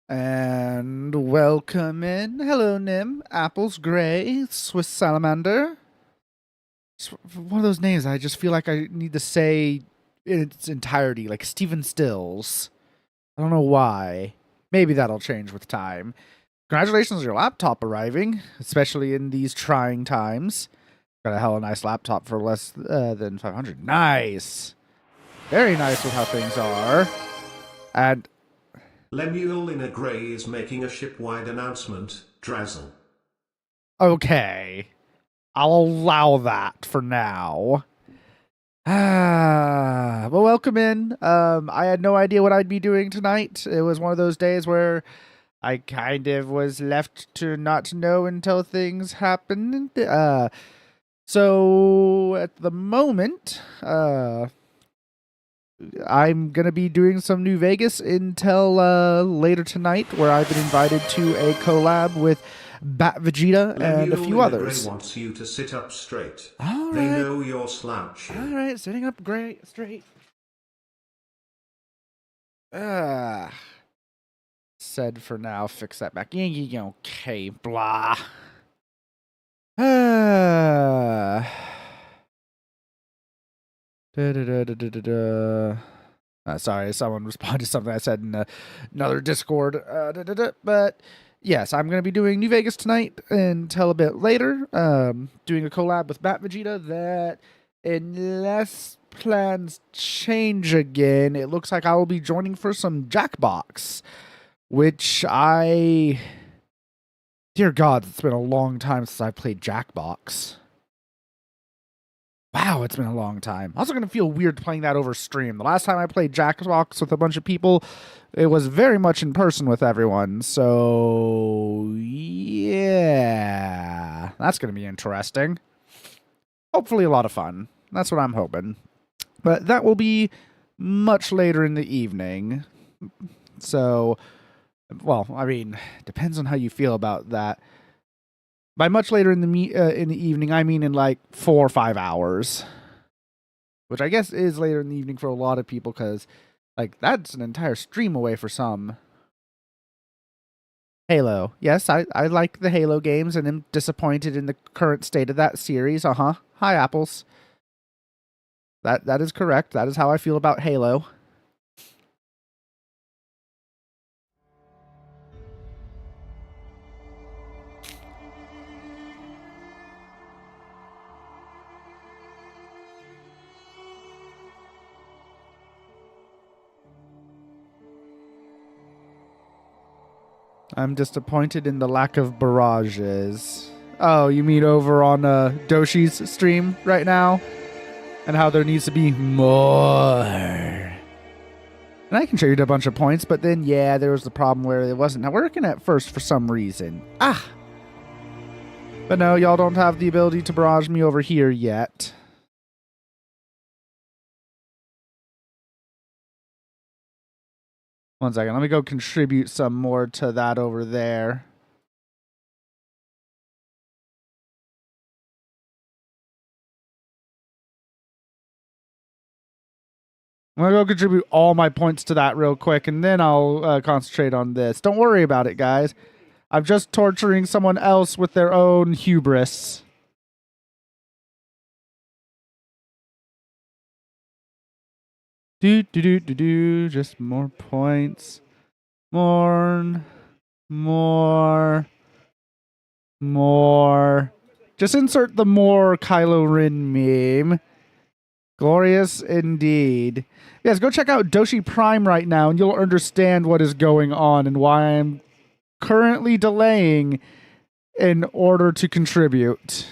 And welcome in. Hello, Nim. Apples Gray, Swiss Salamander. It's one of those names I just feel like I need to say in its entirety, like Stephen Stills. I don't know why. Maybe that'll change with time. Congratulations on your laptop arriving, especially in these trying times. Got a hella nice laptop for less than 500. Nice. Very nice with how things are. And Lemuel in a grey is making a ship-wide announcement, Drazzle. okay. I'll allow that for now. Well, welcome in. I had no idea what I'd be doing tonight. It was one of those days where I kind of was left to not know until things happened. So at the moment, I'm gonna be doing some New Vegas until later tonight, where I've been invited to a collab with Bat Vegeta and a Lemuel few in a grey others. wants you to sit up straight. All They right. know you're slouching. All right, sitting up great, straight. Said for now, fix that back. Okay, blah. Sorry, someone responded to something I said in another Discord. But yes, I'm going to be doing New Vegas tonight until a bit later. Doing a collab with Bat Vegeta that, unless plans change again, it looks like I will be joining for some Jackbox, which dear God, it's been a long time since I played Jackbox. Wow, it's been a long time. Also going to feel weird playing that over stream. The last time I played Jackbox with a bunch of people, it was very much in person with everyone. So, yeah. That's going to be interesting. Hopefully a lot of fun. That's what I'm hoping. But that will be much later in the evening. So, well, I mean, depends on how you feel about that. By much later in the evening, I mean in like 4 or 5 hours, which I guess is later in the evening for a lot of people, because like that's an entire stream away for some. Halo, yes, I like the Halo games and am disappointed in the current state of that series. Hi, apples. That is correct. That is how I feel about Halo. I'm disappointed in the lack of barrages. Oh, you mean over on Doshi's stream right now? And how there needs to be more. And I contributed a bunch of points, but then, yeah, there was the problem where it wasn't working at first for some reason. But no, y'all don't have the ability to barrage me over here yet. One second, let me go contribute some more to that over there. I'm going to go contribute all my points to that real quick, and then I'll concentrate on this. Don't worry about it, guys. I'm just torturing someone else with their own hubris. Just more points. More. Just insert the more Kylo Ren meme. Glorious indeed. Yes, go check out Doshi Prime right now, and you'll understand what is going on and why I'm currently delaying in order to contribute.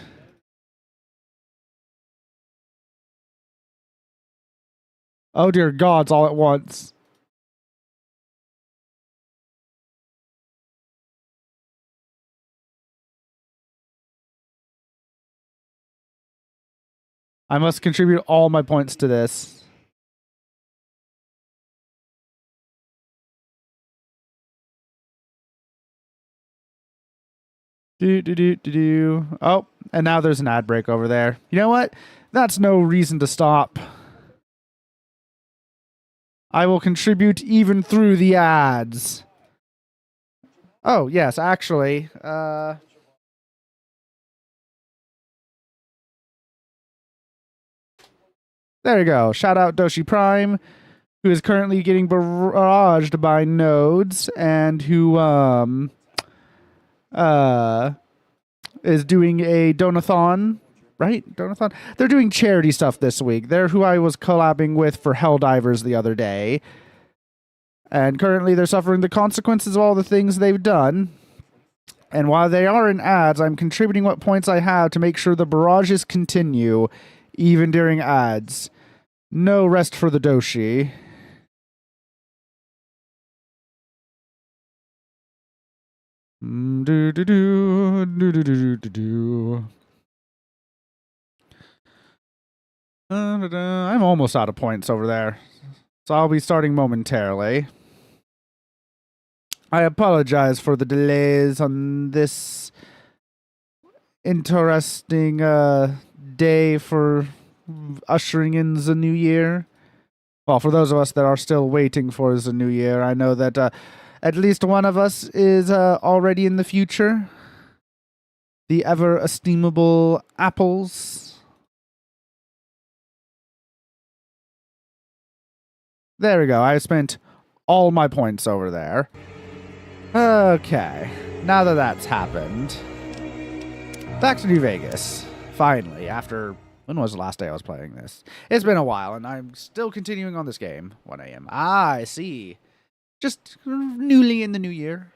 Oh dear gods, all at once. I must contribute all my points to this. Oh, and now there's an ad break over there. You know what? That's no reason to stop. I will contribute even through the ads. Oh, yes, actually. There you go. Shout out Doshi Prime, who is currently getting barraged by nodes and who is doing a donathon, right? Donathon. They're doing charity stuff this week. They're who I was collabing with for Helldivers the other day. And currently they're suffering the consequences of all the things they've done. And while they are in ads, I'm contributing what points I have to make sure the barrages continue, even during ads. No rest for the Doshi. Do do do do do do do do. I'm almost out of points over there, so I'll be starting momentarily. I apologize for the delays on this interesting day for ushering in the new year. Well, for those of us that are still waiting for the new year, I know that at least one of us is already in the future. The ever estimable Apples. There we go. I spent all my points over there. Okay. Now that that's happened, back to New Vegas. Finally, after... When was the last day I was playing this? It's been a while, and I'm still continuing on this game. 1 a.m. Ah, I see. Just newly in the new year.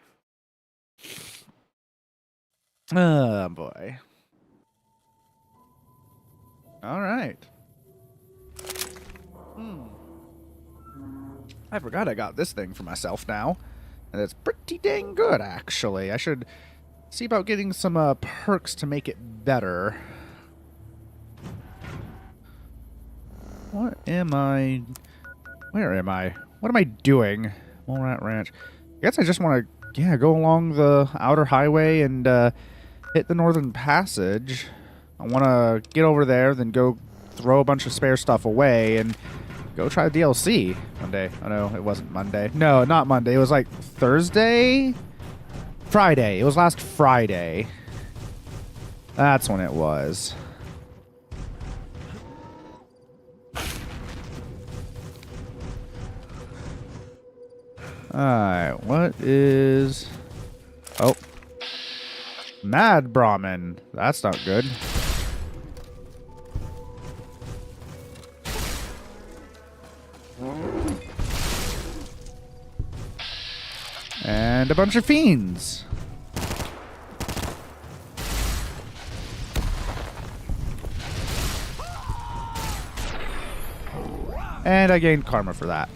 Oh, boy. All right. I forgot I got this thing for myself now. And it's pretty dang good, actually. I should see about getting some perks to make it better. What am I... Where am I? What am I doing? Mole Rat Ranch. I guess I just want to, go along the outer highway and hit the Northern Passage. I want to get over there, then go throw a bunch of spare stuff away and go try the DLC Monday. Oh, no, it wasn't Monday. No, not Monday. It was like Thursday? Friday. It was last Friday. That's when it was. Alright, what is... Oh. Mad Brahmin. That's not good. And a bunch of fiends. And I gained karma for that.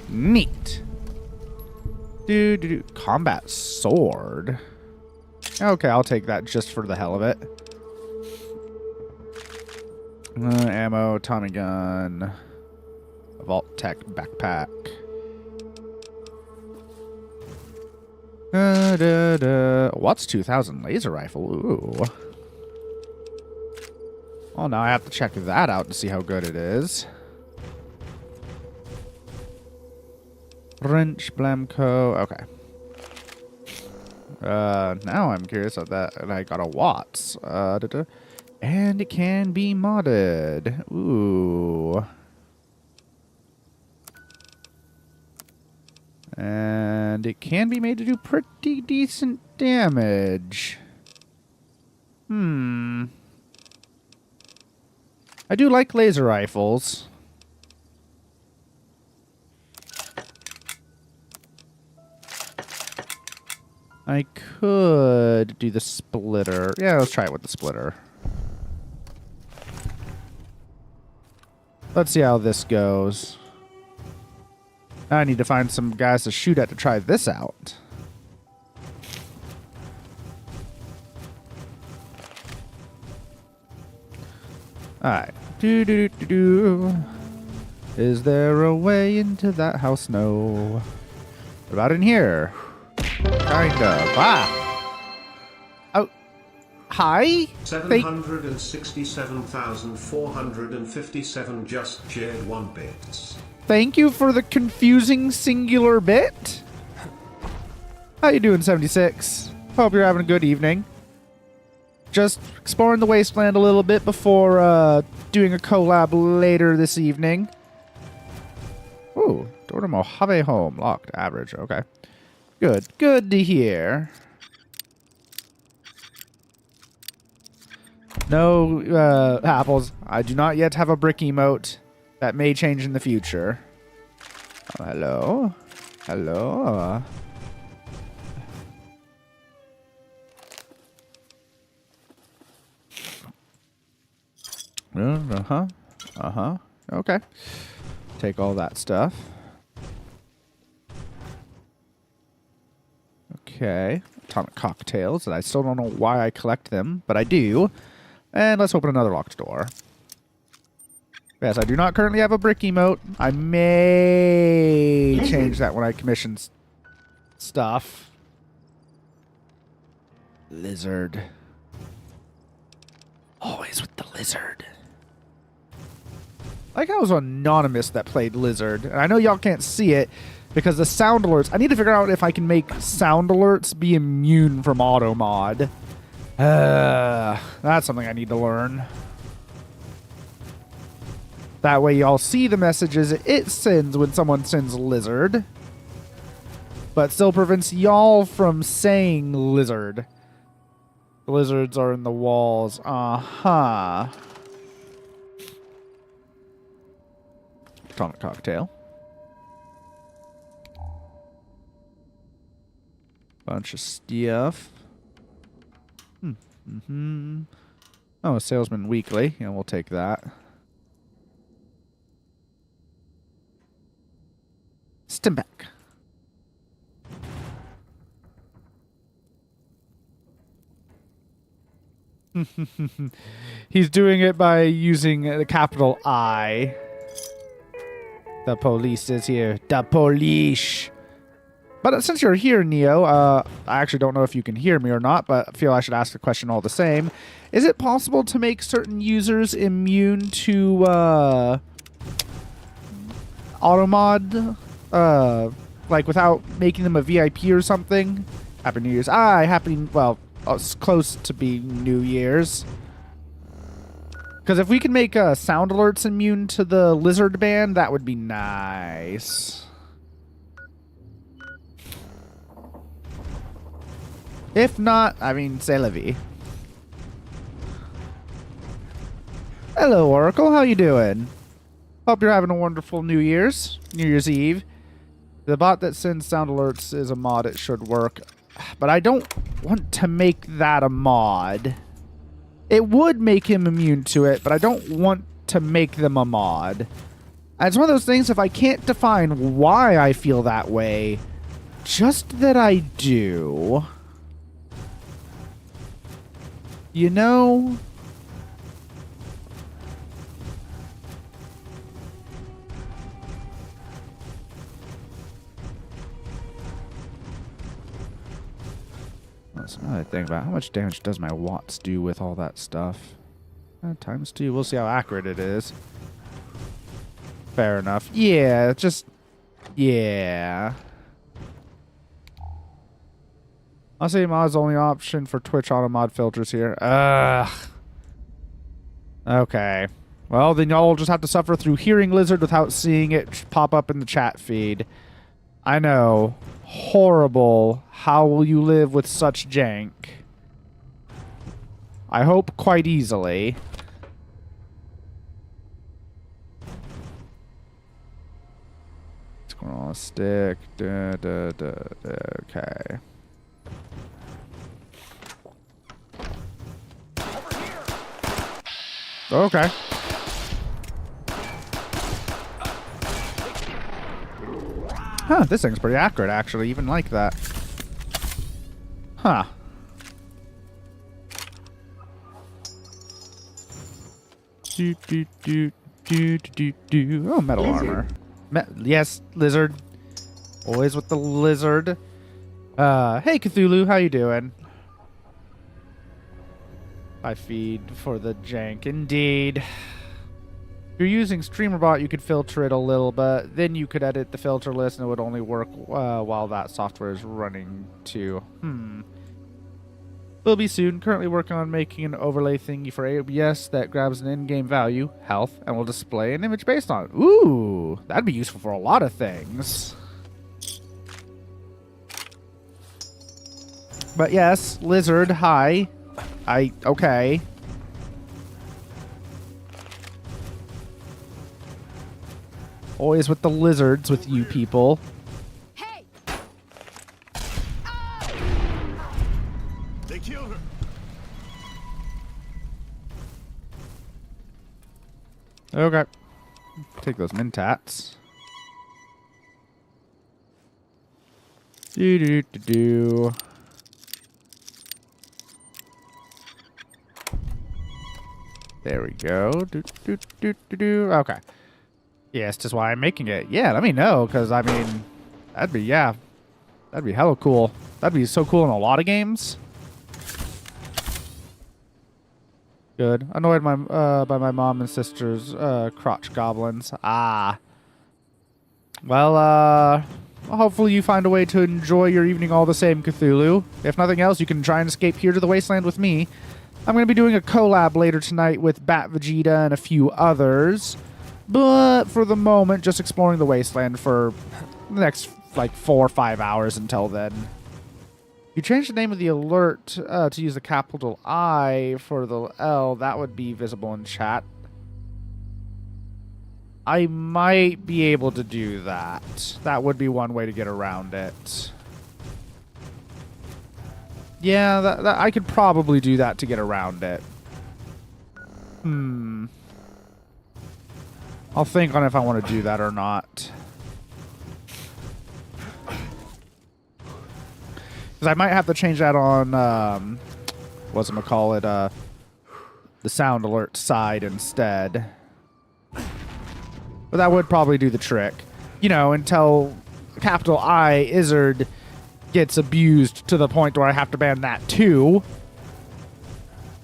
Neat. Combat sword. Okay, I'll take that just for the hell of it. Ammo, Tommy gun, Vault Tech backpack. What's 2000 laser rifle? Ooh. Well, now I have to check that out to see how good it is. Wrench, Blamco. Okay. Now I'm curious about that. And I got a Watts. And it can be modded. Ooh. And it can be made to do pretty decent damage. I do like laser rifles. I could do the splitter. Yeah, let's try it with the splitter. Let's see how this goes. Now I need to find some guys to shoot at to try this out. Alright. Is there a way into that house? No. What about in here? Kind of. Ah! Oh. Hi? 767,457 just shared 1 bits. Thank you for the confusing singular bit. How you doing, 76? Hope you're having a good evening. Just exploring the wasteland a little bit before doing a collab later this evening. Ooh, door to Mojave home. Locked. Average. Okay. Good. Good to hear. No apples. I do not yet have a brick emote. That may change in the future. Oh, hello? Hello? Uh-huh. Uh-huh. Okay. Take all that stuff. Okay. Atomic cocktails. And I still don't know why I collect them, but I do. And let's open another locked door. Yes, I do not currently have a brick emote. I may change that when I commission stuff. Lizard. Always with the lizard. Like I was anonymous that played Lizard. And I know y'all can't see it because the sound alerts... I need to figure out if I can make sound alerts be immune from auto mod. That's something I need to learn. That way y'all see the messages it sends when someone sends Lizard. But still prevents y'all from saying Lizard. The lizards are in the walls. Uh-huh. Atomic cocktail. Bunch of stuff. Mm-hmm. Oh, a salesman weekly. Yeah, we'll take that. Stimback. He's doing it by using the capital I. The police is here. The police. But since you're here, Neo, I actually don't know if you can hear me or not, but I feel I should ask the question all the same. Is it possible to make certain users immune to automod? Like without making them a VIP or something? Happy New Year's. Well, it's close to being New Year's. Because if we can make sound alerts immune to the lizard ban, that would be nice. If not, I mean, c'est la vie. Hello, Oracle. How you doing? Hope you're having a wonderful New Year's Eve. The bot that sends sound alerts is a mod. It should work. But I don't want to make that a mod. It would make him immune to it, but I don't want to make them a mod. And it's one of those things, if I can't define why I feel that way, just that I do. You know? That's another thing about how much damage does my watts do with all that stuff. Times 2. We'll see how accurate it is. Fair enough. Yeah, just... Yeah. I'll say mod's only option for Twitch auto mod filters here. Ugh. Okay. Well, then y'all will just have to suffer through hearing Lizard without seeing it pop up in the chat feed. I know. Horrible. How will you live with such jank? I hope quite easily. Scroll stick. Okay. Okay. Huh, this thing's pretty accurate, actually, even like that. Huh. Oh, metal armor. Yes, lizard. Always with the lizard. Hey, Cthulhu, how you doing? I feed for the jank, indeed. If you're using StreamerBot, you could filter it a little, but then you could edit the filter list and it would only work while that software is running too. Will be soon. Currently working on making an overlay thingy for ABS that grabs an in-game value, health, and will display an image based on it. Ooh, that'd be useful for a lot of things. But yes, Lizard, hi. Okay. Always with the lizards with you people. Hey! They killed her. Okay. Take those mentats. Do. There we go. Do. Okay. Yeah, it's just why I'm making it. Yeah, let me know, because, I mean, that'd be hella cool. That'd be so cool in a lot of games. Good. Annoyed by my mom and sister's crotch goblins. Ah. Well, hopefully you find a way to enjoy your evening all the same, Cthulhu. If nothing else, you can try and escape here to the wasteland with me. I'm going to be doing a collab later tonight with Bat Vegeta and a few others. But for the moment, just exploring the wasteland for the next, like, 4 or 5 hours until then. You change the name of the alert to use the capital I for the L. That would be visible in chat. I might be able to do that. That would be one way to get around it. Yeah, that I could probably do that to get around it. I'll think on if I want to do that or not. Because I might have to change that on, the sound alert side instead. But that would probably do the trick. You know, until capital I, Izzard, gets abused to the point where I have to ban that too.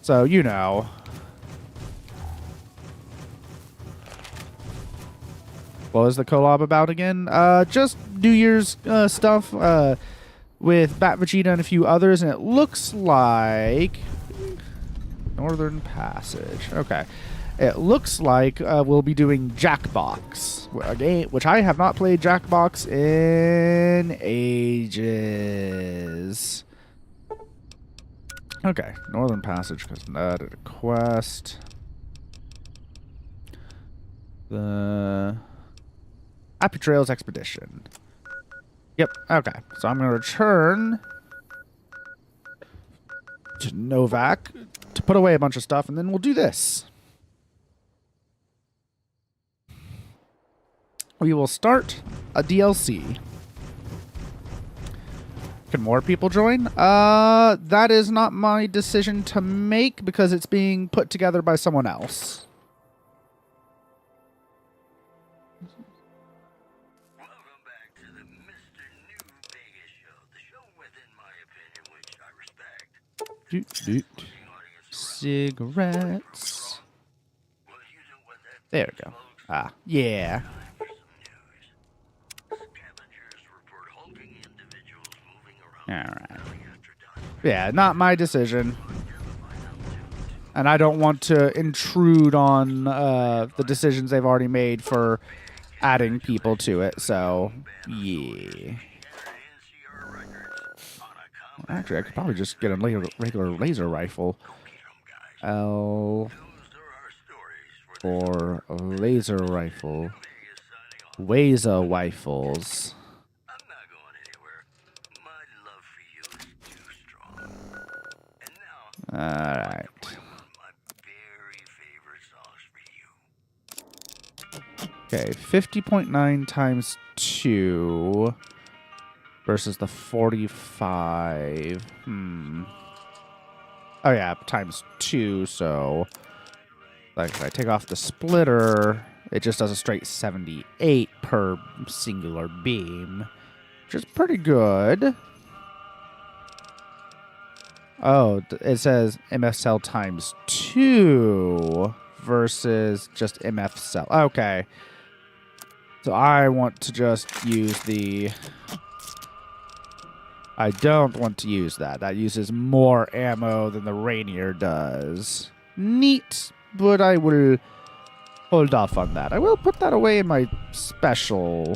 So, you know. What was the collab about again? Just New Year's stuff with Bat Vegeta and a few others, and it looks like Northern Passage. Okay. It looks like we'll be doing Jackbox, a game which I have not played Jackbox in ages. Okay, Northern Passage because I did a quest. The Happy Trails Expedition. Yep, okay. So I'm going to return to Novak to put away a bunch of stuff, and then we'll do this. We will start a DLC. Can more people join? That is not my decision to make because it's being put together by someone else. Cigarettes. There we go. Ah, yeah. Alright. Yeah, not my decision. And I don't want to intrude on the decisions they've already made for adding people to it, so yeah. Actually, I could probably just get a regular laser rifle. L for a laser rifle. Waza rifles. Alright. Okay, 50.9 times 2 versus the 45. Oh yeah, times 2, so like if I take off the splitter, it just does a straight 78 per singular beam, which is pretty good. Oh, it says MSL times 2 versus just MF cell. Okay. So I want to just use the... I don't want to use that. That uses more ammo than the Rainier does. Neat, but I will hold off on that. I will put that away in my special,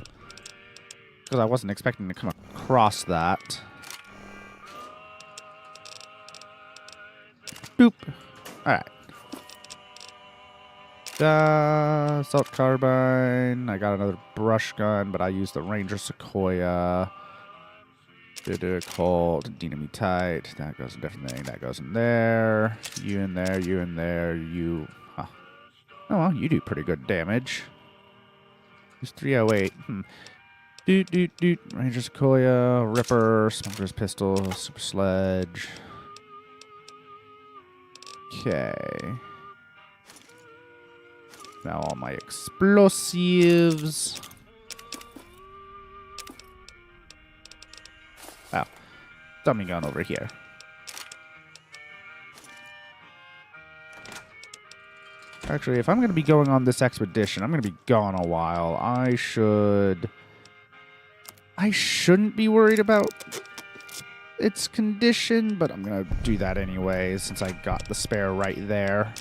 because I wasn't expecting to come across that. Boop. Alright. Salt carbine. I got another brush gun, but I used the Ranger Sequoia. Cold, dynamite. That goes in different thing. That goes in there. You in there. You in there. You. Huh. Oh well, you do pretty good damage. It's 308. Doot. Ranger Sequoia, Ripper, Smoker's Pistol, Super Sledge. Okay. Now all my explosives. Wow. Dummy gun over here. Actually, if I'm going to be going on this expedition, I'm going to be gone a while. I shouldn't be worried about its condition, but I'm going to do that anyway since I got the spare right there.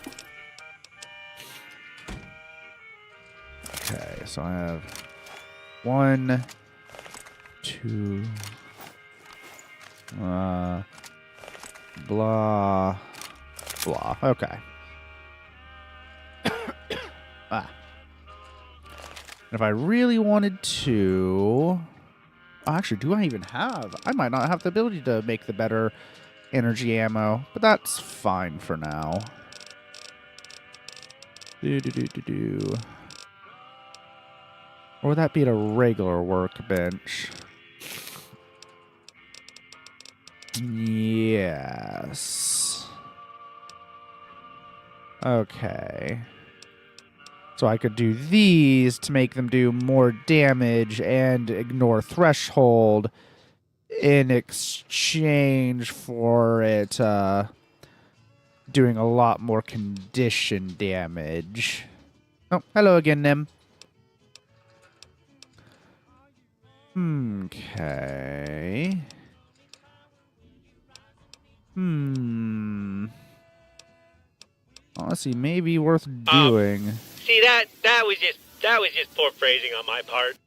Okay, so I have 1, 2, blah, blah. Okay. If I really wanted to... Oh, actually, do I even have... I might not have the ability to make the better energy ammo, but that's fine for now. Or would that be at a regular workbench? Yes. Okay. So I could do these to make them do more damage and ignore threshold in exchange for it doing a lot more condition damage. Oh, hello again, Nim. Okay. Honestly, maybe worth doing. See, that was just poor phrasing on my part.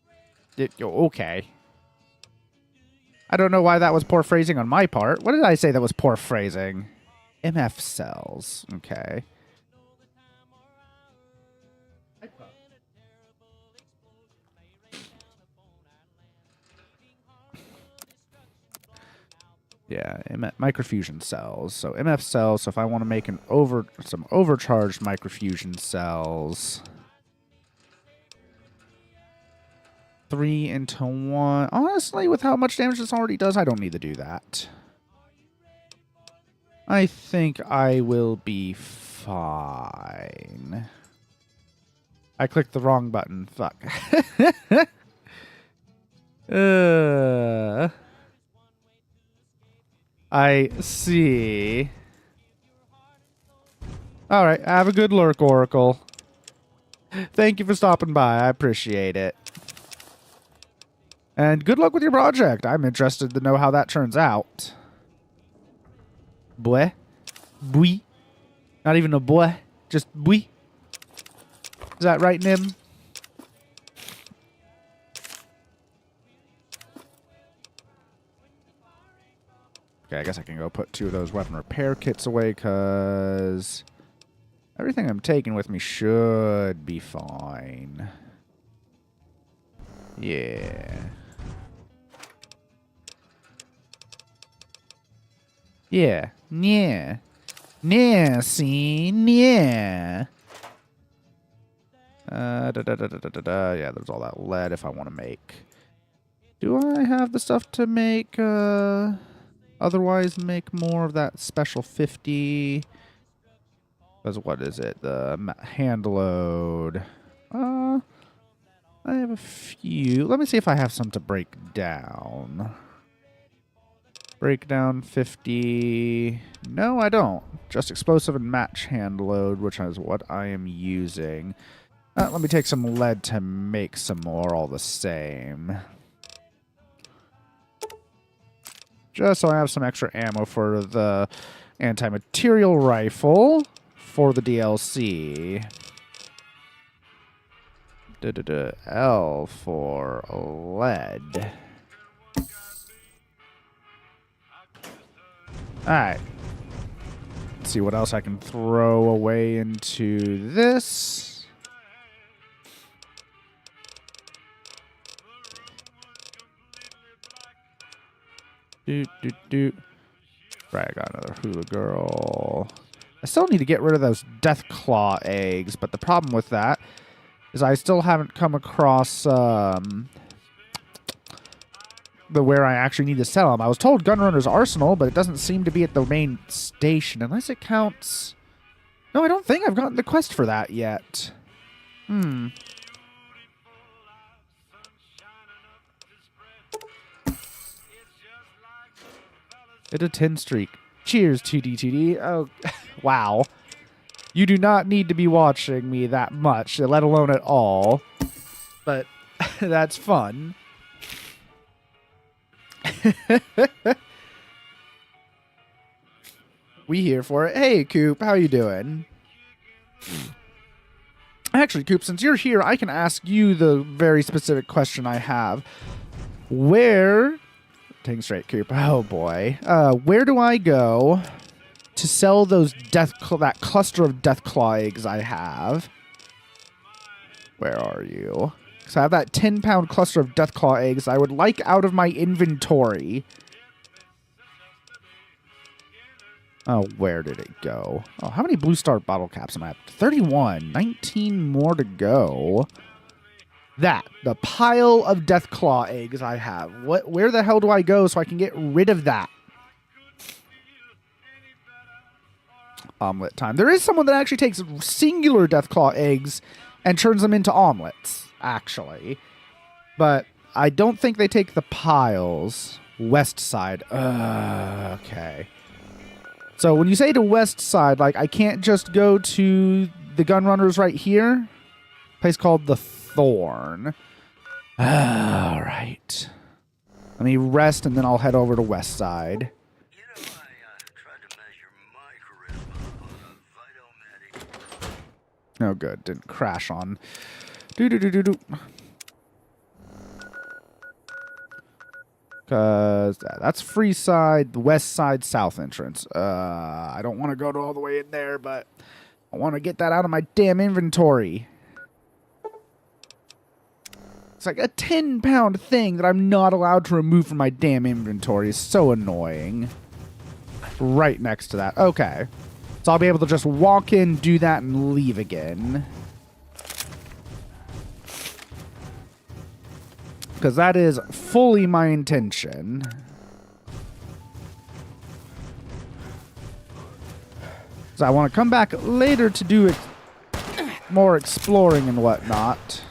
Okay. I don't know why that was poor phrasing on my part. What did I say that was poor phrasing? MF cells. Okay. Yeah, microfusion cells. So MF cells. So if I want to make some overcharged microfusion cells, 3 into 1. Honestly, with how much damage this already does, I don't need to do that. I think I will be fine. I clicked the wrong button. Fuck. I see. Alright, have a good lurk, Oracle. Thank you for stopping by. I appreciate it. And good luck with your project. I'm interested to know how that turns out. Boy. Bui. Not even a boy. Just bui. Is that right, Nim? Okay, I guess I can go put 2 of those weapon repair kits away, because everything I'm taking with me should be fine. Yeah. Yeah. Yeah. Yeah, see? Yeah. Yeah, there's all that lead if I want to make. Do I have the stuff to make, otherwise make more of that special 50? Because what is it? The hand load. I have a few. Let me see if I have some to break down. Breakdown 50. No, I don't. Just explosive and match hand load, which is what I am using. Let me take some lead to make some more all the same. Just so I have some extra ammo for the anti-material rifle for the DLC. L for lead. Alright. Let's see what else I can throw away into this. Right, I got another hula girl. I still need to get rid of those death claw eggs, but the problem with that is I still haven't come across where I actually need to sell them. I was told Gunrunner's Arsenal, but it doesn't seem to be at the main station, unless it counts. No, I don't think I've gotten the quest for that yet. It's a 10 streak. Cheers, 2D2D. Oh, wow. You do not need to be watching me that much, let alone at all. But that's fun. We here for it. Hey, Coop, how you doing? Actually, Coop, since you're here, I can ask you the very specific question I have. Where... Taking straight, Coop. Oh, boy. Where do I go to sell those that cluster of death claw eggs I have? Where are you? So I have that 10-pound cluster of death claw eggs I would like out of my inventory. Oh, where did it go? Oh, how many blue star bottle caps am I at? 31. 19 more to go. The pile of death claw eggs I have. Where the hell do I go so I can get rid of that? Omelet time. There is someone that actually takes singular death claw eggs and turns them into omelets, actually. But I don't think they take the piles. West side. Okay. So when you say to west side, like, I can't just go to the Gunrunners right here? Place called the Thorn. All right. Let me rest, and then I'll head over to west side. You know, I tried to measure my charisma on a Vitomatic. Oh, good. Didn't crash on. Do. Because that's free side, the west side, south entrance. I don't want to go all the way in there, but I want to get that out of my damn inventory. It's like a 10-pound thing that I'm not allowed to remove from my damn inventory. It's so annoying. Right next to that. Okay. So I'll be able to just walk in, do that, and leave again. Because that is fully my intention. So I want to come back later to do more exploring and whatnot.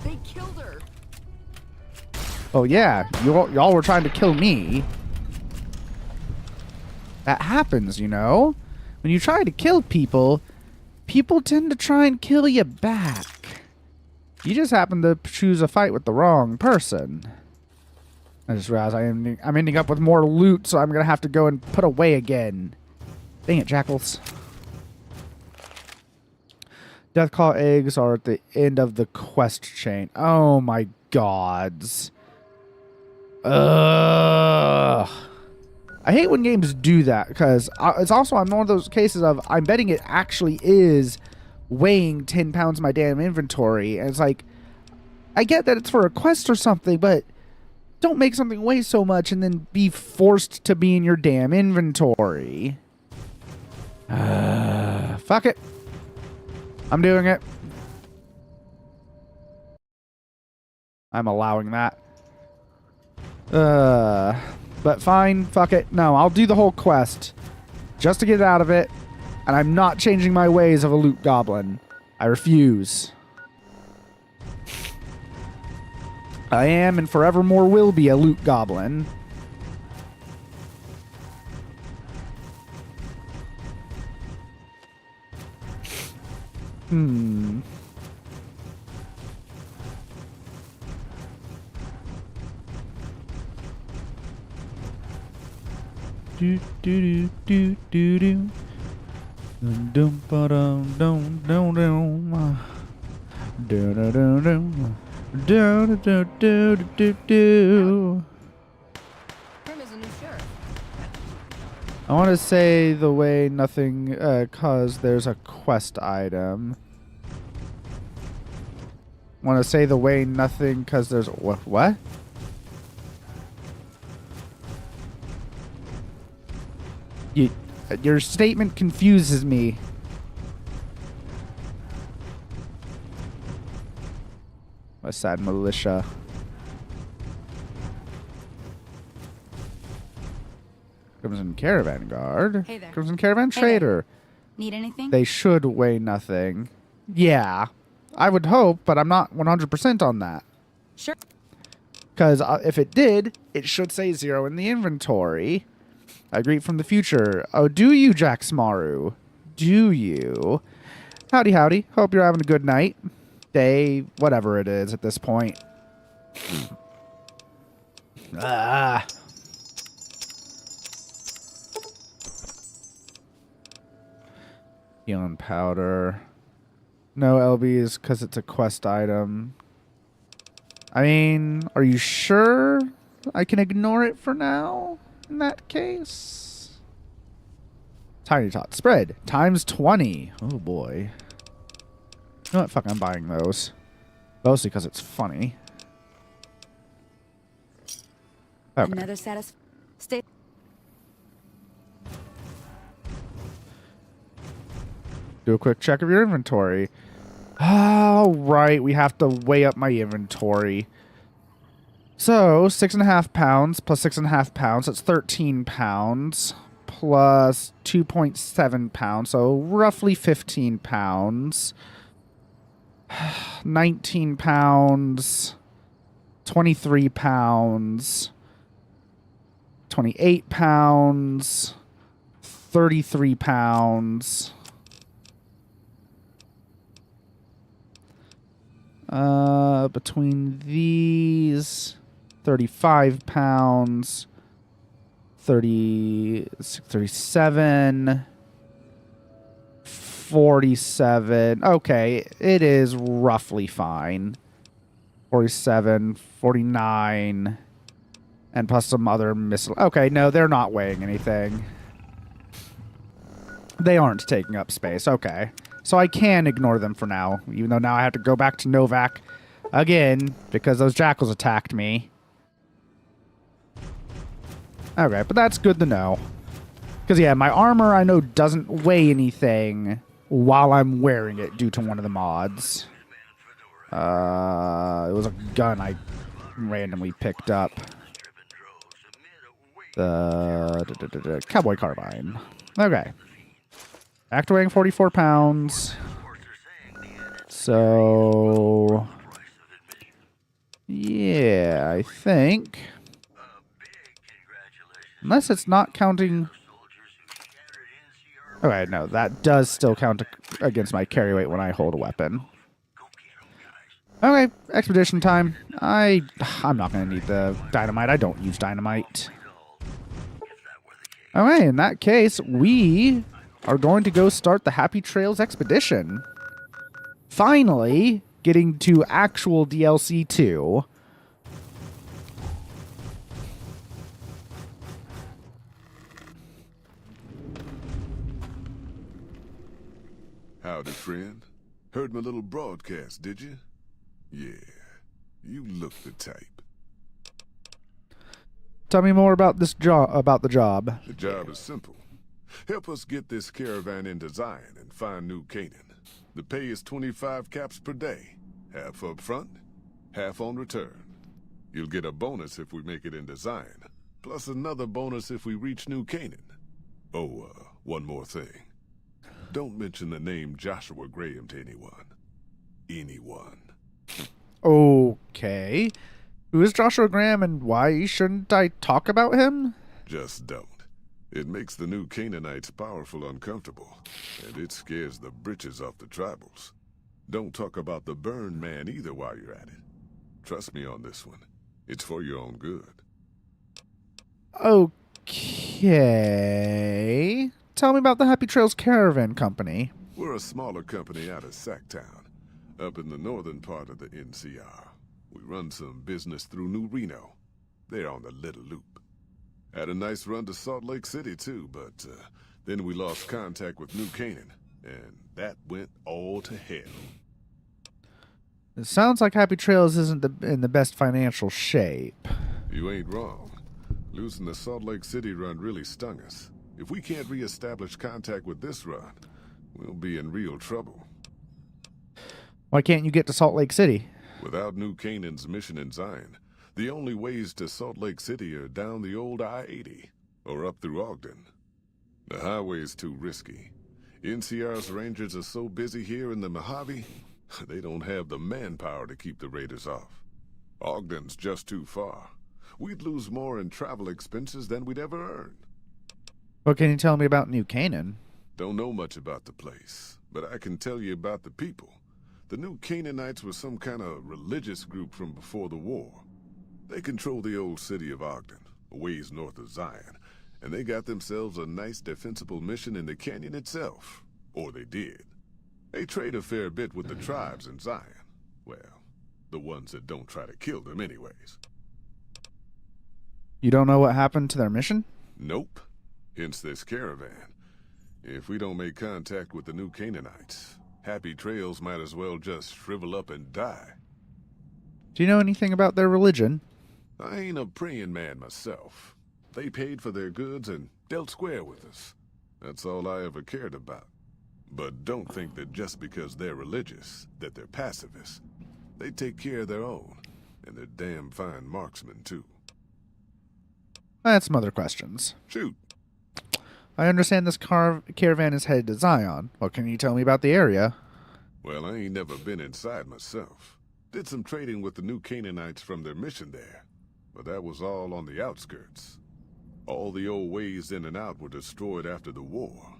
They killed her. Oh yeah, y'all were trying to kill me. That happens, you know? When you try to kill people, people tend to try and kill you back. You just happen to choose a fight with the wrong person. I just realized I'm ending up with more loot, so I'm going to have to go and put away again. Dang it, jackals. Deathclaw eggs are at the end of the quest chain. Oh my gods. Ugh. I hate when games do that, because it's also on one of those cases of I'm betting it actually is weighing 10 pounds of my damn inventory. And it's like, I get that it's for a quest or something, but don't make something weigh so much and then be forced to be in your damn inventory. Fuck it. I'm doing it. I'm allowing that. But fine, fuck it. No, I'll do the whole quest just to get out of it, and I'm not changing my ways of a loot goblin. I refuse. I am and forevermore will be a loot goblin. Do do do do do do. Dum ba dum dum dum dum. Do do do do. Do do do do do do. Prim is a new sheriff. I want to say the way nothing, cause there's a quest item. Want to say the way nothing, cause there's what? Your statement confuses me. West Side Militia. Crimson Caravan Guard. Hey there. Crimson Caravan Hey there. Trader. Need anything? They should weigh nothing. Yeah. I would hope, but I'm not 100% on that. Sure. Because if it did, it should say 0 in the inventory. I greet from the future. Oh, do you, Jack Smaru? Do you? Howdy, howdy. Hope you're having a good night. Day, whatever it is at this point. Ah. Healing powder. No LBs because it's a quest item. I mean, are you sure I can ignore it for now? In that case, Tiny Tot spread times 20. Oh boy. You know what? Fuck, I'm buying those. Mostly because it's funny. Okay. Another stay. Do a quick check of your inventory. Oh, right. We have to weigh up my inventory. So, 6.5 pounds plus 6.5 pounds. That's 13 pounds. Plus 2.7 pounds. So, roughly 15 pounds. 19 pounds. 23 pounds. 28 pounds. 33 pounds. Between these, 35 pounds, 37, 47. Okay, it is roughly fine. 47, 49, and plus some other Okay, no, they're not weighing anything. They aren't taking up space. Okay. So I can ignore them for now, even though now I have to go back to Novak again because those jackals attacked me. Okay, but that's good to know. Because, yeah, my armor I know doesn't weigh anything while I'm wearing it due to one of the mods. It was a gun I randomly picked up. The Cowboy Carbine. Okay. Back to weighing 44 pounds. So, yeah, I think. Unless it's not counting. Okay, no, that does still count against my carry weight when I hold a weapon. Okay, expedition time. I'm not going to need the dynamite. I don't use dynamite. Okay, in that case, we are going to go start the Happy Trails expedition. Finally, getting to actual DLC 2. Howdy, friend. Heard my little broadcast, did you? Yeah, you look the type. Tell me more about this about the job. The job is simple. Help us get this caravan into Zion and find New Canaan. The pay is 25 caps per day. Half up front, half on return. You'll get a bonus if we make it into Zion, plus another bonus if we reach New Canaan. Oh, one more thing. Don't mention the name Joshua Graham to anyone. Anyone. Okay. Who is Joshua Graham and why shouldn't I talk about him? Just don't. It makes the new Canaanites powerful uncomfortable, and it scares the britches off the tribals. Don't talk about the burned man either while you're at it. Trust me on this one. It's for your own good. Okay. Tell me about the Happy Trails Caravan Company. We're a smaller company out of Sacktown, up in the northern part of the NCR. We run some business through New Reno. They're on the Little Loop. Had a nice run to Salt Lake City, too, but then we lost contact with New Canaan, and that went all to hell. It sounds like Happy Trails isn't in the best financial shape. You ain't wrong. Losing the Salt Lake City run really stung us. If we can't re-establish contact with this run, we'll be in real trouble. Why can't you get to Salt Lake City? Without New Canaan's mission in Zion, the only ways to Salt Lake City are down the old I-80 or up through Ogden. The highway's too risky. NCR's rangers are so busy here in the Mojave, they don't have the manpower to keep the raiders off. Ogden's just too far. We'd lose more in travel expenses than we'd ever earn. What can you tell me about New Canaan? Don't know much about the place, but I can tell you about the people. The New Canaanites were some kind of religious group from before the war. They control the old city of Ogden, a ways north of Zion, and they got themselves a nice defensible mission in the canyon itself. Or they did. They trade a fair bit with the tribes in Zion. Well, the ones that don't try to kill them anyways. You don't know what happened to their mission? Nope. Hence this caravan. If we don't make contact with the New Canaanites, Happy Trails might as well just shrivel up and die. Do you know anything about their religion? I ain't a praying man myself. They paid for their goods and dealt square with us. That's all I ever cared about. But don't think that just because they're religious, that they're pacifists. They take care of their own, and they're damn fine marksmen, too. I had some other questions. Shoot. I understand this caravan is headed to Zion. What can you tell me about the area? Well, I ain't never been inside myself. Did some trading with the New Canaanites from their mission there, but that was all on the outskirts. All the old ways in and out were destroyed after the war,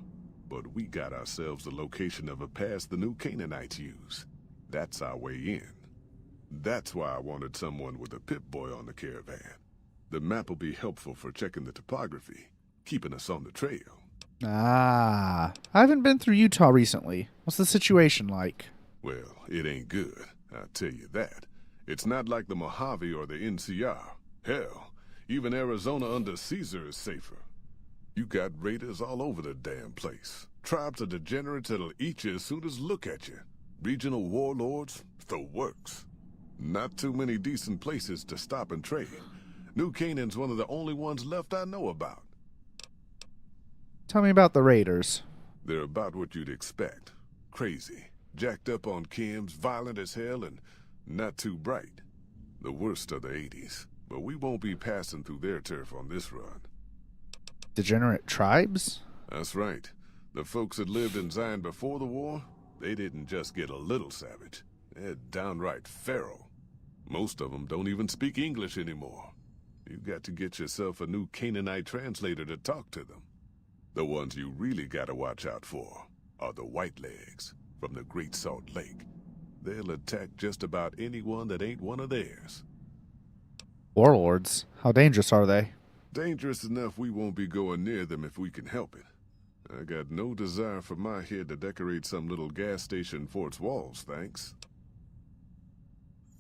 but we got ourselves the location of a pass the New Canaanites use. That's our way in. That's why I wanted someone with a Pip-Boy on the caravan. The map will be helpful for checking the topography, keeping us on the trail. Ah, I haven't been through Utah recently. What's the situation like? Well, it ain't good, I'll tell you that. It's not like the Mojave or the NCR. Hell, even Arizona under Caesar is safer. You got raiders all over the damn place. Tribes of degenerates that'll eat you as soon as look at you. Regional warlords, the works. Not too many decent places to stop and trade. New Canaan's one of the only ones left I know about. Tell me about the raiders. They're about what you'd expect. Crazy, jacked up on chems, violent as hell, and not too bright. The worst of the 80s, but we won't be passing through their turf on this run. Degenerate tribes? That's right. The folks that lived in Zion before the war, they didn't just get a little savage. They're downright feral. Most of them don't even speak English anymore. You've got to get yourself a new Canaanite translator to talk to them. The ones you really gotta watch out for are the Whitelegs from the Great Salt Lake. They'll attack just about anyone that ain't one of theirs. Warlords? How dangerous are they? Dangerous enough we won't be going near them if we can help it. I got no desire for my head to decorate some little gas station fort's walls, thanks.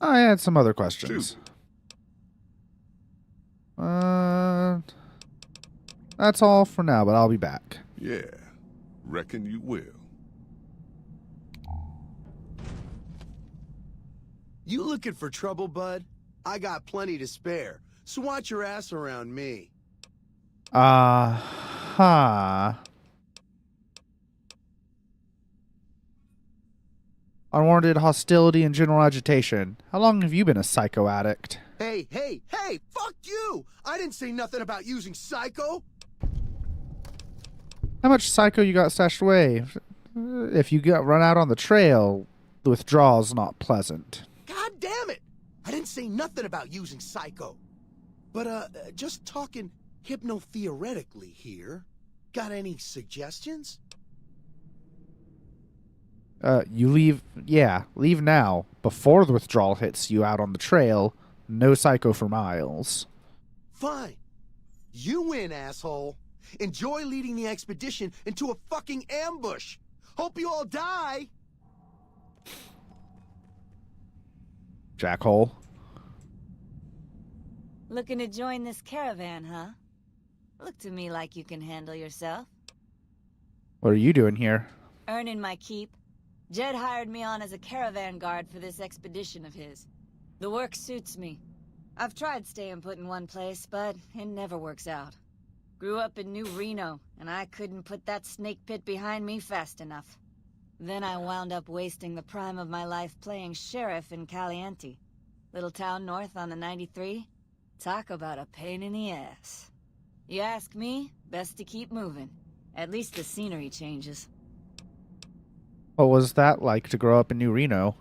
I had some other questions. Shoot. That's all for now, but I'll be back. Yeah, reckon you will. You looking for trouble, bud? I got plenty to spare, so watch your ass around me. Unwarranted hostility and general agitation. How long have you been a psycho addict? Hey, fuck you! I didn't say nothing about using psycho! How much psycho you got stashed away? If you got run out on the trail, the withdrawal's not pleasant. God damn it! I didn't say nothing about using Psycho. But, just talking hypno-theoretically here. Got any suggestions? You leave now, before the withdrawal hits you out on the trail. No Psycho for miles. Fine. You win, asshole. Enjoy leading the expedition into a fucking ambush. Hope you all die. Jackhole. Looking to join this caravan, huh? Look to me like you can handle yourself. What are you doing here? Earning my keep. Jed hired me on as a caravan guard for this expedition of his. The work suits me. I've tried staying put in one place, but it never works out. Grew up in New Reno, and I couldn't put that snake pit behind me fast enough. Then I wound up wasting the prime of my life playing sheriff in Caliente. Little town north on the 93. Talk about a pain in the ass. You ask me, best to keep moving. At least the scenery changes. What was that like to grow up in New Reno?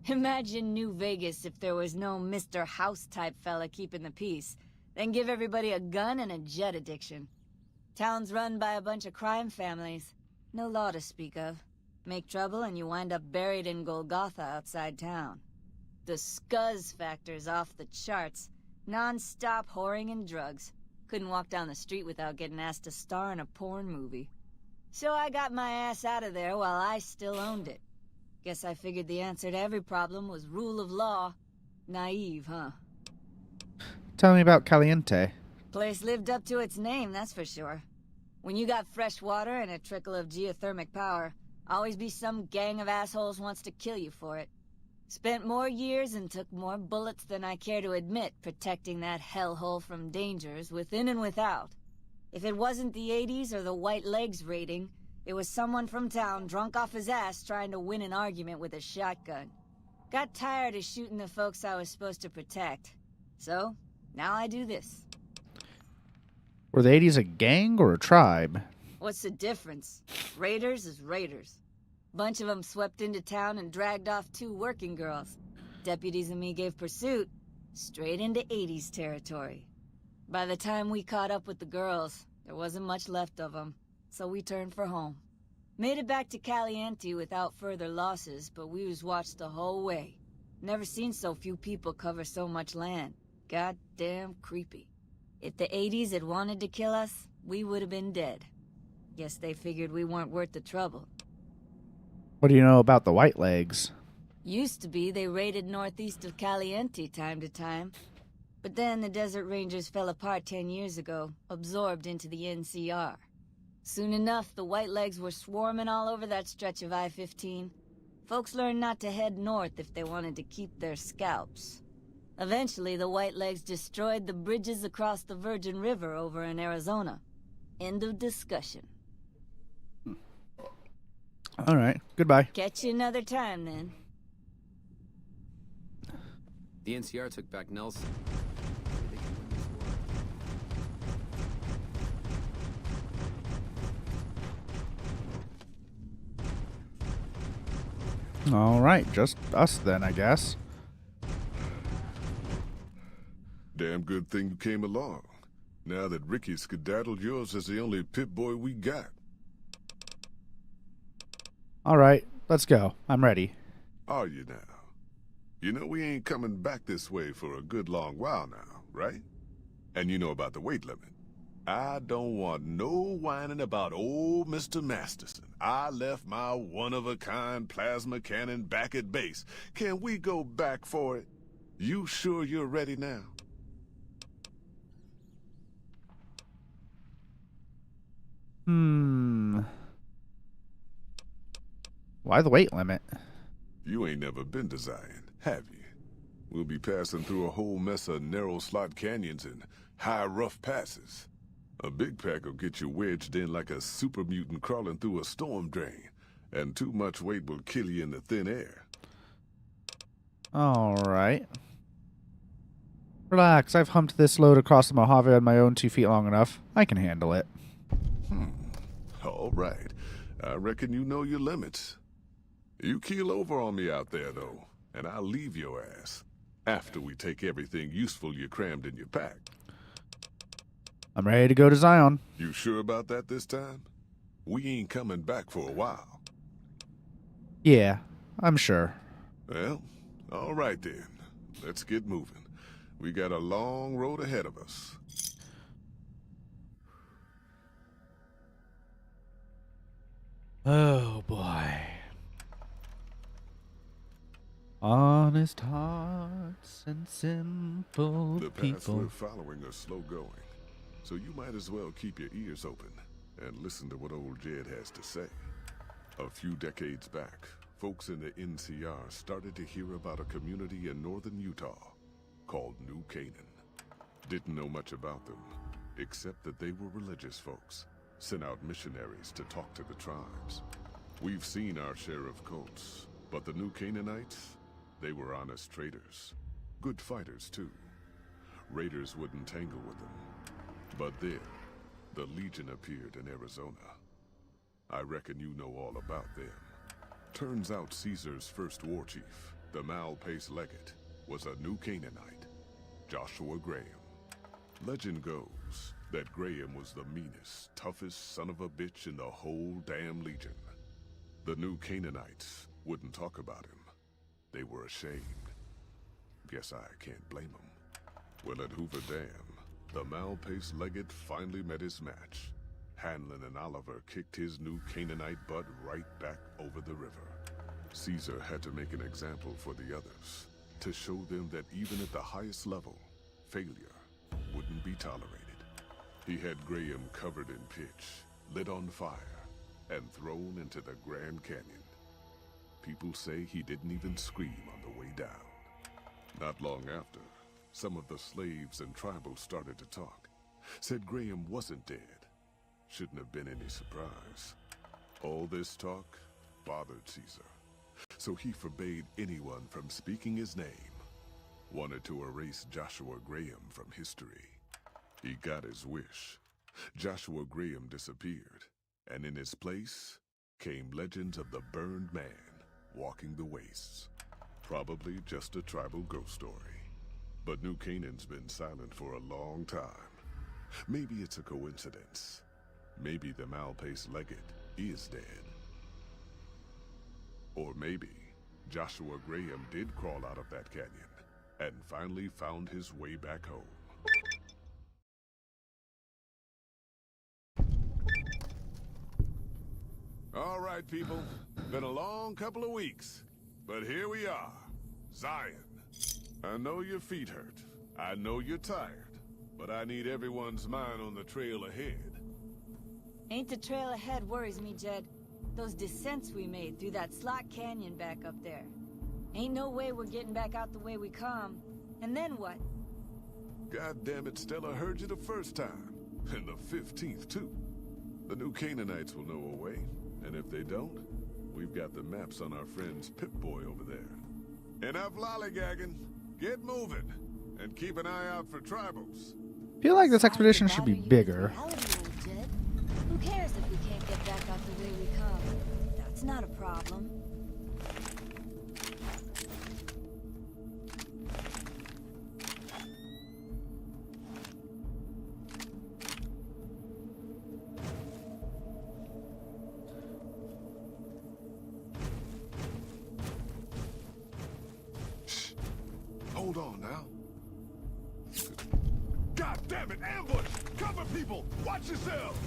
Imagine New Vegas if there was no Mr. House-type fella keeping the peace. Then give everybody a gun and a jet addiction. Town's run by a bunch of crime families. No law to speak of. Make trouble and you wind up buried in Golgotha outside town. The scuzz factor's off the charts. Non-stop whoring and drugs. Couldn't walk down the street without getting asked to star in a porn movie. So I got my ass out of there while I still owned it. Guess I figured the answer to every problem was rule of law. Naive, huh? Tell me about Caliente. Place lived up to its name, that's for sure. When you got fresh water and a trickle of geothermic power, always be some gang of assholes wants to kill you for it. Spent more years and took more bullets than I care to admit protecting that hellhole from dangers within and without. If it wasn't the 80s or the white legs raiding, it was someone from town drunk off his ass trying to win an argument with a shotgun. Got tired of shooting the folks I was supposed to protect. So, now I do this. Were the 80s a gang or a tribe? What's the difference? Raiders is raiders. Bunch of them swept into town and dragged off 2 working girls. Deputies and me gave pursuit, straight into 80s territory. By the time we caught up with the girls, there wasn't much left of them, so we turned for home. Made it back to Caliente without further losses, but we was watched the whole way. Never seen so few people cover so much land. Goddamn creepy. If the 80s had wanted to kill us, we would have been dead. Guess they figured we weren't worth the trouble. What do you know about the White Legs? Used to be they raided northeast of Caliente time to time. But then the Desert Rangers fell apart 10 years ago, absorbed into the NCR. Soon enough, the White Legs were swarming all over that stretch of I-15. Folks learned not to head north if they wanted to keep their scalps. Eventually, the White Legs destroyed the bridges across the Virgin River over in Arizona. End of discussion. All right. Goodbye. Catch you another time, then. The NCR took back Nelson. All right. Just us then, I guess. Damn good thing you came along. Now that Ricky skedaddled, yours is the only Pip-Boy we got. All right. Let's go. I'm ready. Are you now? You know we ain't coming back this way for a good long while now, right? And you know about the weight limit. I don't want no whining about old Mr. Masterson. I left my one-of-a-kind plasma cannon back at base. Can we go back for it? You sure you're ready now? Why the weight limit? You ain't never been to Zion, have you? We'll be passing through a whole mess of narrow slot canyons and high rough passes. A big pack will get you wedged in like a super mutant crawling through a storm drain, and too much weight will kill you in the thin air. All right. Relax. I've humped this load across the Mojave on my own 2 feet long enough. I can handle it. All right. I reckon you know your limits. You keel over on me out there, though, and I'll leave your ass. After we take everything useful you crammed in your pack. I'm ready to go to Zion. You sure about that this time? We ain't coming back for a while. Yeah, I'm sure. Well, all right then. Let's get moving. We got a long road ahead of us. Oh boy. Honest hearts and simple The paths people. we're following are slow going, so you might as well keep your ears open and listen to what old Jed has to say. A few decades back, folks in the NCR started to hear about a community in northern Utah called New Canaan. Didn't know much about them, except that they were religious folks, sent out missionaries to talk to the tribes. We've seen our share of cults, but the New Canaanites, they were honest traders. Good fighters, too. Raiders wouldn't tangle with them. But then, the Legion appeared in Arizona. I reckon you know all about them. Turns out Caesar's first war chief, the Malpace Legate, was a New Canaanite, Joshua Graham. Legend goes that Graham was the meanest, toughest son of a bitch in the whole damn Legion. The New Canaanites wouldn't talk about him. They were ashamed. Guess I can't blame them. Well, at Hoover Dam, the Malpace Legate finally met his match. Hanlon and Oliver kicked his New Canaanite butt right back over the river. Caesar had to make an example for the others, to show them that even at the highest level, failure wouldn't be tolerated. He had Graham covered in pitch, lit on fire, and thrown into the Grand Canyon. People say he didn't even scream on the way down. Not long after, some of the slaves and tribals started to talk. Said Graham wasn't dead. Shouldn't have been any surprise. All this talk bothered Caesar, so he forbade anyone from speaking his name. Wanted to erase Joshua Graham from history. He got his wish. Joshua Graham disappeared, and in his place came legends of the burned man walking the wastes. Probably just a tribal ghost story. But New Canaan's been silent for a long time. Maybe it's a coincidence. Maybe the Malpace Legate is dead. Or maybe Joshua Graham did crawl out of that canyon and finally found his way back home. All right, people. Been a long couple of weeks, but here we are. Zion. I know your feet hurt. I know you're tired, but I need everyone's mind on the trail ahead. Ain't the trail ahead worries me, Jed. Those descents we made through that slot canyon back up there. Ain't no way we're getting back out the way we come. And then what? God damn it, Stella heard you the first time. And the 15th, too. The New Canaanites will know a way. And if they don't, we've got the maps on our friend's Pip-Boy over there. Enough lollygagging. Get moving. And keep an eye out for tribals. I feel like this expedition should be bigger. Who cares if we can't get back out the way we come? That's not a problem. Shh. Hold on now. God damn it, ambush! Cover people! Watch yourselves!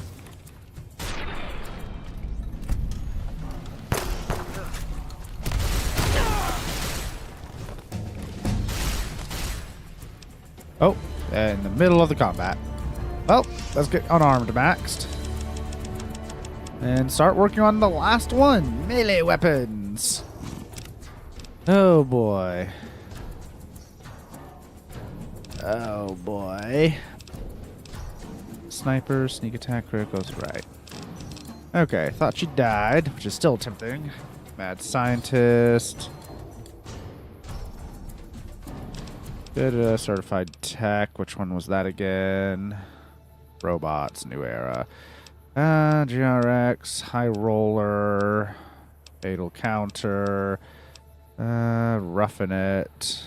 Oh, in the middle of the combat. Well, let's get unarmed maxed. And start working on the last one, melee weapons. Oh boy. Oh boy. Sniper, sneak attack, criticals, right. Okay, thought she died, which is still tempting. Mad scientist. Good certified tech. Which one was that again? Robots, new era. GRX, high roller, fatal counter, roughing it.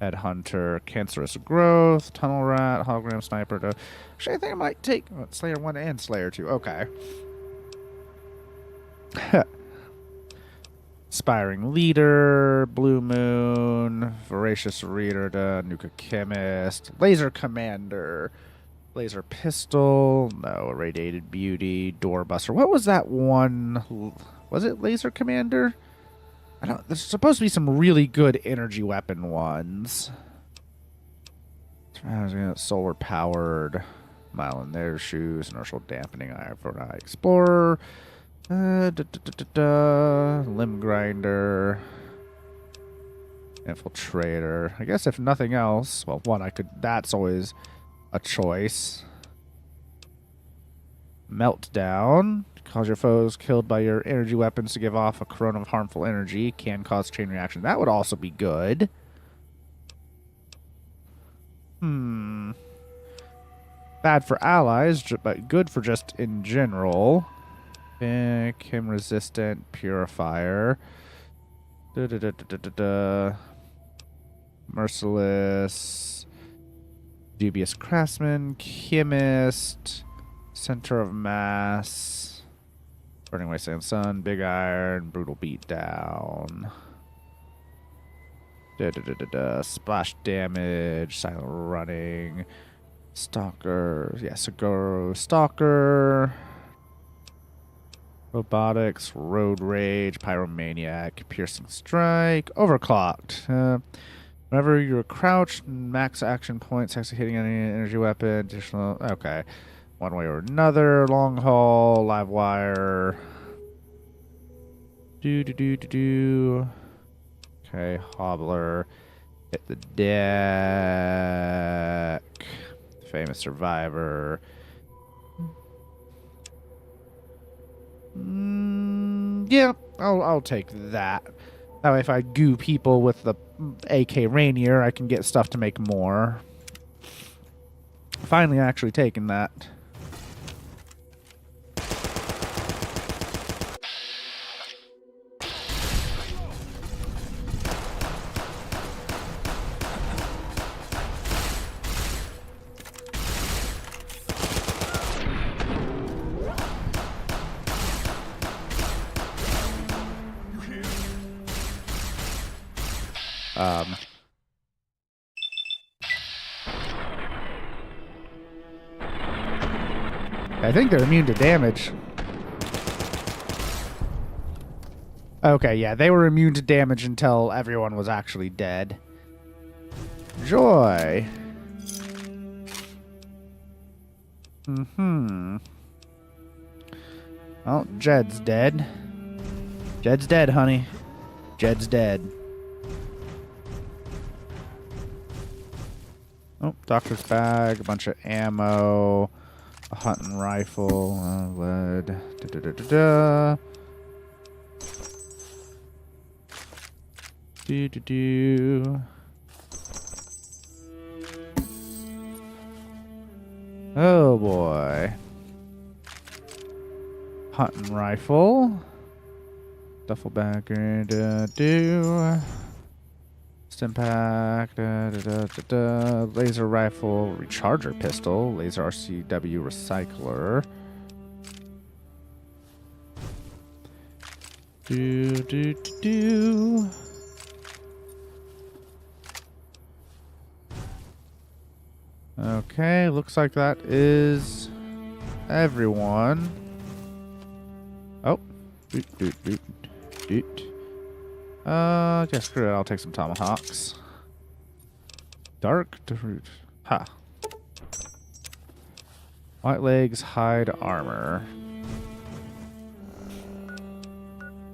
Headhunter, Cancerous Growth, Tunnel Rat, Hologram Sniper. Actually, I think I might take Slayer 1 and Slayer 2. Okay. Aspiring Leader, Blue Moon, Voracious Reader, Nuka Chemist, Laser Commander, Laser Pistol, no, Irradiated Beauty, Doorbuster. What was that one? Was it Laser Commander? I don't. There's supposed to be some really good energy weapon ones. Solar powered, Mile in Their Shoes, Inertial Dampening, Eye for an Eye Explorer, Limb Grinder, Infiltrator. I guess if nothing else, well, one I could. That's always a choice. Meltdown. Cause your foes killed by your energy weapons to give off a corona of harmful energy. Can cause chain reaction. That would also be good. Bad for allies, but good for just in general. Kim resistant. Purifier. Merciless. Dubious Craftsman. Chemist. Center of Mass. Burning Wasteland Sun, Big Iron, Brutal Beatdown. Splash damage, silent running. Stalker, yeah, Seguro, Stalker. Robotics, Road Rage, Pyromaniac, Piercing Strike, Overclocked. Whenever you're crouched, max action points, actually hitting any energy weapon, additional, okay. One way or another, long haul, live wire. Okay, hobbler. Hit the deck. Famous survivor. Yeah, I'll take that. That way, if I goo people with the AK Rainier, I can get stuff to make more. Finally, actually taking that. I think they're immune to damage. Okay, yeah, they were immune to damage until everyone was actually dead. Joy. Well, Jed's dead. Jed's dead, honey. Jed's dead. Oh, doctor's bag, a bunch of ammo, a hunting rifle, lead, Oh boy. Hunting rifle. Duffel bag, Stimpack, laser rifle, recharger pistol, laser RCW recycler. Okay, looks like that is everyone. Oh, yeah, screw it. I'll take some tomahawks. Dark root. Ha. White legs, hide armor.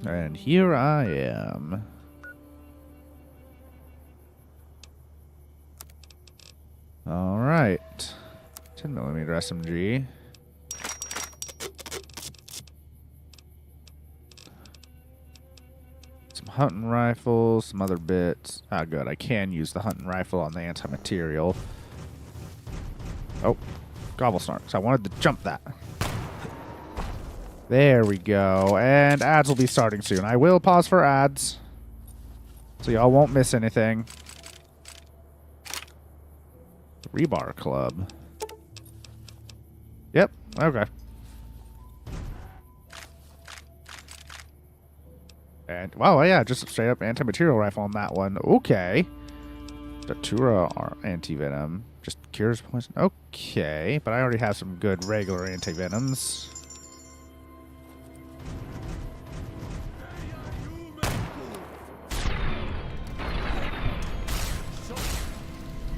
And here I am. All right. 10mm SMG. Some hunting rifles, some other bits. Ah, good. I can use the hunting rifle on the anti-material. Oh, gobble snarks. I wanted to jump that. There we go. And ads will be starting soon. I will pause for ads, so y'all won't miss anything. Rebar Club. Yep, okay. And, wow, yeah, just a straight up anti-material rifle on that one. Okay. Datura anti-venom. Just cures poison. Okay, but I already have some good regular anti-venoms.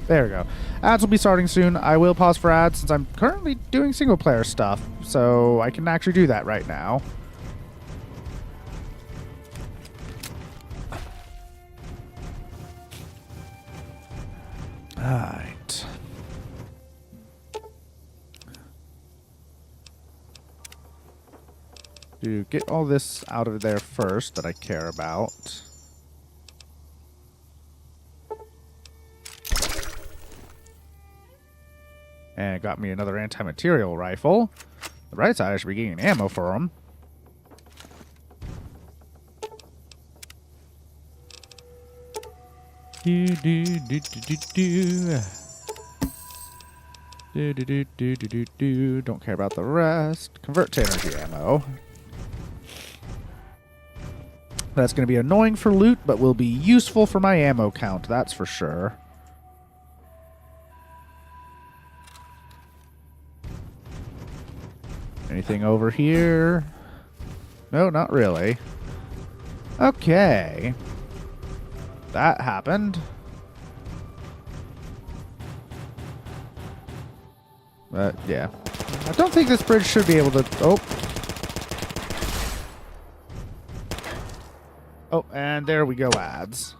There we go. Ads will be starting soon. I will pause for ads since I'm currently doing single player stuff, so I can actually do that right now. Alright. To get all this out of there first that I care about. And it got me another anti-material rifle. The right side, I should be getting ammo for them. Do do do do do do. Do do do do do do do. Don't care about the rest. Convert to energy ammo. That's going to be annoying for loot, but will be useful for my ammo count. That's for sure. Anything over here? No, not really. Okay. That happened. But, yeah. I don't think this bridge should be able to... Oh. Oh, and there we go, ads.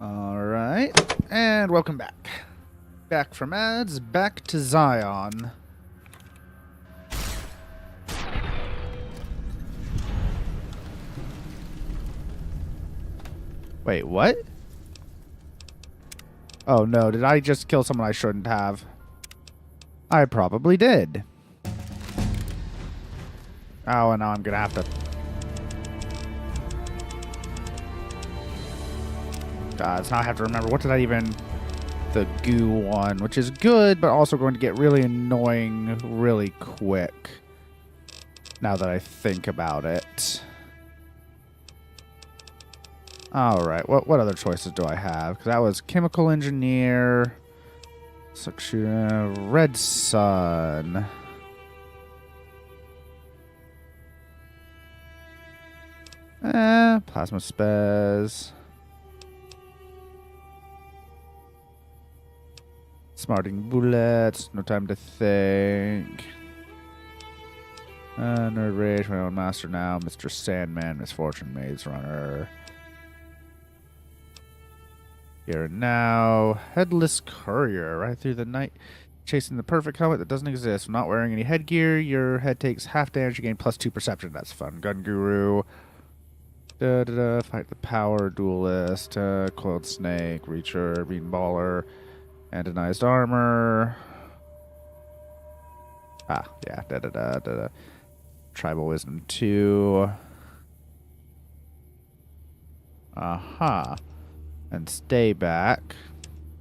Alright, and welcome back. Back from ads, back to Zion. Wait, what? Oh no, did I just kill someone I shouldn't have? I probably did. Oh, and now I'm gonna have to... God, so now I have to remember, what did I even... The goo one, which is good, but also going to get really annoying really quick. Now that I think about it. Alright, what other choices do I have? Because that was Chemical Engineer, Red Sun. Plasma Spez. Smarting Bullets, No Time to Think. Nerd Rage, My Own Master Now, Mr. Sandman, Misfortune Maze Runner. Here and Now, Headless Courier, right through the night, chasing the perfect helmet that doesn't exist. Not wearing any headgear, your head takes half damage, you gain +2 perception. That's fun. Gun Guru, Fight the Power, Duelist, Coiled Snake, Reacher, Bean Baller, Anodized Armor. Yeah, Tribal Wisdom 2. Aha. And Stay Back.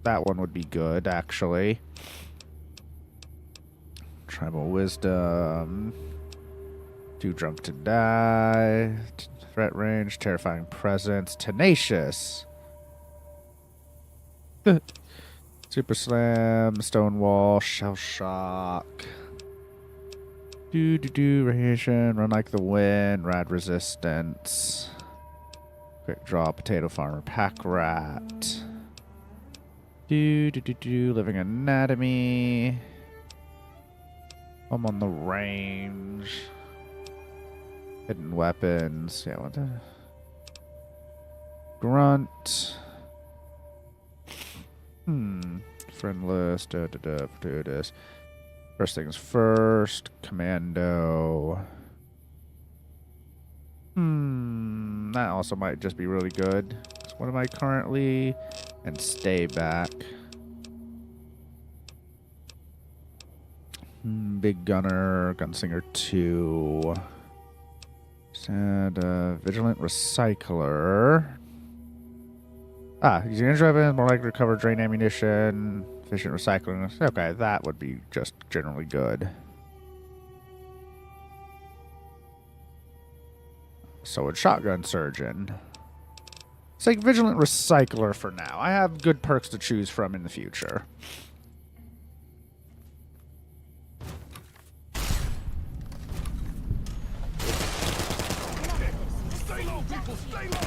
That one would be good, actually. Tribal Wisdom. Too Drunk to Die. Threat Range. Terrifying Presence. Tenacious. Super Slam. Stonewall. Shell Shock. Radiation. Run Like the Wind. Rad Resistance. Quick Draw, Potato Farmer, Pack Rat. Living Anatomy. I'm on the range. Hidden Weapons. Yeah, what the... Grunt. Friendless. Fortuitous. First things first. Commando. That also might just be really good. So what am I currently? And Stay Back. Big Gunner, Gunslinger 2. And Vigilant Recycler. Using energy weapons, more likely to recover drain ammunition. Efficient recycling. Okay, that would be just generally good. So would Shotgun Surgeon. It's like Vigilant Recycler for now. I have good perks to choose from in the future. Stay low, people, stay low!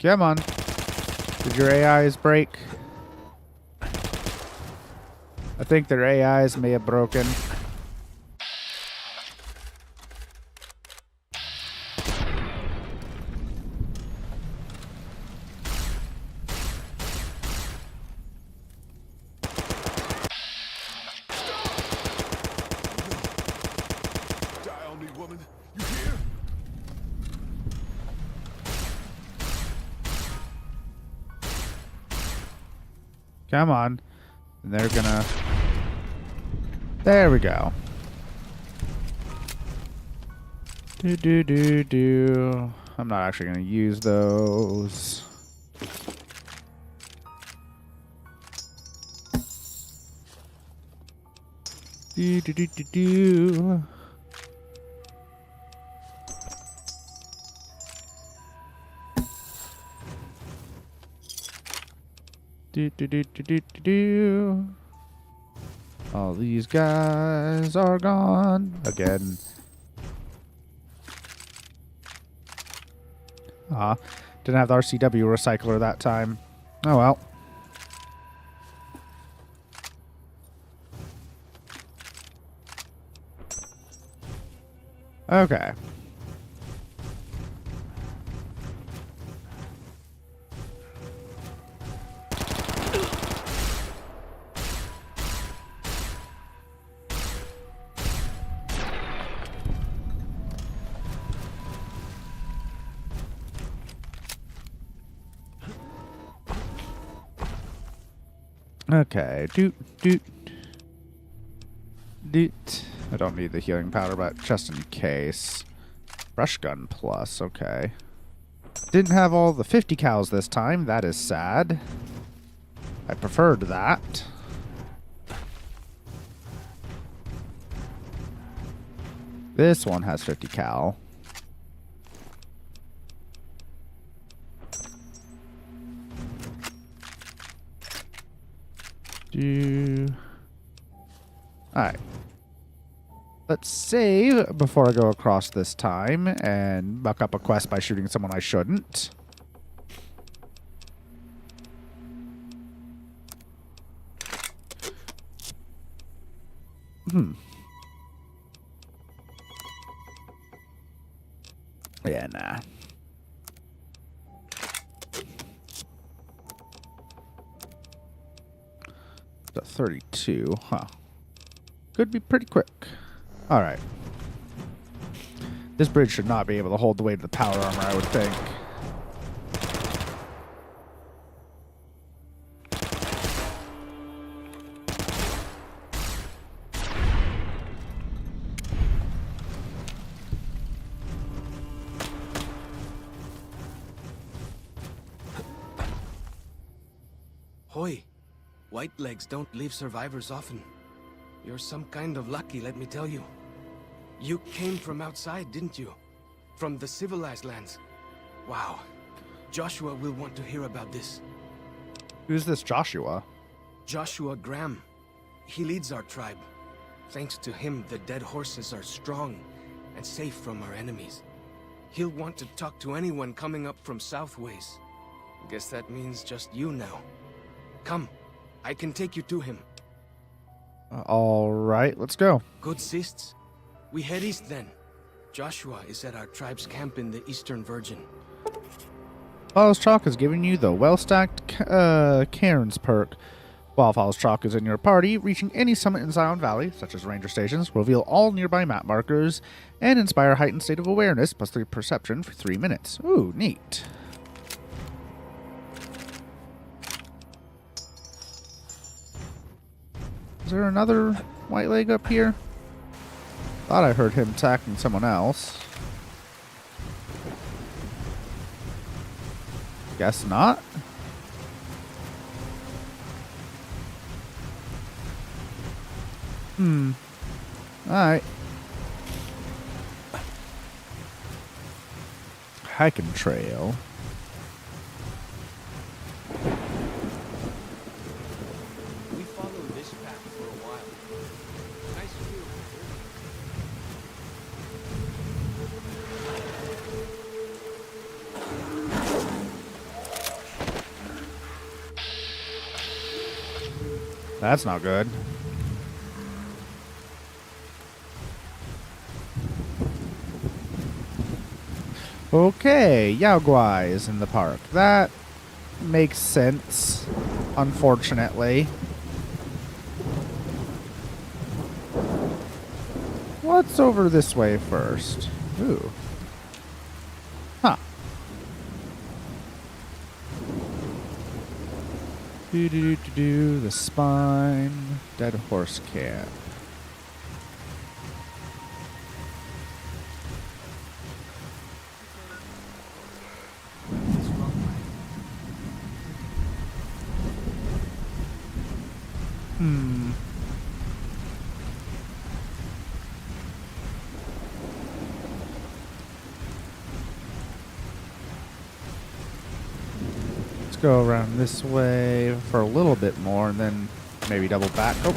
Come on. Did your AIs break? I think their AIs may have broken. Die on me, woman. You hear? Come on. And they're gonna... There we go. I'm not actually gonna use those. All these guys are gone again. Didn't have the RCW recycler that time. Oh well. Okay. Okay. Doot, doot. Doot. I don't need the healing powder, but just in case. Brush gun plus, okay. Didn't have all the 50 cows this time. That is sad. I preferred that. This one has 50 cal. Alright. Let's save before I go across this time and muck up a quest by shooting someone I shouldn't. Yeah, nah. The 32, huh. Could be pretty quick. Alright. This bridge should not be able to hold the weight of the power armor, I would think. Hoy, white legs don't leave survivors often. You're some kind of lucky, let me tell you. You came from outside, didn't you? From the civilized lands. Wow. Joshua will want to hear about this. Who's this Joshua? Joshua Graham. He leads our tribe. Thanks to him, the dead horses are strong and safe from our enemies. He'll want to talk to anyone coming up from Southways. Guess that means just you now. Come, I can take you to him. All right, let's go. Good sists. We head east then. Joshua is at our tribe's camp in the Eastern Virgin. Follows Chalk is giving you the well-stacked Cairns perk. While Follows Chalk is in your party, reaching any summit in Zion Valley, such as ranger stations, will reveal all nearby map markers and inspire a heightened state of awareness plus 3 perception for 3 minutes. Ooh, neat. Is there another white leg up here? Thought I heard him attacking someone else. Guess not. Alright. Hiking trail. We followed this path for a while. Nice view. That's not good. Okay, Yao Guai is in the park. That makes sense, unfortunately. What's over this way first? Ooh. Huh. Do the spine. Dead horse camp. Let's go around this way for a little bit more and then maybe double back. Oh.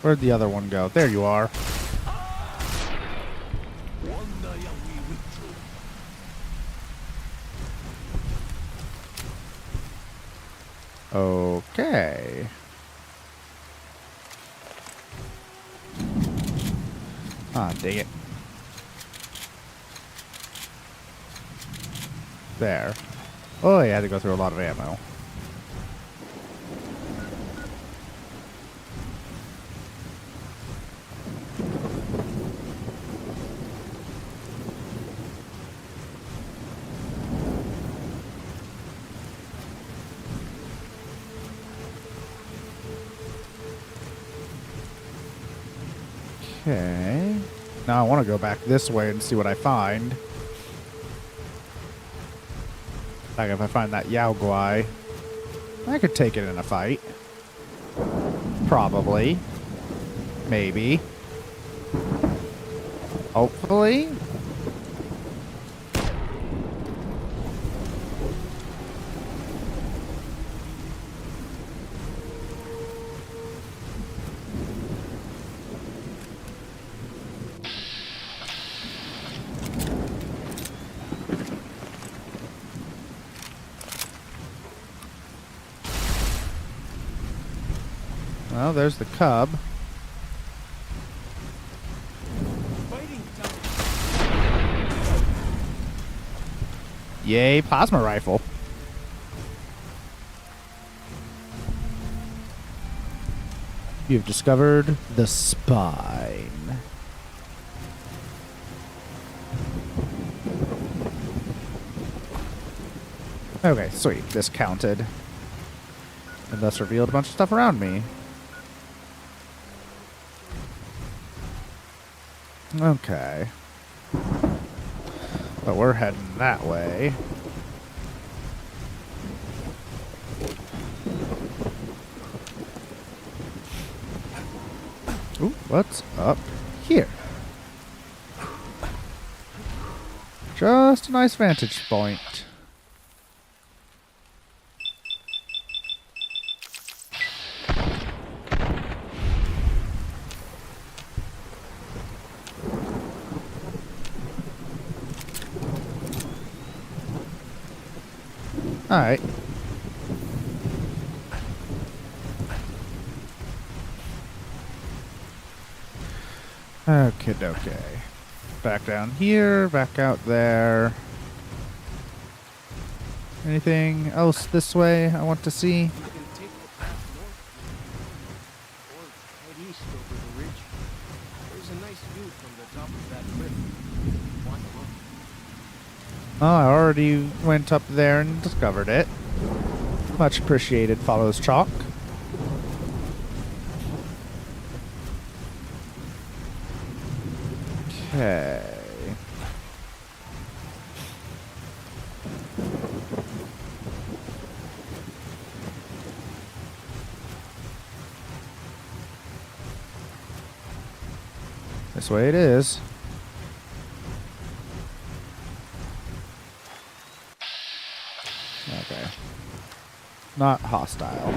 Where'd the other one go? There you are. Okay. Ah, dang it. There. Oh, yeah, I had to go through a lot of ammo. Okay. Now I want to go back this way and see what I find. Like if I find that Yao Guai, I could take it in a fight. Probably. Maybe. Hopefully. Well, there's the cub. Yay, plasma rifle. You've discovered the spine. Okay, sweet. This counted. And thus revealed a bunch of stuff around me. Okay. But we're heading that way. Ooh, what's up here? Just a nice vantage point. Alright. Okay, okay. Back down here, back out there. Anything else this way I want to see? You can take the path north or head east over the ridge. There's a nice view from the top of that cliff. Want to look? Oh, I already went up there and discovered it. Much appreciated, follows chalk. Okay. This way it is. Okay. Not hostile.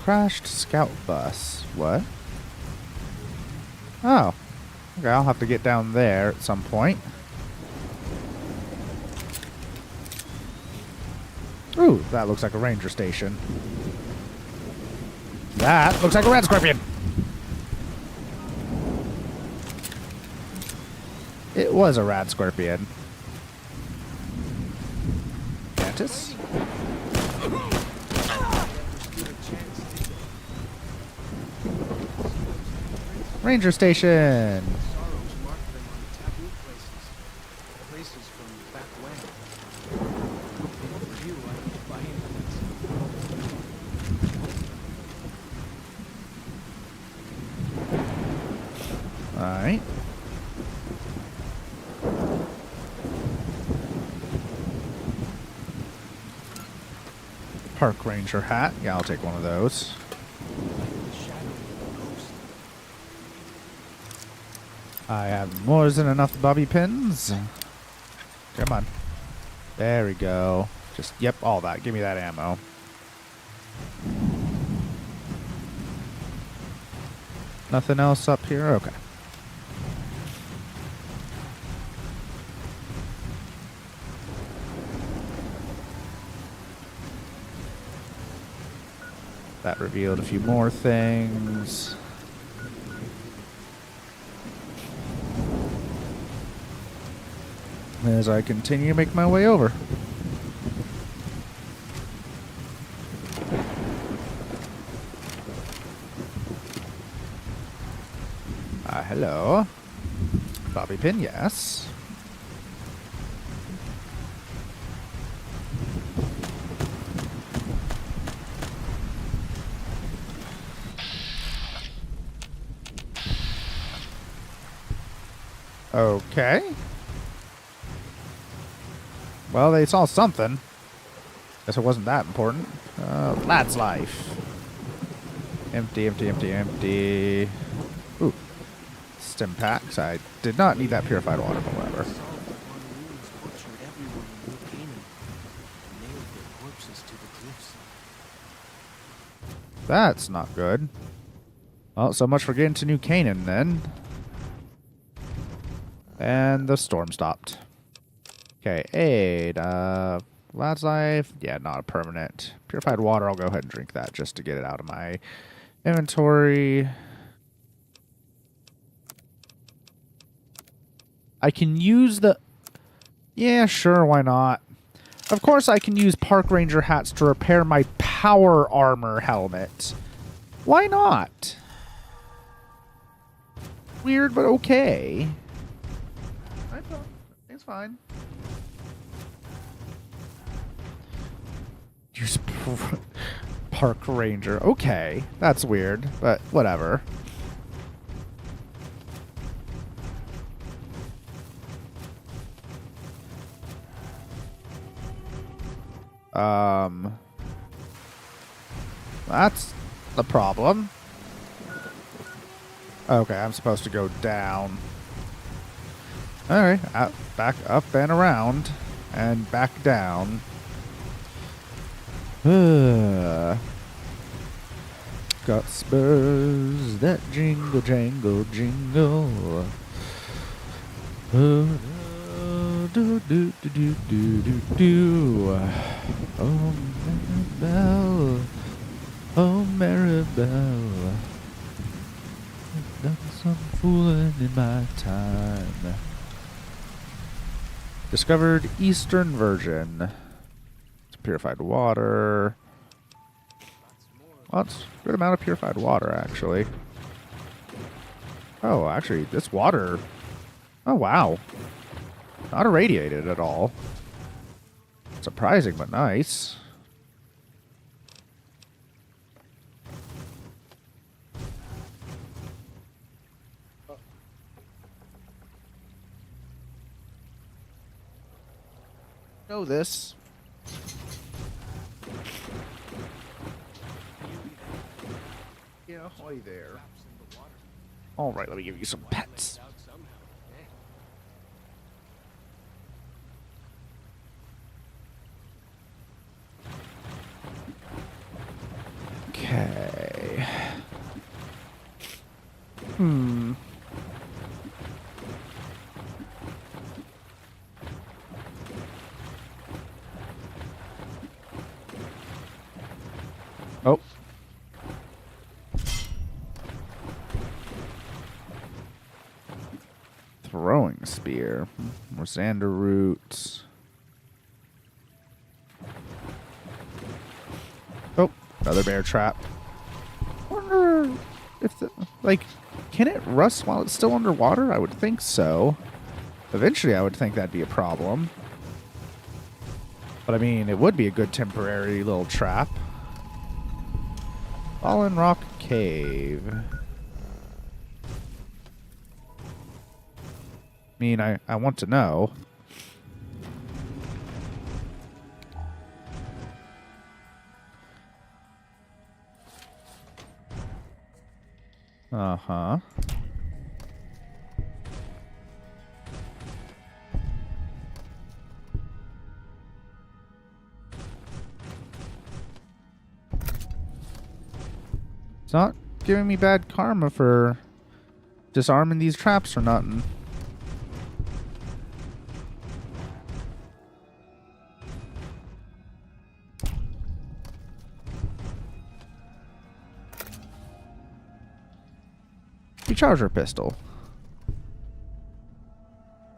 Crashed scout bus. What? Oh. Okay, I'll have to get down there at some point. Ooh, that looks like a ranger station. That looks like a red scorpion. It was a rad scorpion. Mantis? Ranger station. Alright. Park ranger hat. Yeah, I'll take one of those. I have more than enough bobby pins. Come on. There we go. Just, yep, all that. Give me that ammo. Nothing else up here? Okay. That revealed a few more things. As I continue to make my way over. Hello. Bobby pin, yes. Okay. Well, they saw something. Guess it wasn't that important. Lad's life. Empty, empty, empty, empty. Ooh. Stim packs. I did not need that purified water, however. That's not good. Well, so much for getting to New Canaan, then. And the storm stopped. Okay, aid. Lad's life. Yeah, not a permanent. Purified water, I'll go ahead and drink that just to get it out of my inventory. I can use the... Yeah, sure, why not? Of course I can use park ranger hats to repair my power armor helmet. Why not? Weird, but okay. It's fine. Use park ranger. Okay, that's weird, but whatever. That's the problem. Okay, I'm supposed to go down. Alright, back up and around. And back down. Got spurs that jingle, jangle, jingle. Do, do, do, do, do, do, do. Oh, Maribel. Oh, Maribel. I've done some fooling in my time. Discovered Eastern version. It's purified water. Well, it's a good amount of purified water, actually. Oh, actually, this water... Oh, wow. Not irradiated at all. Surprising, but nice. Know this. Yeah, ahoy there. All right, let me give you some pets. Okay. Oh. Throwing spear. Mosander roots. Oh, another bear trap. Wonder if the, like, can it rust while it's still underwater? I would think so. Eventually I would think that'd be a problem. But I mean, it would be a good temporary little trap. Fallen Rock Cave. I mean, I want to know. Uh-huh. It's not giving me bad karma for disarming these traps or nothing. Recharger pistol.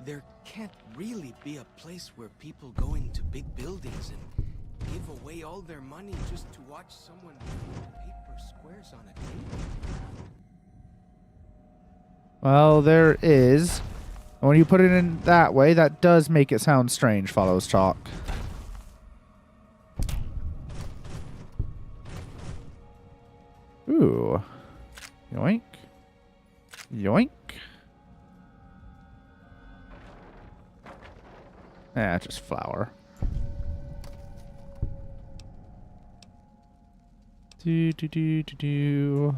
There can't really be a place where people go into big buildings and give away all their money just to watch someone put paper squares on a table. Well, there is. And when you put it in that way, that does make it sound strange, follows Chalk. Ooh. Yoink. Yoink. Just flour. Do.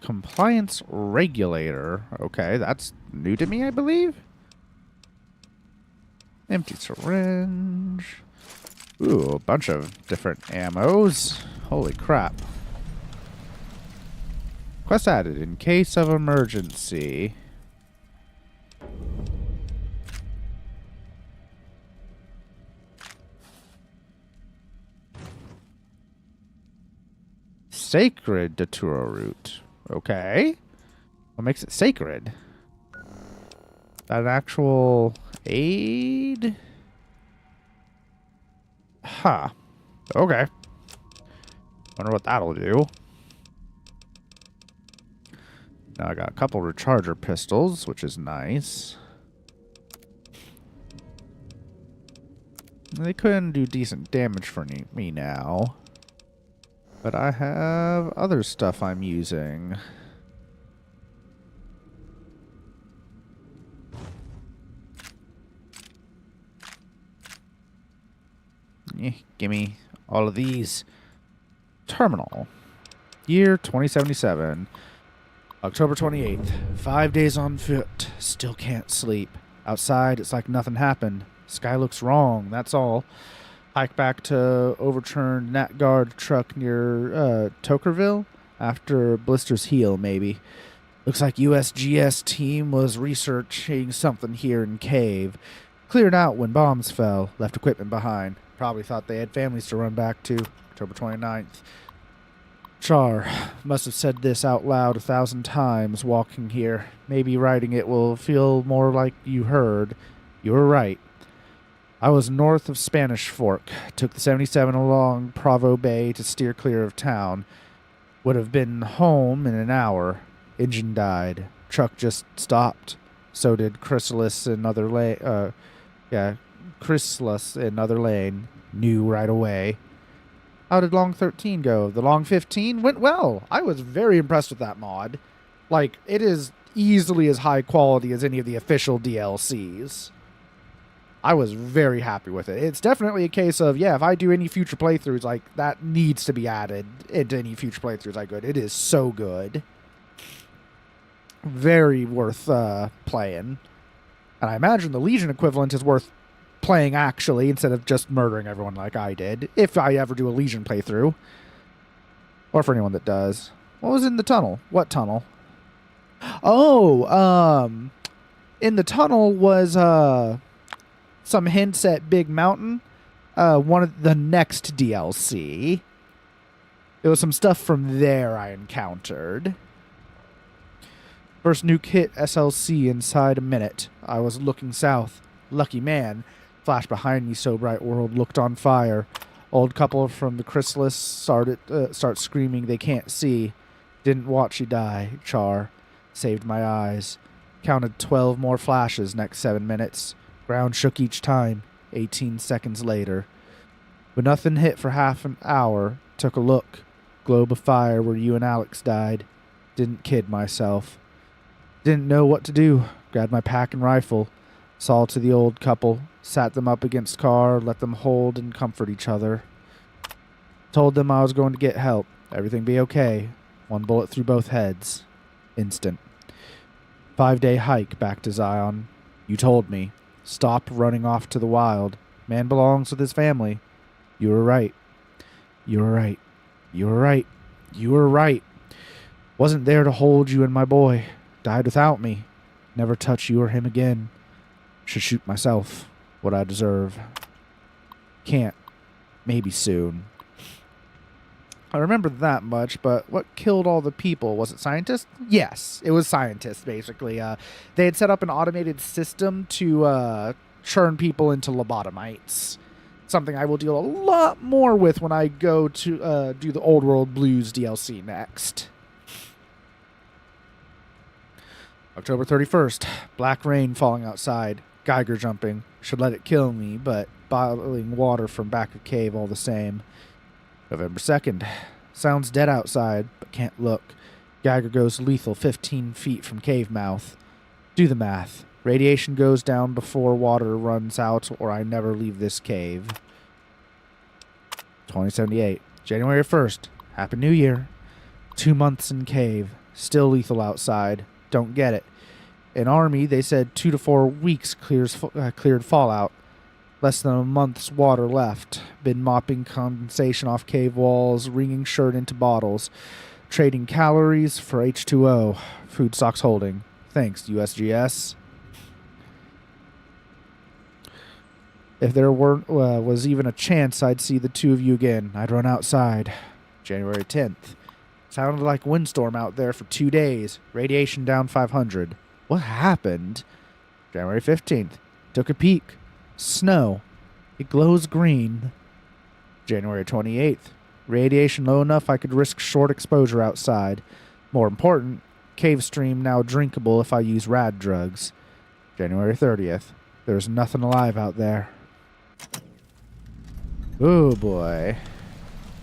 Compliance regulator. Okay, that's new to me, I believe. Empty syringe. Ooh, a bunch of different ammos. Holy crap. Quest added in case of emergency. Sacred Datura route. Okay. What makes it sacred? That an actual aid? Huh. Okay. Wonder what that'll do. Now I got a couple recharger pistols, which is nice. They couldn't do decent damage for me now. But I have other stuff I'm using. Gimme all of these. Terminal. Year 2077. October 28th. 5 days on foot. Still can't sleep. Outside, it's like nothing happened. Sky looks wrong, that's all. Hike back to overturned Nat Guard truck near Tokerville after blisters heal, maybe. Looks like USGS team was researching something here in cave. Cleared out when bombs fell, left equipment behind. Probably thought they had families to run back to. October 29th. Char must have said this out loud 1,000 times walking here. Maybe writing it will feel more like you heard. You were right. I was north of Spanish Fork. Took the 77 along Provo Bay to steer clear of town. Would have been home in an hour. Engine died. Truck just stopped. So did Chrysalis in another lane. Chrysalis in another lane. Knew right away. How did Long 13 go? The Long 15 went well. I was very impressed with that mod. Like, it is easily as high quality as any of the official DLCs. I was very happy with it. It's definitely a case of, yeah, if I do any future playthroughs, like, that needs to be added into any future playthroughs I could. It is so good. Very worth playing. And I imagine the Legion equivalent is worth playing, actually, instead of just murdering everyone like I did, if I ever do a Legion playthrough. Or for anyone that does. What was in the tunnel? What tunnel? Oh, in the tunnel was, some hints at Big Mountain. One of the next DLC. It was some stuff from there I encountered. First nuke hit SLC inside a minute. I was looking south. Lucky man. Flash behind me so bright world looked on fire. Old couple from the Chrysalis start screaming they can't see. Didn't watch you die, Char. Saved my eyes. Counted 12 more flashes next 7 minutes. Ground shook each time. 18 seconds later. But nothing hit for half an hour. Took a look. Globe of fire where you and Alex died. Didn't kid myself. Didn't know what to do. Grabbed my pack and rifle. Saw to the old couple. Sat them up against car. Let them hold and comfort each other. Told them I was going to get help. Everything be okay. One bullet through both heads. Instant. 5-day hike back to Zion. You told me. Stop running off to the wild. Man belongs with his family. You were right. You were right. You were right. You were right. Wasn't there to hold you and my boy. Died without me. Never touch you or him again. Should shoot myself. What I deserve. Can't. Maybe soon. I remember that much, but what killed all the people? Was it scientists? Yes, it was scientists, basically. They had set up an automated system to churn people into lobotomites. Something I will deal a lot more with when I go to do the Old World Blues DLC next. October 31st. Black rain falling outside. Geiger jumping. Should let it kill me, but boiling water from back of cave all the same. November 2nd. Sounds dead outside, but can't look. Geiger goes lethal 15 feet from cave mouth. Do the math. Radiation goes down before water runs out, or I never leave this cave. 2078. January 1st. Happy New Year. 2 months in cave. Still lethal outside. Don't get it. In Army, they said 2 to 4 weeks cleared fallout. Less than a month's water left. Been mopping condensation off cave walls, wringing shirt into bottles. Trading calories for H2O. Food stocks holding. Thanks, USGS. If there was even a chance I'd see the two of you again, I'd run outside. January 10th. Sounded like windstorm out there for 2 days. Radiation down 500. What happened? January 15th. Took a peek. Snow. It glows green. January 28th. Radiation low enough I could risk short exposure outside. More important, cave stream now drinkable if I use rad drugs. January 30th. There's nothing alive out there. Oh boy.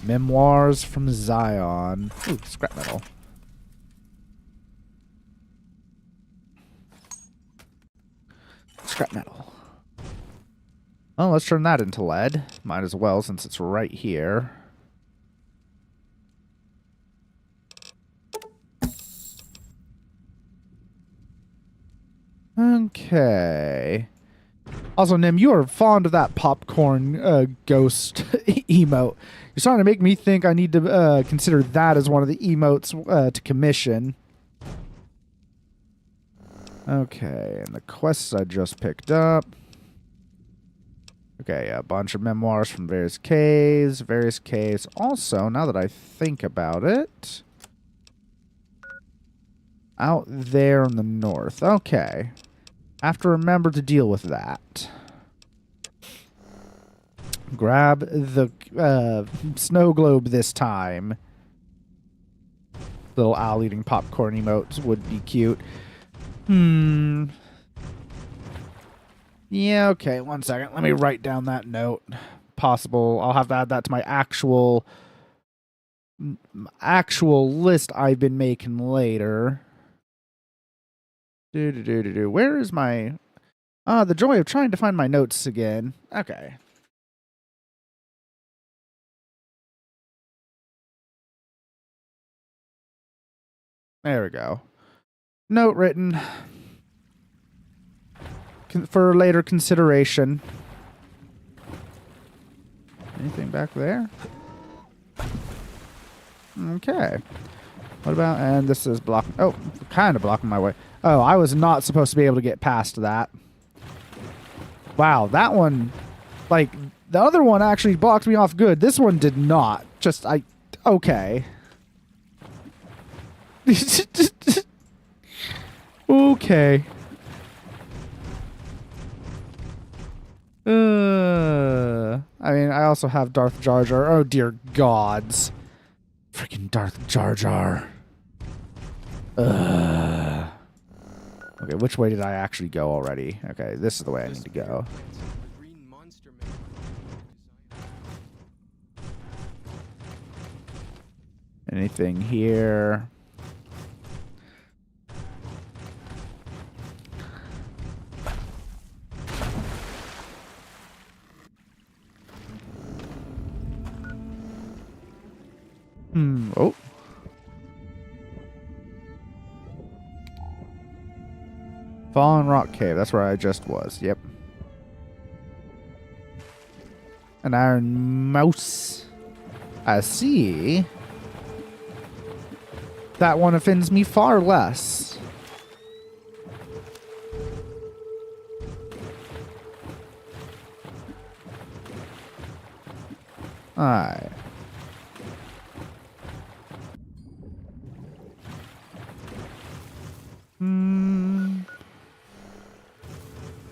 Memoirs from Zion. Ooh, scrap metal. Scrap metal. Well, let's turn that into lead. Might as well since it's right here. Okay. Also, Nim, you are fond of that popcorn ghost emote. You're starting to make me think I need to consider that as one of the emotes to commission. Okay, and the quests I just picked up. Okay, a bunch of memoirs from various caves. Also, now that I think about it, out there in the north. Okay. I have to remember to deal with that. Grab the snow globe this time. Little owl eating popcorn emotes would be cute. Yeah, okay, 1 second. Let me write down that note. Possible. I'll have to add that to my actual list I've been making later. Where is my... the joy of trying to find my notes again. Okay. There we go. Note written. For later consideration. Anything back there? Okay. What about... And this is blocking... Oh, kind of blocking my way. Oh, I was not supposed to be able to get past that. Wow, that one... Like, the other one actually blocked me off good. This one did not. Just, okay. Okay. I mean, I also have Darth Jar Jar. Oh, dear gods. Freaking Darth Jar Jar. Okay, which way did I actually go already? Okay, this is the way I need to go. Anything here? Oh. Fallen Rock Cave. That's where I just was. Yep. An iron mouse. I see. That one offends me far less. Alright.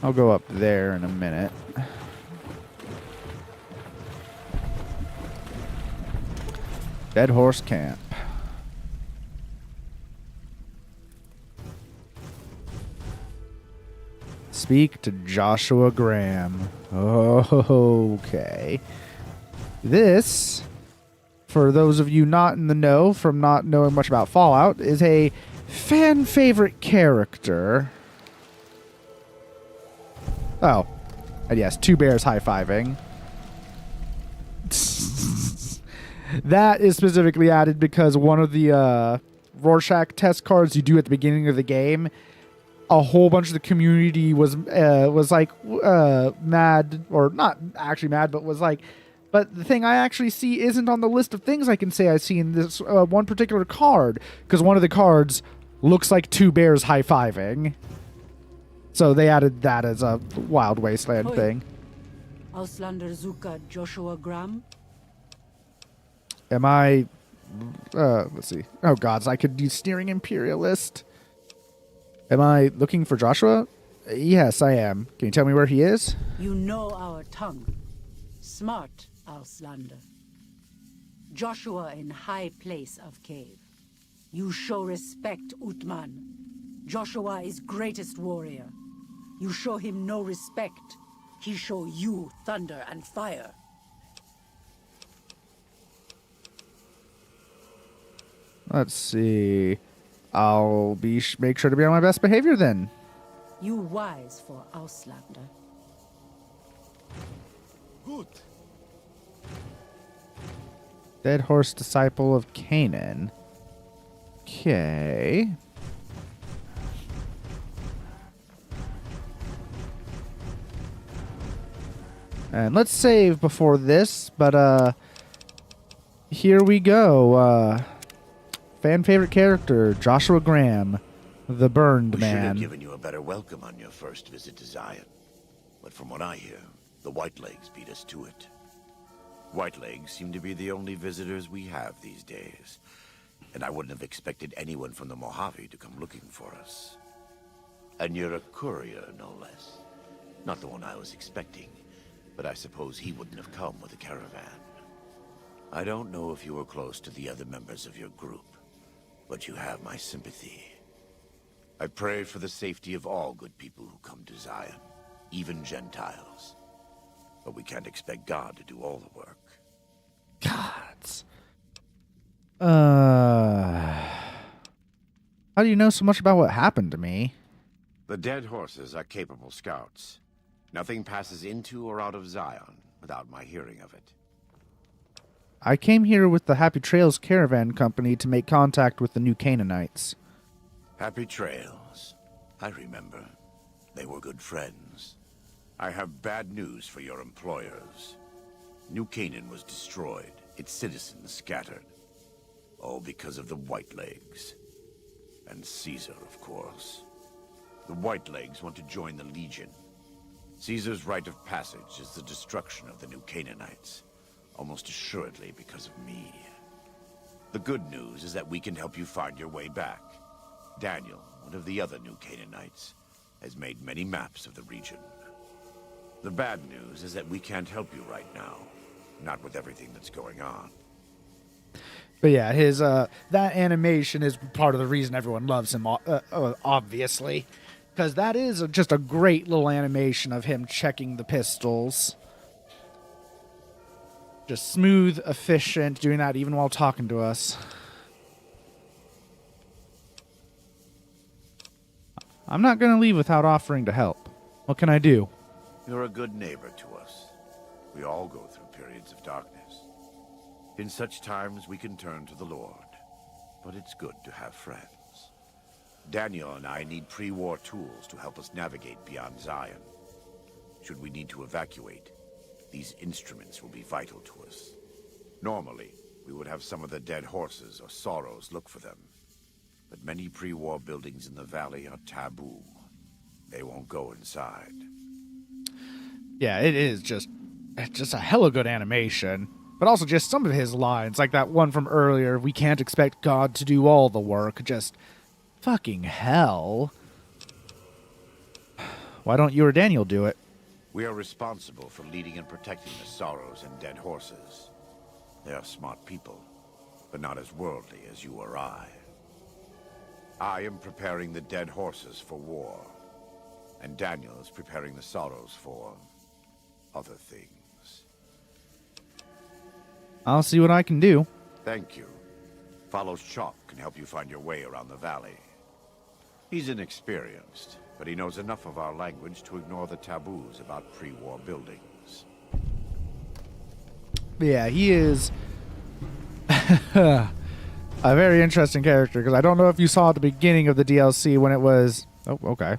I'll go up there in a minute. Dead Horse Camp. Speak to Joshua Graham. Okay. This, for those of you not in the know from not knowing much about Fallout, is a fan favorite character. Oh. And yes, two bears high-fiving. That is specifically added because one of the Rorschach test cards you do at the beginning of the game, a whole bunch of the community was like mad, or not actually mad, but was like, but the thing I actually see isn't on the list of things I can say I see in this one particular card, because one of the cards looks like two bears high-fiving. So they added that as a Wild Wasteland Hoi. thing. Auslander Zuka Joshua Graham? Am I... let's see. Oh, gods, I could use Sneering Imperialist. Am I looking for Joshua? Yes, I am. Can you tell me where he is? You know our tongue. Smart, Auslander. Joshua in high place of cave. You show respect, Utman. Joshua is greatest warrior. You show him no respect. He show you thunder and fire. Let's see. I'll make sure to be on my best behavior then. You wise for Auslander. Good. Dead Horse Disciple of Canaan. Okay. And let's save before this, but here we go. Fan favorite character, Joshua Graham, the Burned We should have Man. given you a better welcome on your first visit to Zion. But from what I hear, the Whitelegs beat us to it. Whitelegs seem to be the only visitors we have these days. And I wouldn't have expected anyone from the Mojave to come looking for us. And you're a courier, no less. Not the one I was expecting, but I suppose he wouldn't have come with a caravan. I don't know if you were close to the other members of your group, but you have my sympathy. I pray for the safety of all good people who come to Zion, even Gentiles. But we can't expect God to do all the work. Gods. How do you know so much about what happened to me? The dead horses are capable scouts. Nothing passes into or out of Zion without my hearing of it. I came here with the Happy Trails Caravan Company to make contact with the New Canaanites. Happy Trails. I remember. They were good friends. I have bad news for your employers. New Canaan was destroyed, its citizens scattered. All because of the Whitelegs. And Caesar, of course. The Whitelegs want to join the Legion. Caesar's rite of passage is the destruction of the New Canaanites. Almost assuredly because of me. The good news is that we can help you find your way back. Daniel, one of the other New Canaanites, has made many maps of the region. The bad news is that we can't help you right now. Not with everything that's going on. But yeah, his that animation is part of the reason everyone loves him, obviously. Because that is just a great little animation of him checking the pistols. Just smooth, efficient, doing that even while talking to us. I'm not going to leave without offering to help. What can I do? You're a good neighbor to us. We all go through periods of darkness. In such times, we can turn to the Lord. But it's good to have friends. Daniel and I need pre-war tools to help us navigate beyond Zion. Should we need to evacuate, these instruments will be vital to us. Normally, we would have some of the dead horses or sorrows look for them. But many pre-war buildings in the valley are taboo. They won't go inside. Yeah, it is just a hella good animation. But also just some of his lines, like that one from earlier, we can't expect God to do all the work. Just fucking hell. Why don't you or Daniel do it? We are responsible for leading and protecting the sorrows and dead horses. They are smart people. but not as worldly as you or I. I am preparing the dead horses for war, and Daniel is preparing the sorrows for other things. I'll see what I can do. Thank you. Follows Chalk can help you find your way around the valley. He's inexperienced, but he knows enough of our language to ignore the taboos about pre-war buildings. Yeah, he is a very interesting character, because I don't know if you saw at the beginning of the DLC when it was... Oh, okay.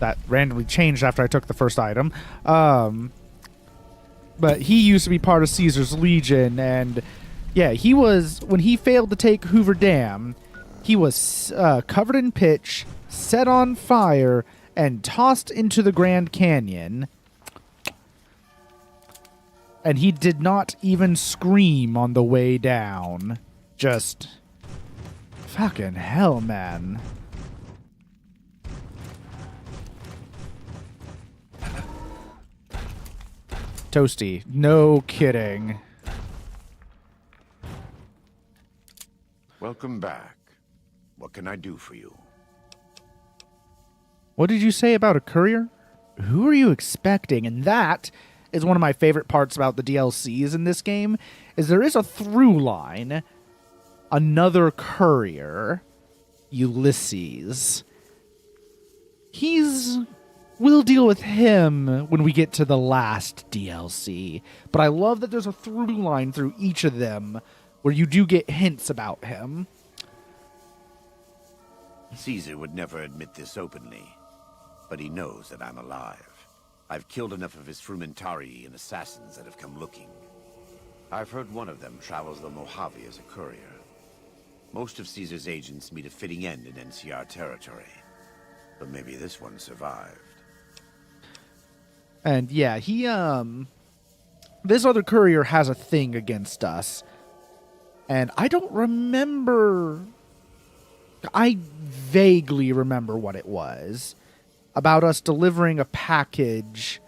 That randomly changed after I took the first item. But he used to be part of Caesar's Legion, and yeah, he was... When he failed to take Hoover Dam, he was covered in pitch, set on fire, and tossed into the Grand Canyon. And he did not even scream on the way down. Just... fucking hell, man. Toasty. No kidding. Welcome back. What can I do for you? What did you say about a courier? Who are you expecting? And that is one of my favorite parts about the DLCs in this game, is there is a through line. Another courier, Ulysses. We'll deal with him when we get to the last DLC. But I love that there's a through line through each of them where you do get hints about him. Caesar would never admit this openly, but he knows that I'm alive. I've killed enough of his Frumentari and assassins that have come looking. I've heard one of them travels the Mojave as a courier. Most of Caesar's agents meet a fitting end in NCR territory, but maybe this one survived. And yeah, he, this other courier has a thing against us. And I don't remember... I vaguely remember what it was. About us delivering a package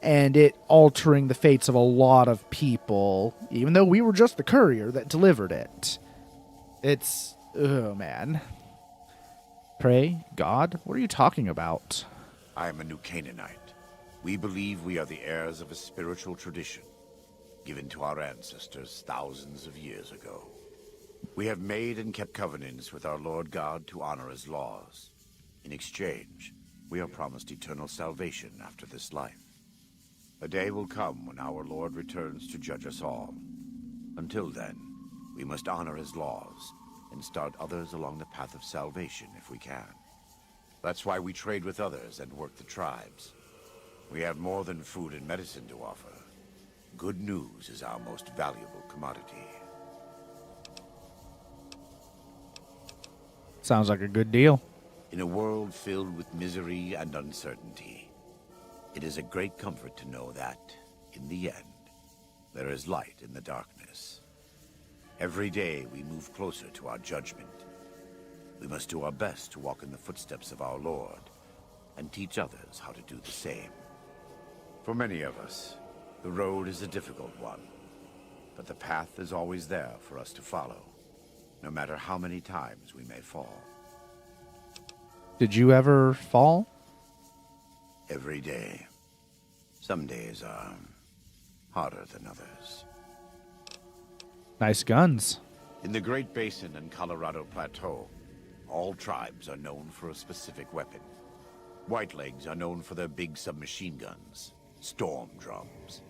and it altering the fates of a lot of people, even though we were just the courier that delivered it. It's... oh, man. Pray, God, what are you talking about? I am a new Canaanite. We believe we are the heirs of a spiritual tradition, given to our ancestors thousands of years ago. We have made and kept covenants with our Lord God to honor his laws. In exchange, we are promised eternal salvation after this life. A day will come when our Lord returns to judge us all. Until then, we must honor his laws and start others along the path of salvation if we can. That's why we trade with others and work the tribes. We have more than food and medicine to offer. Good news is our most valuable commodity. Sounds like a good deal. In a world filled with misery and uncertainty, it is a great comfort to know that, in the end, there is light in the darkness. Every day we move closer to our judgment. We must do our best to walk in the footsteps of our Lord and teach others how to do the same. For many of us, the road is a difficult one, but the path is always there for us to follow, no matter how many times we may fall. Did you ever fall? Every day. Some days are harder than others. Nice guns. In the Great Basin and Colorado Plateau, all tribes are known for a specific weapon. Whitelegs are known for their big submachine guns, storm drums.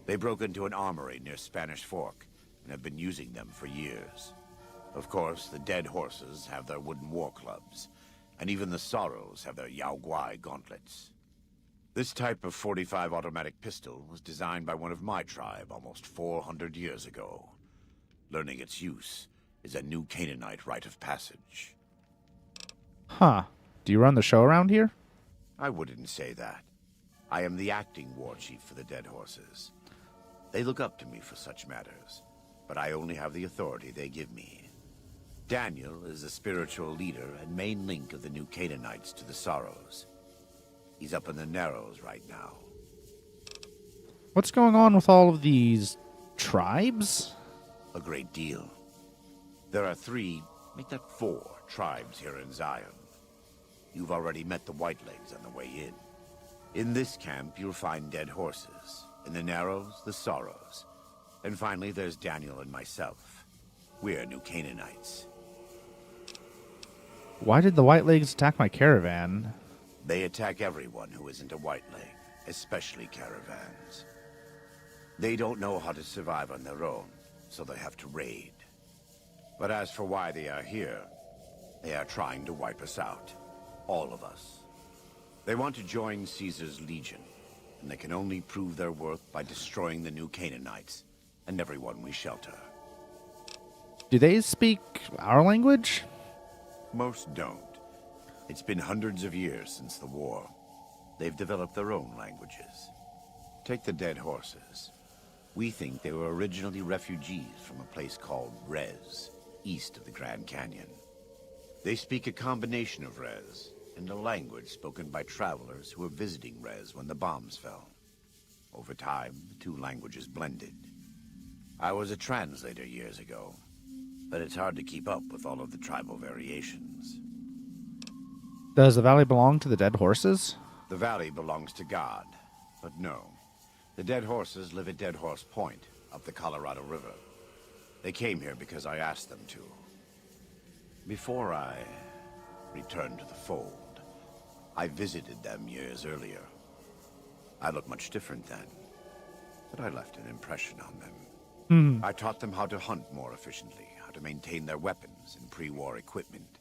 They broke into an armory near Spanish Fork and have been using them for years. Of course, the dead horses have their wooden war clubs, and even the Sorrows have their Yao Guai gauntlets. This type of .45 automatic pistol was designed by one of my tribe almost 400 years ago. Learning its use is a new Canaanite rite of passage. Huh. Do you run the show around here? I wouldn't say that. I am the acting war chief for the dead horses. They look up to me for such matters, but I only have the authority they give me. Daniel is the spiritual leader and main link of the new Canaanites to the Sorrows. He's up in the Narrows right now. What's going on with all of these tribes? A great deal. There are 3, make that 4 tribes here in Zion. You've already met the Whitelegs on the way in. In this camp, you'll find dead horses. In the Narrows, the Sorrows. And finally, there's Daniel and myself. We're New Canaanites. Why did the Whitelegs attack my caravan? They attack everyone who isn't a Whiteleg, especially caravans. They don't know how to survive on their own, so they have to raid. But as for why they are here, they are trying to wipe us out. All of us. They want to join Caesar's legion, and they can only prove their worth by destroying the New Canaanites and everyone we shelter. Do they speak our language? Most don't. It's been hundreds of years since the war. They've developed their own languages. Take the dead horses. We think they were originally refugees from a place called Rez, east of the Grand Canyon. They speak a combination of Rez and a language spoken by travelers who were visiting Rez when the bombs fell. Over time, the 2 languages blended. I was a translator years ago, but it's hard to keep up with all of the tribal variations. Does the valley belong to the dead horses? The valley belongs to God, but no. The dead horses live at Dead Horse Point, up the Colorado River. They came here because I asked them to. Before I returned to the fold, I visited them years earlier. I looked much different then, but I left an impression on them. I taught them how to hunt more efficiently, how to maintain their weapons and pre-war equipment.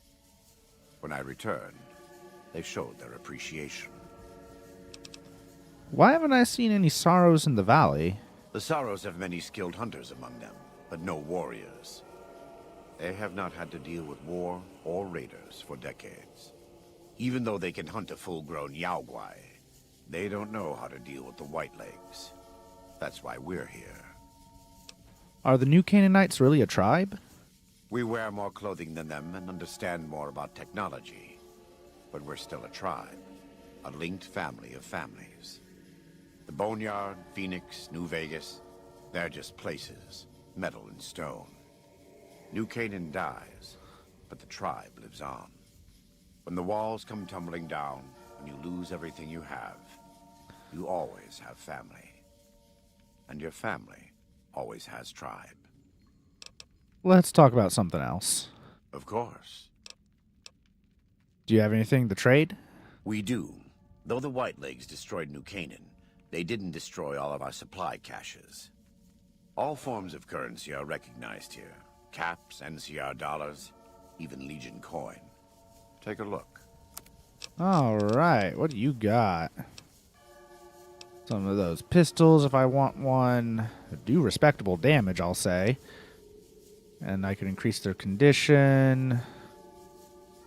When I returned, they showed their appreciation. Why haven't I seen any sorrows in the valley? The Sorrows have many skilled hunters among them, but no warriors. They have not had to deal with war or raiders for decades. Even though they can hunt a full-grown Yaoguai, they don't know how to deal with the Whitelegs. That's why we're here. Are the New Canaanites really a tribe? We wear more clothing than them and understand more about technology. But we're still a tribe, a linked family of families. The Boneyard, Phoenix, New Vegas, they're just places, metal and stone. New Canaan dies, but the tribe lives on. When the walls come tumbling down, when you lose everything you have, you always have family. And your family always has tribe. Let's talk about something else. Of course. Do you have anything to trade? We do. Though the Whitelegs destroyed New Canaan, they didn't destroy all of our supply caches. All forms of currency are recognized here. Caps, NCR dollars, even Legion coin. Take a look. All right, what do you got? Some of those pistols, if I want one. Do respectable damage, I'll say. And I can increase their condition.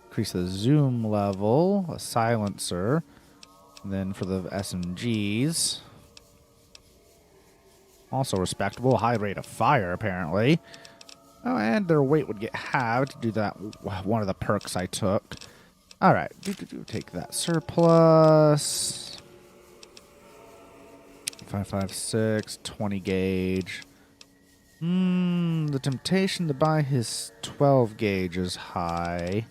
Increase the zoom level. A silencer. And then for the SMGs. Also respectable. High rate of fire, apparently. Oh, and their weight would get halved to do that. One of the perks I took. All right. Take that surplus. 5.56, 20 gauge. The temptation to buy his 12 gauge is high.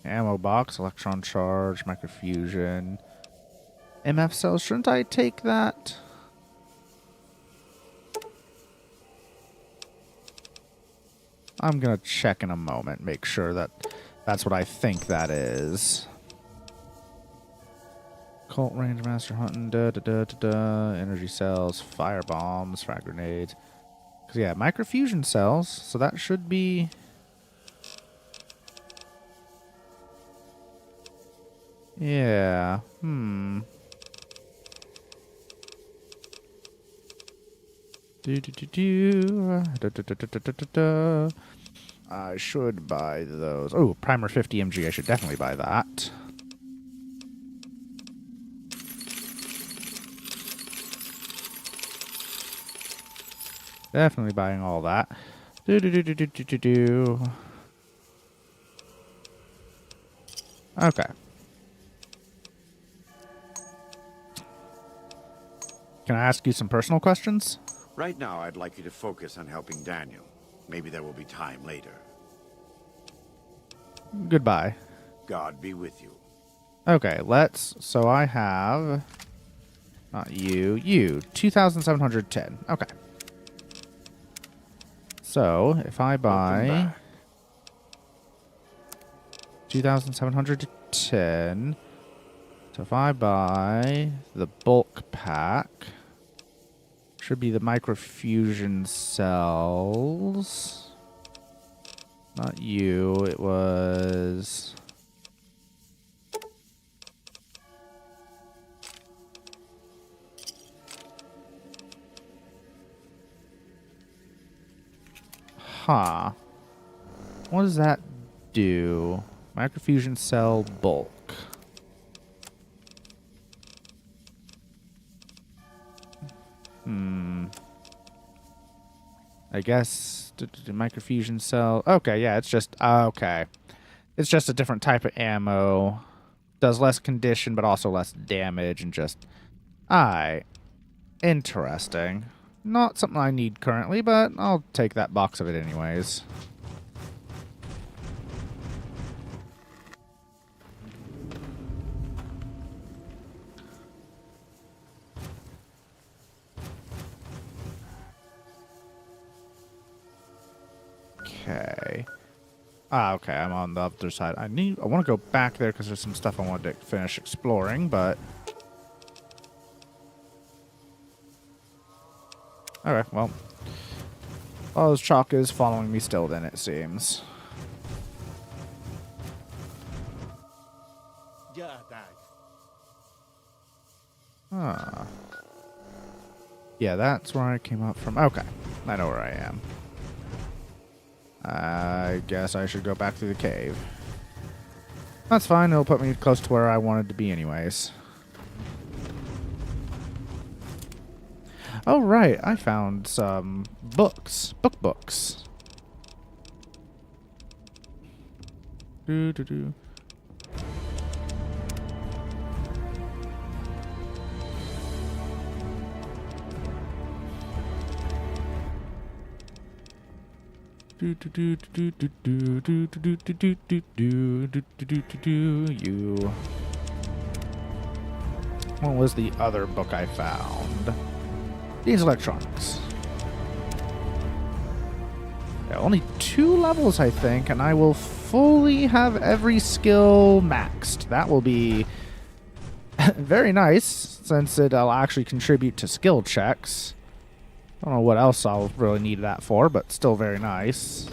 Ammo box, electron charge, microfusion. MF cells, shouldn't I take that? I'm gonna check in a moment, make sure that that's what I think that is. Cult range master hunting, energy cells, fire bombs, frag grenades. Cause yeah, microfusion cells, so that should be. Yeah. I should buy those. Oh, primer 50 MG. I should definitely buy that. Definitely buying all that. Okay. Can I ask you some personal questions? Right now, I'd like you to focus on helping Daniel. Maybe there will be time later. Goodbye. God be with you. Okay, so I have... Not you. 2,710. Okay. So, if I buy... 2,710... So if I buy the bulk pack... Should be the microfusion cells. Not you, it was... Huh. What does that do? Microfusion cell bulk. I guess microfusion cell. Okay, yeah, it's just okay. It's just a different type of ammo. Does less condition, but also less damage, and just interesting. Not something I need currently, but I'll take that box of it anyways. Okay. Okay, I'm on the other side. I want to go back there because there's some stuff I wanted to finish exploring, but... Okay, well. Oh, this chalk is following me still then, it seems. Yeah, that's where I came up from. Okay, I know where I am. I guess I should go back through the cave. That's fine, it'll put me close to where I wanted to be anyways. Oh, right, I found some books. Books. Do. You. What was the other book I found? These electronics. Yeah, only 2 levels, I think, and I will fully have every skill maxed. That will be very nice, since it'll actually contribute to skill checks. I don't know what else I'll really need that for, but still very nice.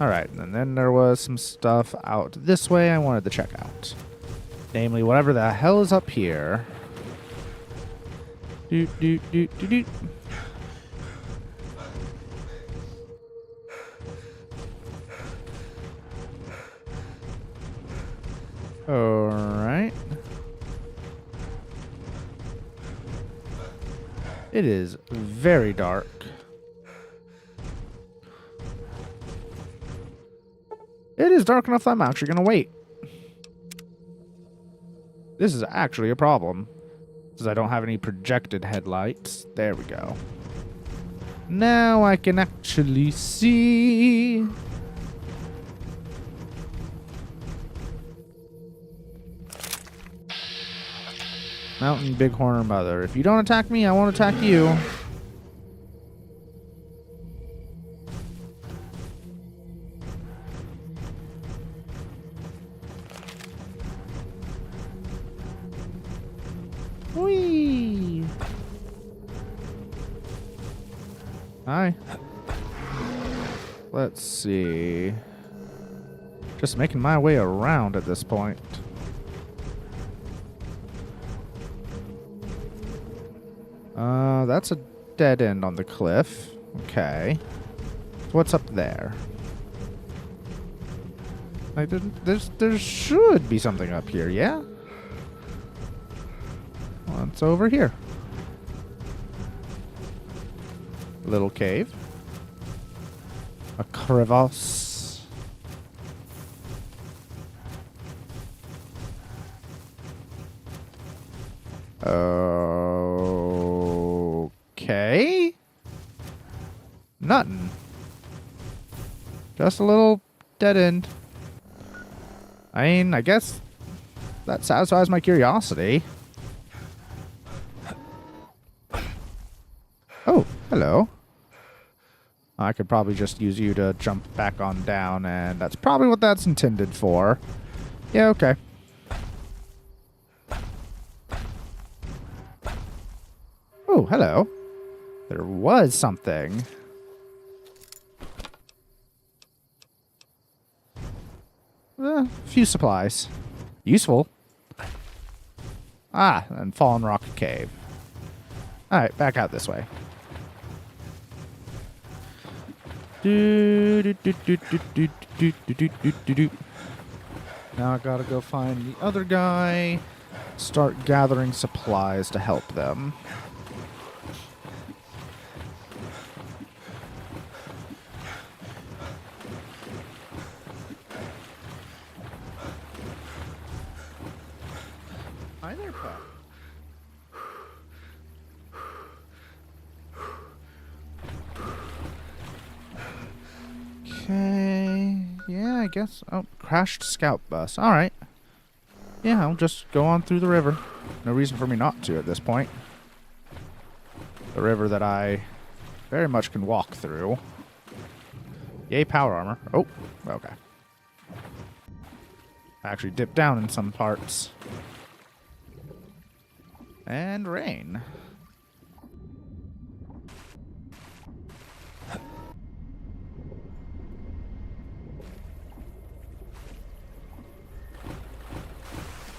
Alright, and then there was some stuff out this way I wanted to check out. Namely, whatever the hell is up here. Do. Alright. It is very dark. It is dark enough that I'm actually going to wait. This is actually a problem. Because I don't have any projected headlights. There we go. Now I can actually see. Mountain Bighorn or Mother. If you don't attack me, I won't attack you. Whee! Hi. Let's see. Just making my way around at this point. That's a dead end on the cliff. Okay. What's up there? There should be something up here, yeah? What's over here? Little cave. A crevasse. Okay. Nothing. Just a little dead end. I mean, I guess that satisfies my curiosity. Oh, hello. I could probably just use you to jump back on down, and that's probably what that's intended for. Yeah, okay. Oh, hello. There was something. A few supplies. Useful. Ah, and Fallen Rock Cave. Alright, back out this way. Now I gotta go find the other guy. Start gathering supplies to help them. Hi there, pup. Okay. Yeah, I guess. Oh, crashed scout bus. Alright. Yeah, I'll just go on through the river. No reason for me not to at this point. The river that I very much can walk through. Yay, power armor. Oh, okay. I actually dipped down in some parts. And rain.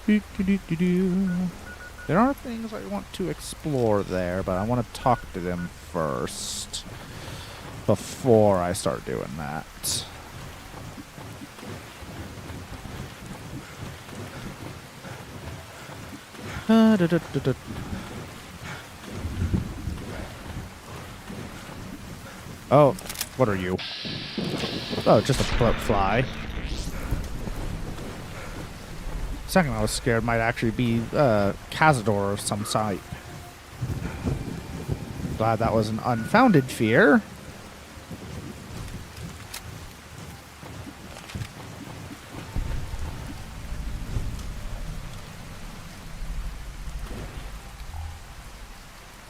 There are things I want to explore there, but I want to talk to them first before I start doing that. Oh, what are you? Oh, just a fly. Second, I was scared might actually be Cazador of some site. Glad that was an unfounded fear.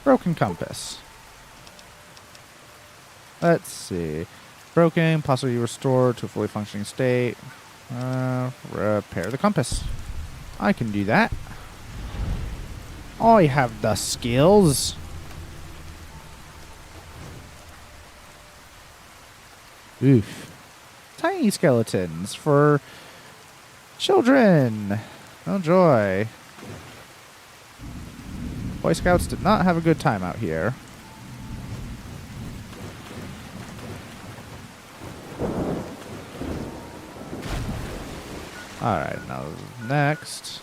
Broken compass. Let's see. Broken, possibly restored to a fully functioning state. Repair the compass. I can do that. I have the skills. Oof. Tiny skeletons for children. Oh joy. Boy Scouts did not have a good time out here. Alright, now next.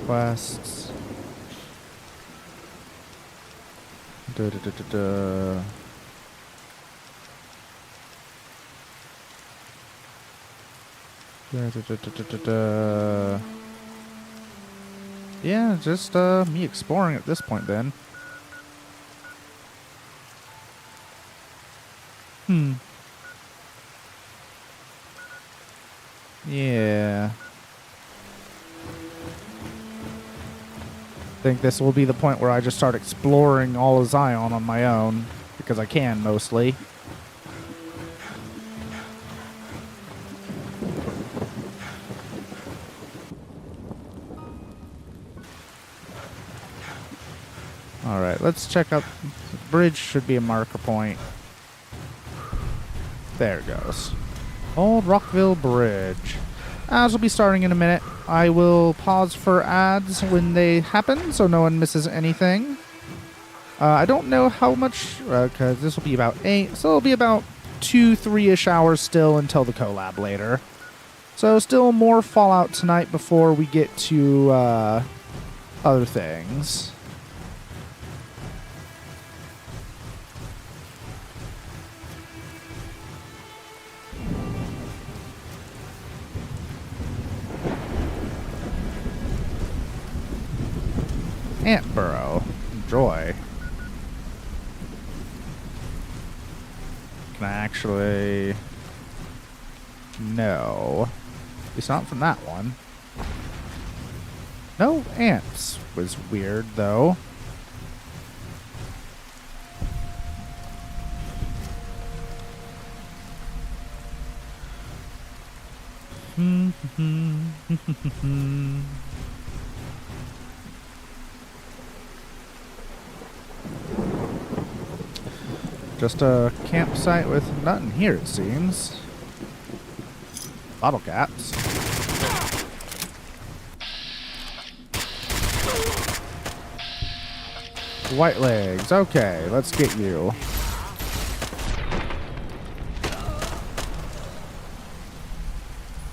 Quests. Yeah, just me exploring at this point then. Yeah. I think this will be the point where I just start exploring all of Zion on my own, because I can mostly. Alright, let's check out. The bridge should be a marker point. There it goes. Old Rockville Bridge. As will be starting in a minute. I will pause for ads when they happen so no one misses anything. I don't know how much, because this will be about 8, so it'll be about 2-3-ish hours still until the collab later. So still more Fallout tonight before we get to other things. Ant burrow. Enjoy. Can I actually... No. At least not from that one. No ants was weird, though. Just a campsite with nothing here, it seems. Bottle caps. White legs. Okay, let's get you.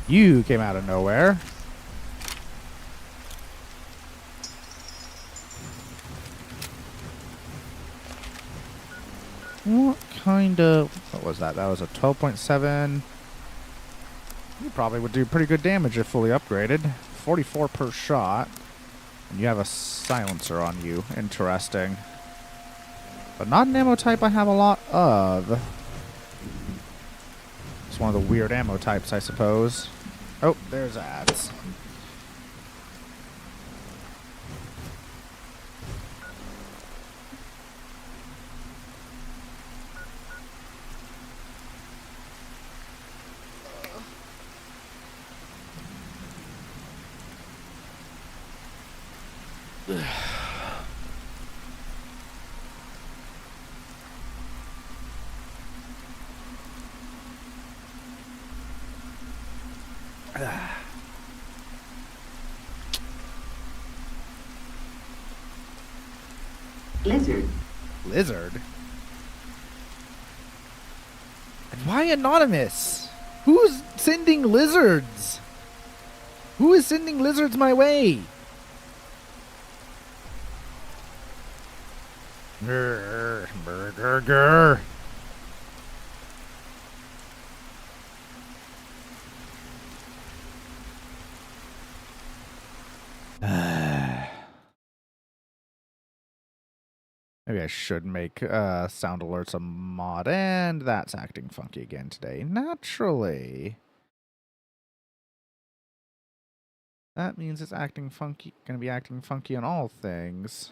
You came out of nowhere. What kind of... What was that? That was a 12.7. You probably would do pretty good damage if fully upgraded. 44 per shot. And you have a silencer on you. Interesting. But not an ammo type I have a lot of. It's one of the weird ammo types, I suppose. Oh, there's ads. Lizard. Lizard? And why anonymous? Who's sending lizards? Who is sending lizards my way? Grr, grr, grr, grr. Maybe I should make sound alerts a mod, and that's acting funky again today. Naturally. That means it's acting funky, gonna be acting funky on all things.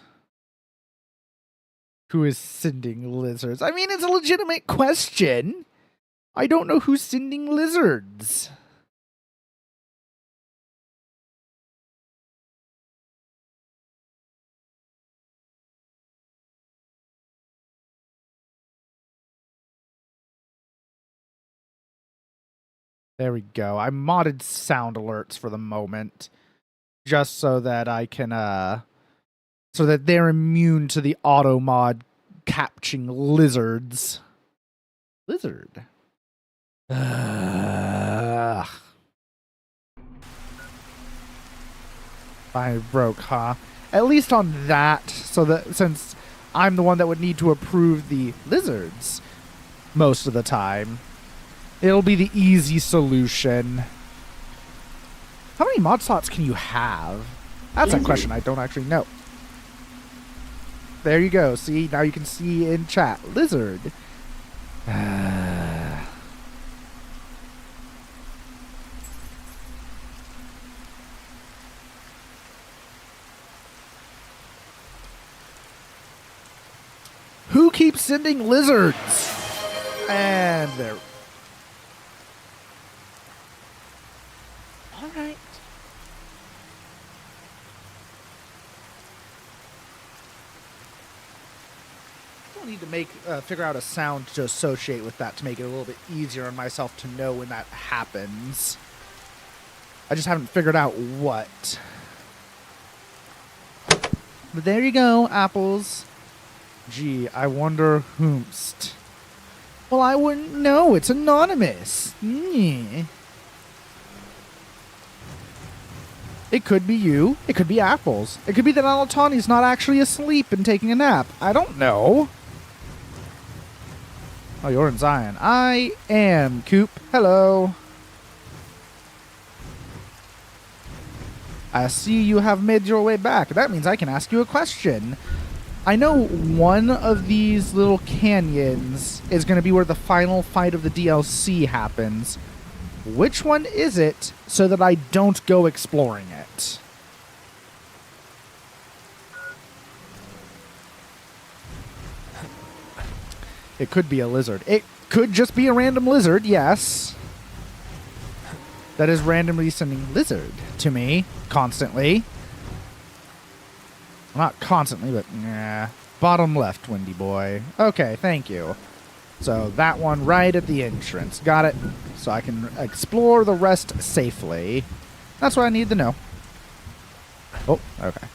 Who is sending lizards? I mean, it's a legitimate question. I don't know who's sending lizards. There we go. I modded sound alerts for the moment, just so that I can, so that they're immune to the auto mod catching lizards. Lizard. Ugh. I broke, huh? At least on that, so that since I'm the one that would need to approve the lizards most of the time. It'll be the easy solution. How many mod slots can you have? That's a question I don't actually know. There you go. See, now you can see in chat. Lizard. Who keeps sending lizards? And there. All right. I need to figure out a sound to associate with that to make it a little bit easier on myself to know when that happens. I just haven't figured out what. But there you go, apples. Gee, I wonder whomst. Well, I wouldn't know. It's anonymous. It could be you. It could be apples. It could be that Alatani's not actually asleep and taking a nap. I don't know. Oh, you're in Zion. I am Coop. Hello. I see you have made your way back. That means I can ask you a question. I know one of these little canyons is going to be where the final fight of the DLC happens. Which one is it so that I don't go exploring it? It could be a lizard. It could just be a random lizard, yes. That is randomly sending lizard to me constantly. Well, not constantly, but yeah. Bottom left, Windy Boy. Okay, thank you. So that one right at the entrance. Got it. So I can explore the rest safely. That's what I need to know. Oh, okay.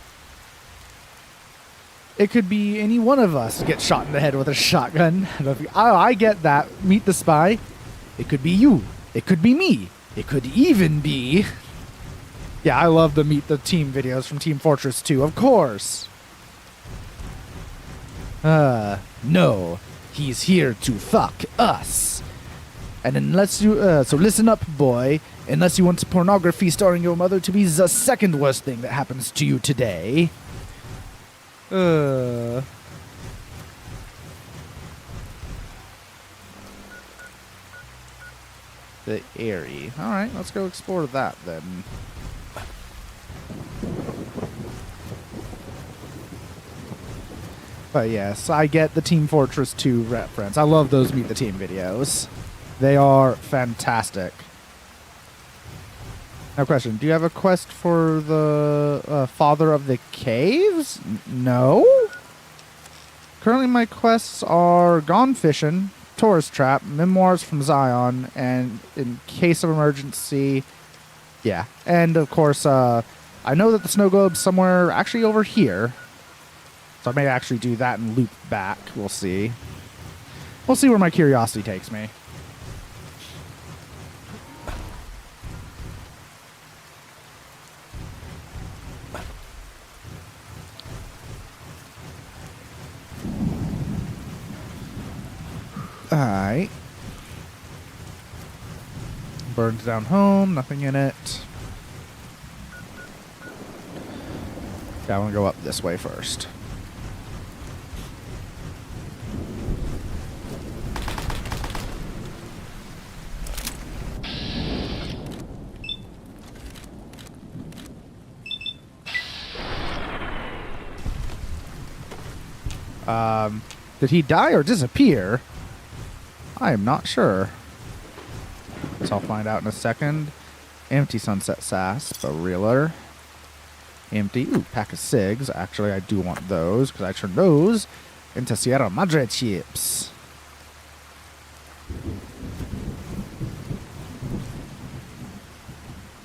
It could be any one of us get shot in the head with a shotgun. Oh, I get that. Meet the spy. It could be you. It could be me. It could even be... Yeah, I love the Meet the Team videos from Team Fortress 2, of course. No. He's here to fuck us. And unless you... so listen up, boy. Unless you want pornography starring your mother to be the second worst thing that happens to you today... The Airy. Alright, let's go explore that then. But yes, I get the Team Fortress 2 reference. I love those Meet the Team videos. They are fantastic. Now question, do you have a quest for the Father of the Caves? No? Currently my quests are Gone Fishing, Tourist Trap, Memoirs from Zion, and in case of emergency, yeah. And of course, I know that the snow globe's somewhere actually over here. So I may actually do that and loop back. We'll see. We'll see where my curiosity takes me. Alright. Burns down home, nothing in it. Yeah, I want to go up this way first. Did he die or disappear? I am not sure. So I'll find out in a second. Empty Sunset Sass, a reeler. Empty. Ooh, pack of cigs. Actually, I do want those because I turned those into Sierra Madre chips.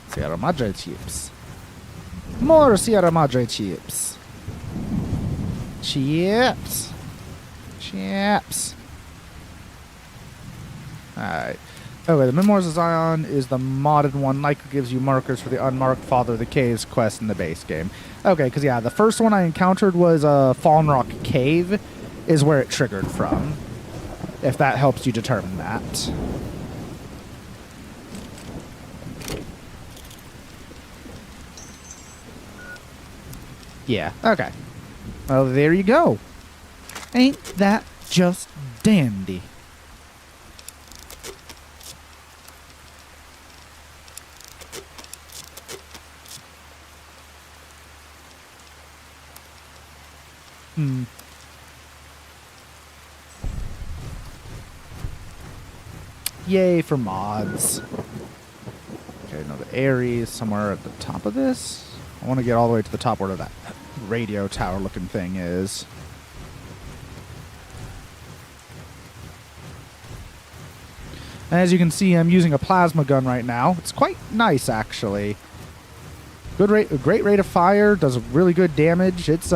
Sierra Madre chips. More Sierra Madre chips. Chips. Chips. Alright. Okay, the Memoirs of Zion is the modded one. Like, gives you markers for the unmarked Father of the Caves quest in the base game. Okay, because yeah, the first one I encountered was Fallen Rock Cave, is where it triggered from. If that helps you determine that. Yeah, okay. Well, there you go. Ain't that just dandy? Yay for mods. Okay, now the Ares somewhere at the top of this. I want to get all the way to the top where that radio tower looking thing is. As you can see, I'm using a plasma gun right now. It's quite nice, actually. Good rate, a great rate of fire, does really good damage. It's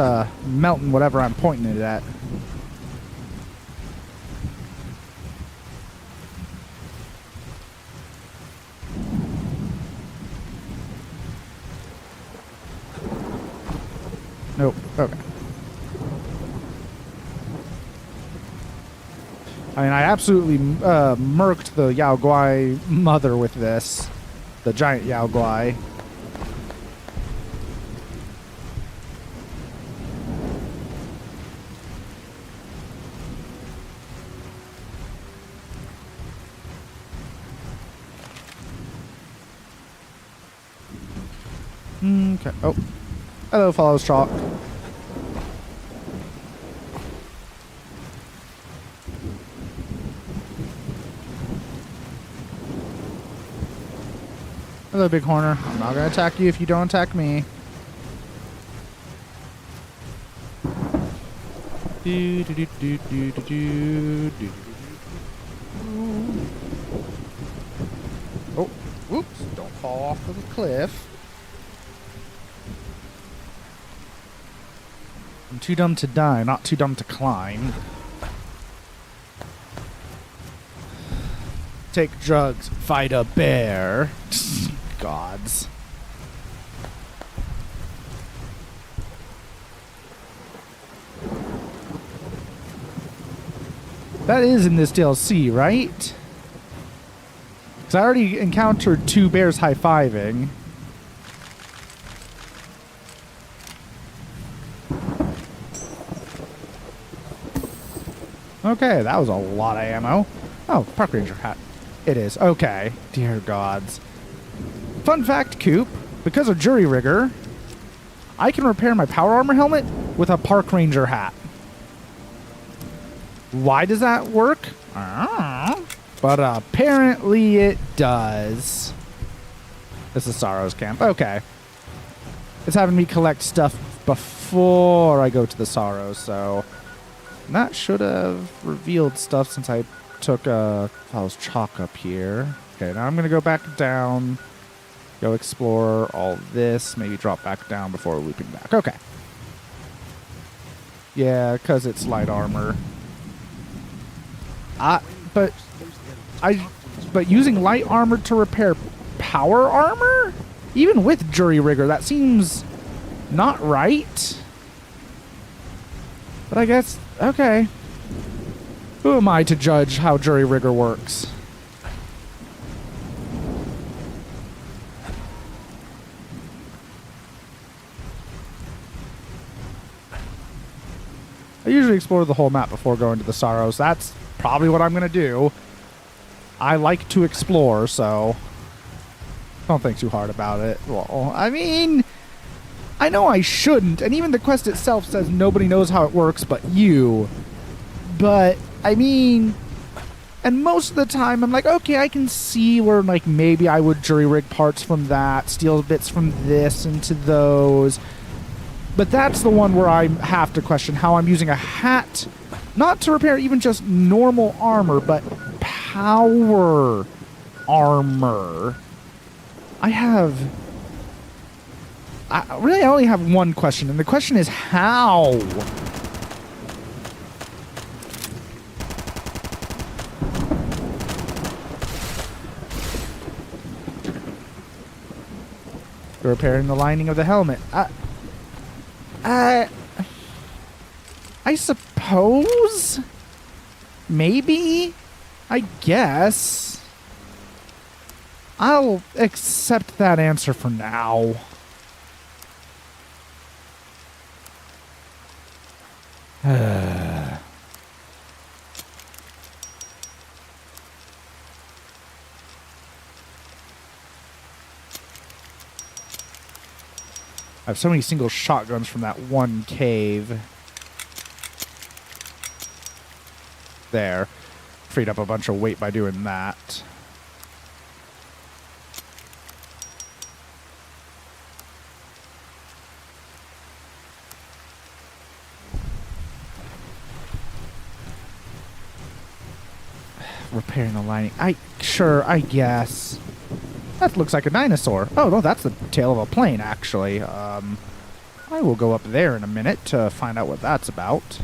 melting whatever I'm pointing it at. Nope. Okay. I mean, I absolutely murked the Yao Guai mother with this. The giant Yao Guai. Okay. Oh. Hello, follows chalk. Hello, Big Horner. I'm not gonna attack you if you don't attack me. Do, do, do, do, do, do, do, do. Oh, whoops. Don't fall off of the cliff. I'm too dumb to die, not too dumb to climb. Take drugs, fight a bear. Gods. That is in this DLC, right? Because I already encountered 2 bears high-fiving. Okay, that was a lot of ammo. Oh, park ranger hat. It is. Okay. Dear gods. Fun fact, Coop. Because of jury rigor, I can repair my power armor helmet with a park ranger hat. Why does that work? But apparently it does. This is Sorrow's camp. Okay. It's having me collect stuff before I go to the Sorrows, so that should have revealed stuff since I took Fowl's chalk up here. Okay, now I'm going to go back down, go explore all this, maybe drop back down before looping back. Okay. Yeah, because it's light armor. But using light armor to repair power armor? Even with jury rigor, that seems not right. But I guess, okay. Who am I to judge how jury rigor works? I usually explore the whole map before going to the Sorrows. That's probably what I'm going to do. I like to explore, so don't think too hard about it. Well, I mean, I know I shouldn't, and even the quest itself says nobody knows how it works but you. But, I mean, and most of the time I'm like, okay, I can see where, like, maybe I would jury rig parts from that, steal bits from this into those. But that's the one where I have to question how I'm using a hat, not to repair even just normal armor, but power armor. I only have one question, and the question is how? Repairing the lining of the helmet. I suppose? Maybe? I guess. I'll accept that answer for now. I have so many single shotguns from that one cave. There. Freed up a bunch of weight by doing that. Repairing the lining. Sure, I guess. That looks like a dinosaur. Oh, no, that's the tail of a plane, actually. I will go up there in a minute to find out what that's about.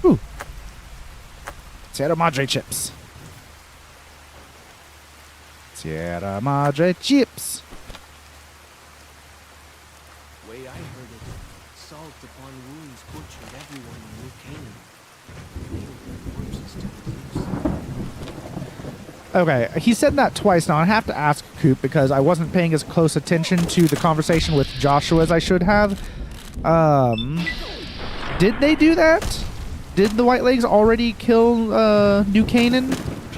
Ooh. Sierra Madre chips. Sierra Madre chips. Way I heard it, salt upon wounds butchered everyone in New Canaan. Nailed their corpses to the cliffs. Okay, he said that twice now. I have to ask Coop because I wasn't paying as close attention to the conversation with Joshua as I should have. Did they do that? Did the White Legs already kill New Canaan?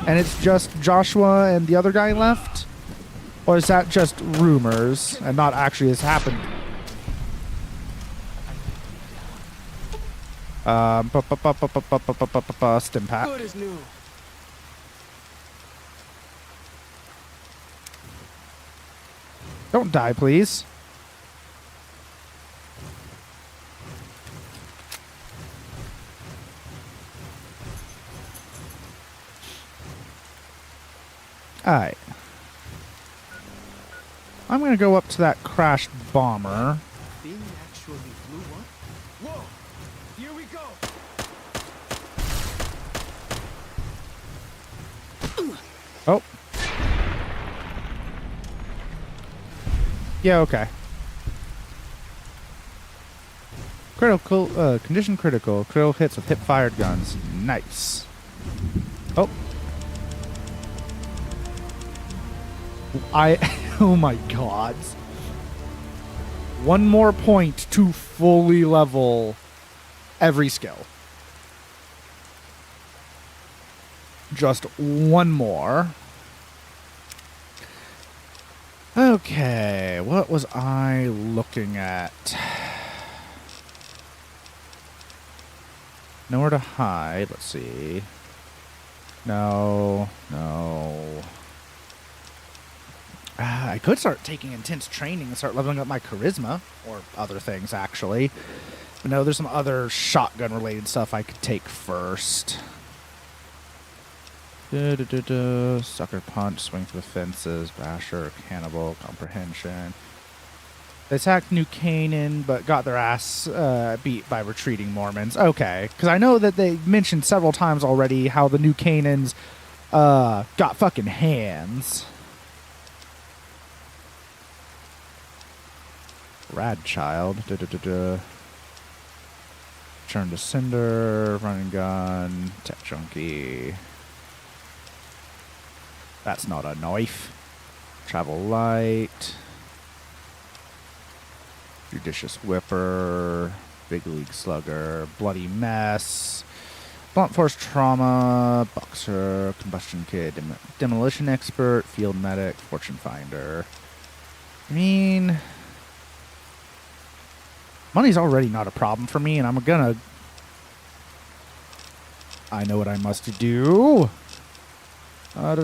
And it's just Joshua and the other guy left? Or is that just rumors and not actually has happened? Stim pack. Good as new. Don't die, please. Alright. I'm gonna go up to that crashed bomber. Thing actually flew up? Whoa! Here we go! Oh. Yeah, okay. Critical, condition critical. Critical hits with hip-fired guns. Nice. Oh. Oh my god. One more point to fully level every skill. Just one more. Okay, what was I looking at? Nowhere to hide. Let's see. No. I could start taking intense training and start leveling up my charisma, or other things, actually. But no, there's some other shotgun-related stuff I could take first. Sucker punch, swing for the fences, basher, cannibal, comprehension. They attacked New Canaan, but got their ass beat by retreating Mormons. Okay, because I know that they mentioned several times already how the New Canaans got fucking hands. Rad child. Turn to cinder, running gun, tech junkie. That's not a knife. Travel light. Judicious whipper. Big league slugger. Bloody mess. Blunt force trauma. Boxer. Combustion kit. Demolition expert. Field medic. Fortune finder. I mean, money's already not a problem for me, and I'm gonna... I know what I must do. I'm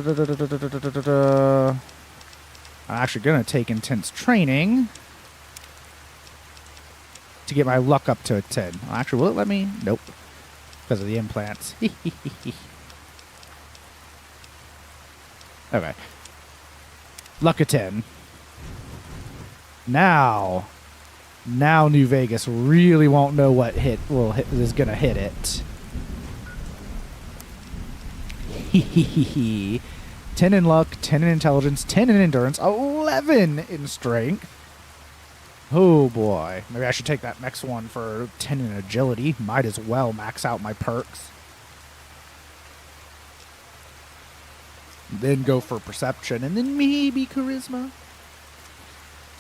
actually gonna take intense training to get my luck up to a 10. Actually, will it let me? Nope. Because of the implants. Okay. Luck of 10. Now New Vegas really won't know what is gonna hit it. 10 in luck, 10 in intelligence, 10 in endurance, 11 in strength. Oh boy. Maybe I should take that next one for 10 in agility. Might as well max out my perks. Then go for perception, and then maybe charisma.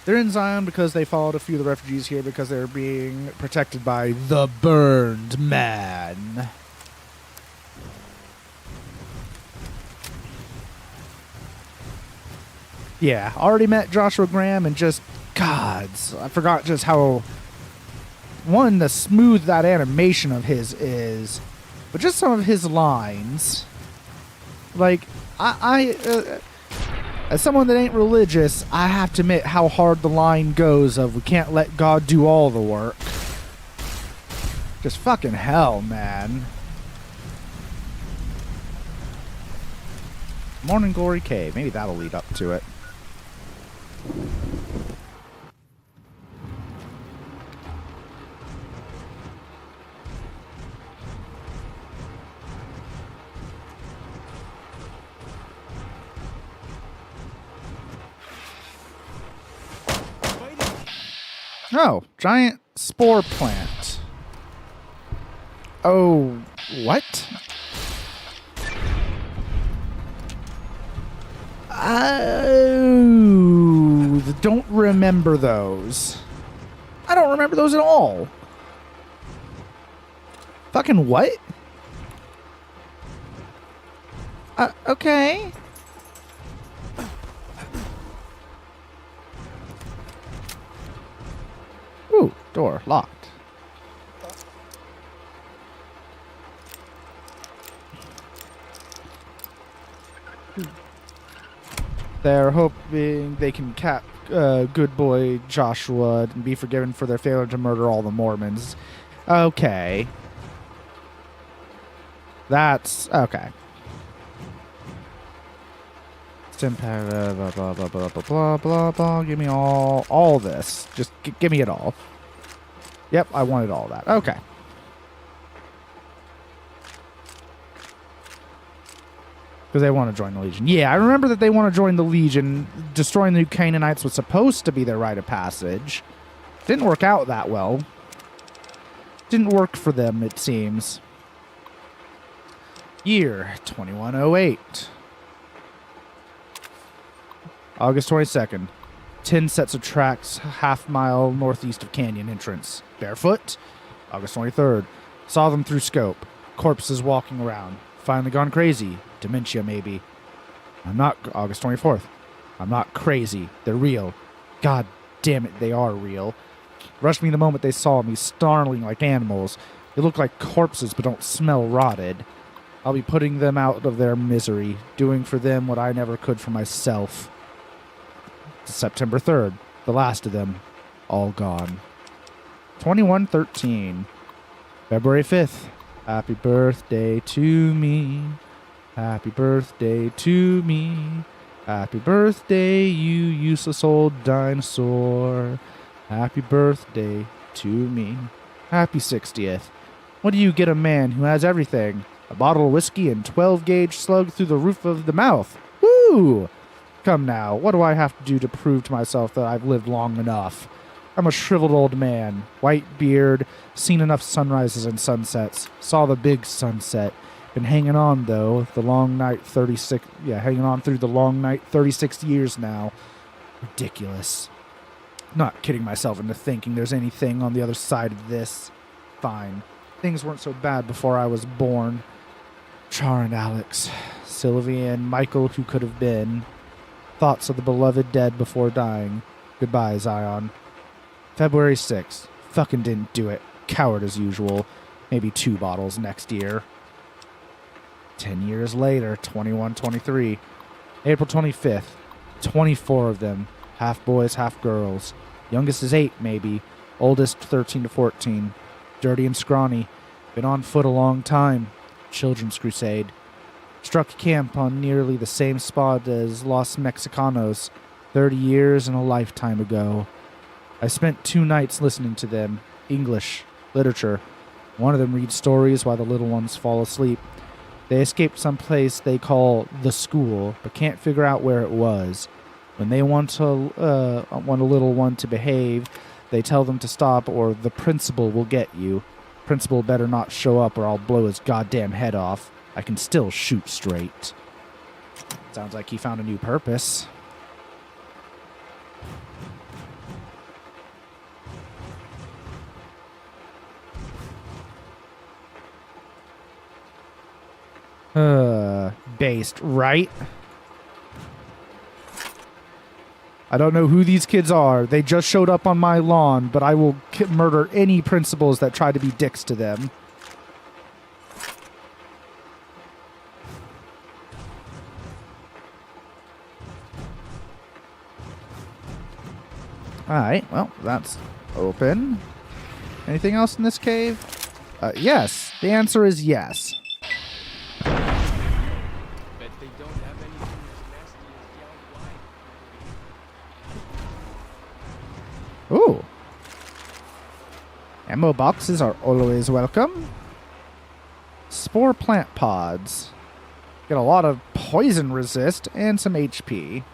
They're in Zion because they followed a few of the refugees here because they're being protected by the Burned Man. Yeah, already met Joshua Graham, and just, gods, I forgot just how, one, the smooth that animation of his is, but just some of his lines. Like, as someone that ain't religious, I have to admit how hard the line goes of we can't let God do all the work. Just fucking hell, man. Morning Glory Cave. Maybe that'll lead up to it. Oh, giant spore plant. Oh, what? Oh, don't remember those. I don't remember those at all. Fucking what? Okay. Door locked. They're hoping they can cap good boy Joshua and be forgiven for their failure to murder all the Mormons. Okay. That's okay. Impact, blah, blah, blah, blah, blah, blah, blah, blah. Give me all this. Just give me it all. Yep, I wanted all that. Okay. Because they want to join the Legion. Yeah, I remember that they want to join the Legion. Destroying the Canaanites was supposed to be their rite of passage. Didn't work out that well. Didn't work for them, it seems. Year 2108. August 22nd. 10 sets of tracks, half-mile northeast of Canyon entrance. Barefoot. August 23rd. Saw them through scope. Corpses walking around. Finally gone crazy. Dementia, maybe. I'm not... August 24th. I'm not crazy. They're real. God damn it, they are real. Rushed me the moment they saw me, snarling like animals. They look like corpses but don't smell rotted. I'll be putting them out of their misery, doing for them what I never could for myself. September 3rd. The last of them. All gone. 2113. February 5th. Happy birthday to me. Happy birthday to me. Happy birthday, you useless old dinosaur. Happy birthday to me. Happy 60th. What do you get a man who has everything? A bottle of whiskey and 12-gauge slug through the roof of the mouth. Woo! Come now, what do I have to do to prove to myself that I've lived long enough? I'm a shriveled old man, white beard, seen enough sunrises and sunsets, saw the big sunset. Been hanging on, though, the long night 36... Yeah, hanging on through the long night 36 years now. Ridiculous. Not kidding myself into thinking there's anything on the other side of this. Fine. Things weren't so bad before I was born. Char and Alex. Sylvie and Michael who could have been. Thoughts of the beloved dead before dying. Goodbye, Zion. February 6th. Fucking didn't do it. Coward as usual. Maybe 2 bottles next year. 10 years later, 21-23. April 25th. 24 of them. Half boys, half girls. Youngest is 8, maybe. Oldest 13 to 14. Dirty and scrawny. Been on foot a long time. Children's crusade. Struck camp on nearly the same spot as Los Mexicanos 30 years and a lifetime ago. I spent 2 nights listening to them. English. Literature. One of them reads stories while the little ones fall asleep. They escaped someplace they call the school, but can't figure out where it was. When they want a little one to behave, they tell them to stop or the principal will get you. Principal better not show up or I'll blow his goddamn head off. I can still shoot straight. Sounds like he found a new purpose. Based, right? I don't know who these kids are. They just showed up on my lawn, but I will murder any principals that try to be dicks to them. Alright, well, that's open. Anything else in this cave? Yes. The answer is yes. Ooh. Ammo boxes are always welcome. Spore plant pods. Get a lot of poison resist and some HP.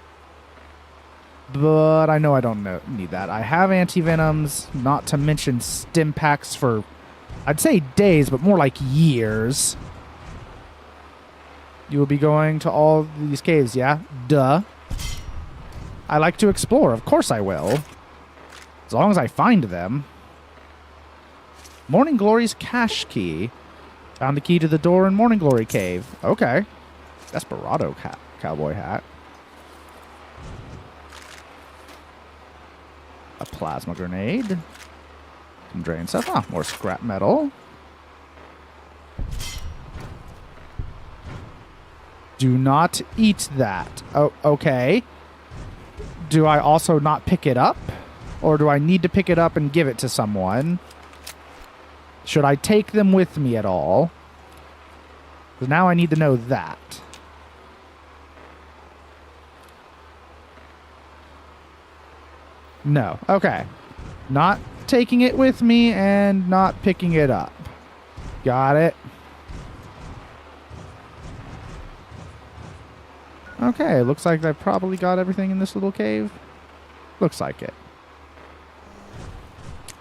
But I know I don't need that. I have anti-venoms, not to mention stim packs for, I'd say days, but more like years. You will be going to all these caves, yeah? Duh. I like to explore. Of course I will. As long as I find them. Morning Glory's cache key. Found the key to the door in Morning Glory Cave. Okay. Desperado cowboy hat. A plasma grenade. Drain stuff. Ah, more scrap metal. Do not eat that. Oh, okay. Do I also not pick it up? Or do I need to pick it up and give it to someone? Should I take them with me at all? Because now I need to know that. No. Okay. Not taking it with me and not picking it up. Got it. Okay, looks like I probably got everything in this little cave. Looks like it.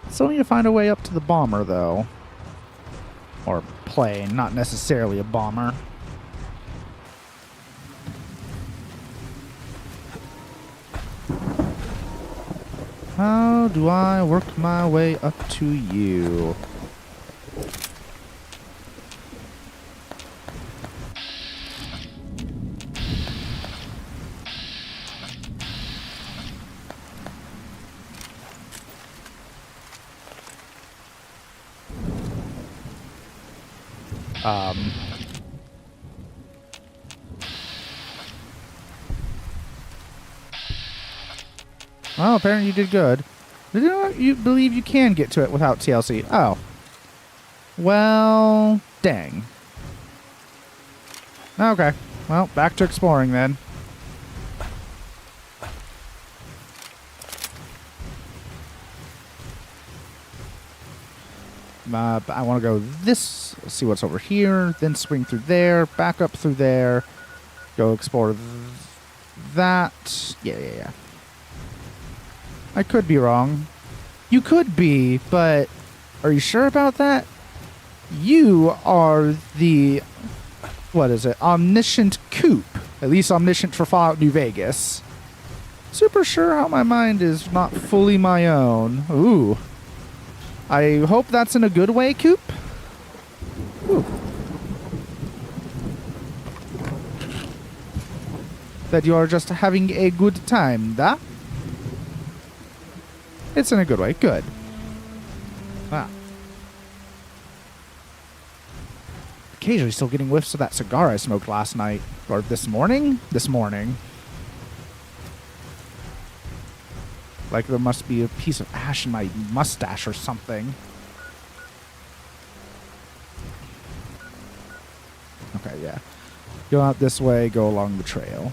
Still need to find a way up to the bomber, though. Or plane, not necessarily a bomber. How do I work my way up to you? Well, apparently you did good. You believe you can get to it without TLC? Oh. Well, dang. Okay. Well, back to exploring then. I want to go this, see what's over here, then swing through there, back up through there, go explore that. Yeah. I could be wrong. You could be, but are you sure about that? You are the, what is it, omniscient coop. At least omniscient for Fallout New Vegas. Super sure how my mind is not fully my own. Ooh. I hope that's in a good way, Coop. Ooh. That you are just having a good time, da? It's in a good way. Good. Wow. Occasionally still getting whiffs of that cigar I smoked last night. Or this morning? This morning. Like there must be a piece of ash in my mustache or something. Okay, yeah. Go out this way, go along the trail.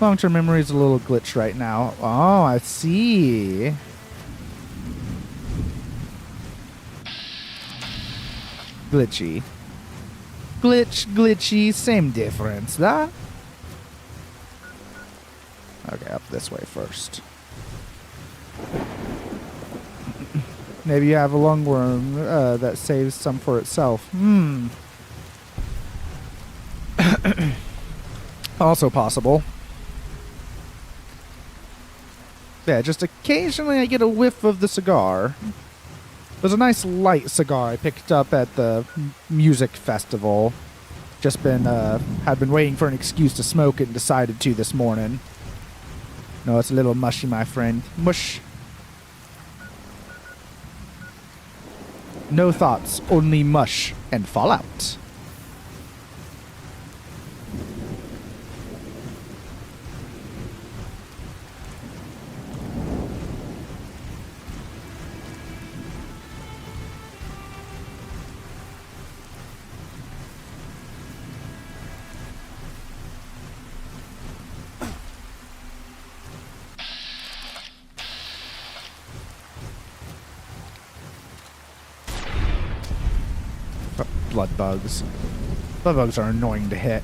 Long-term memory is a little glitched right now. Oh, I see. Glitchy. Glitchy, same difference, huh? Okay, up this way first. Maybe you have a lungworm that saves some for itself. Also possible. Yeah, just occasionally I get a whiff of the cigar. It was a nice light cigar I picked up at the music festival. Just had been waiting for an excuse to smoke it and decided to this morning. No, it's a little mushy, my friend. Mush. No thoughts, only mush and fallout. Blood bugs. Blood bugs are annoying to hit.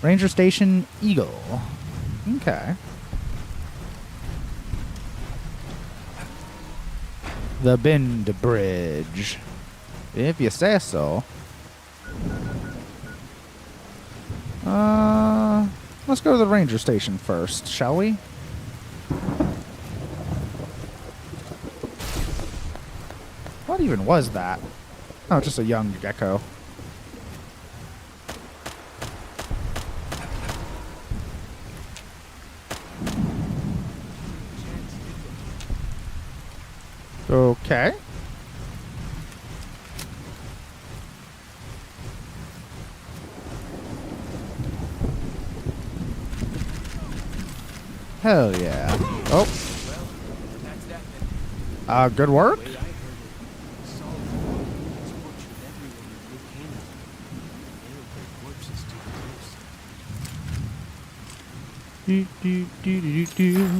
Ranger Station Eagle. Okay. The Bend Bridge. If you say so. Let's go to the ranger station first, shall we? even was that? Oh, just a young gecko. Okay. Hell yeah. Oh. Good work. Do, do, do, do, do, do.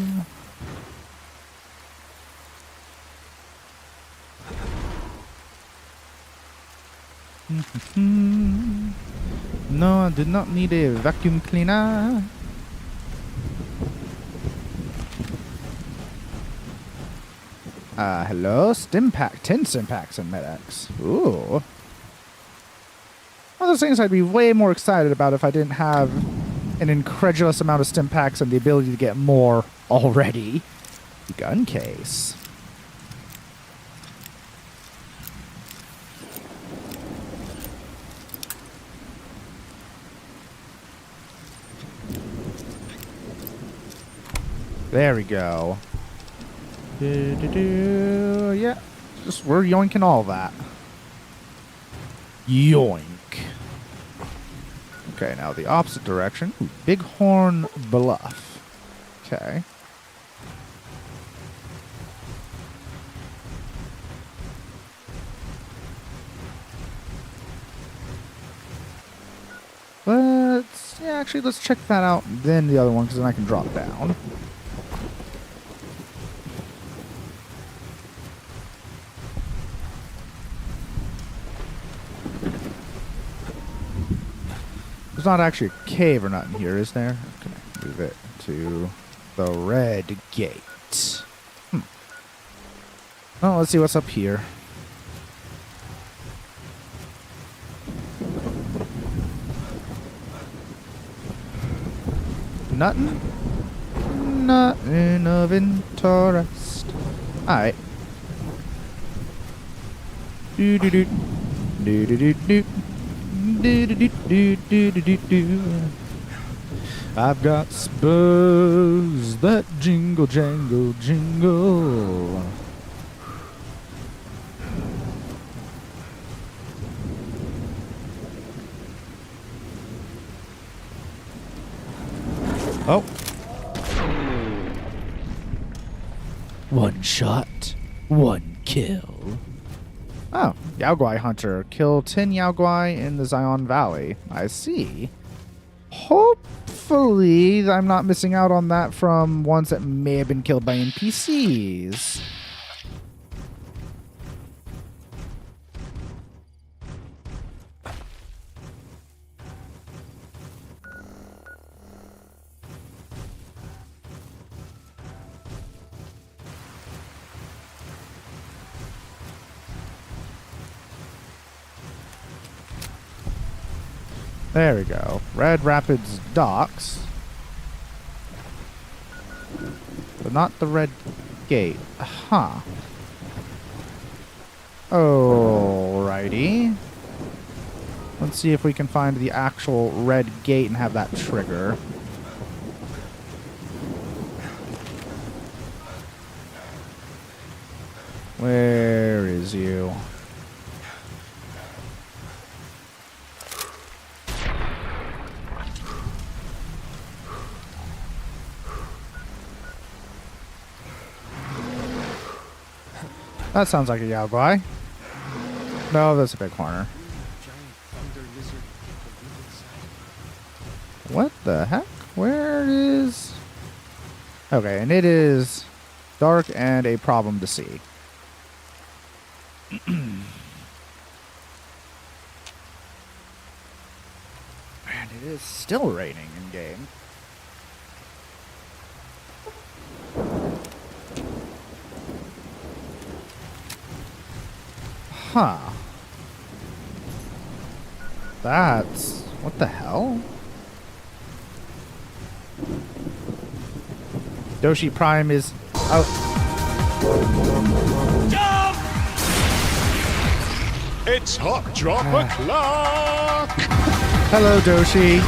No, I did not need a vacuum cleaner. Hello? Stim pack. 10 stim packs and medics. Ooh. One of those things I'd be way more excited about if I didn't have an incredulous amount of stim packs and the ability to get more already. Gun case. There we go. Yeah, just we're yoinking all that. Yoink. Okay, now the opposite direction. Ooh, Bighorn Bluff. Okay. Let's check that out, then the other one, because then I can drop down. There's not actually a cave or nothing here, is there? Okay, move it to the red gate. Well, let's see what's up here. Nothing? Nothing of interest. Alright. Do do do. Do do do do. Do do do do do do do. I've got spurs that jingle jangle jingle. Oh. One shot, one kill. Oh, Yaoguai Hunter. Kill 10 Yaoguai in the Zion Valley. I see. Hopefully, I'm not missing out on that from ones that may have been killed by NPCs. There we go. Red Rapids Docks. But not the red gate. Huh. Alrighty. Let's see if we can find the actual red gate and have that trigger. Where is you? That sounds like a Yaoguai. No, that's a big corner. What the heck? Where is... Okay, and it is dark and a problem to see. And it is still raining in-game. Huh. That's... What the hell? Doshi Prime is out. Jump! It's Hot Drop O'Clock! Hello, Doshi.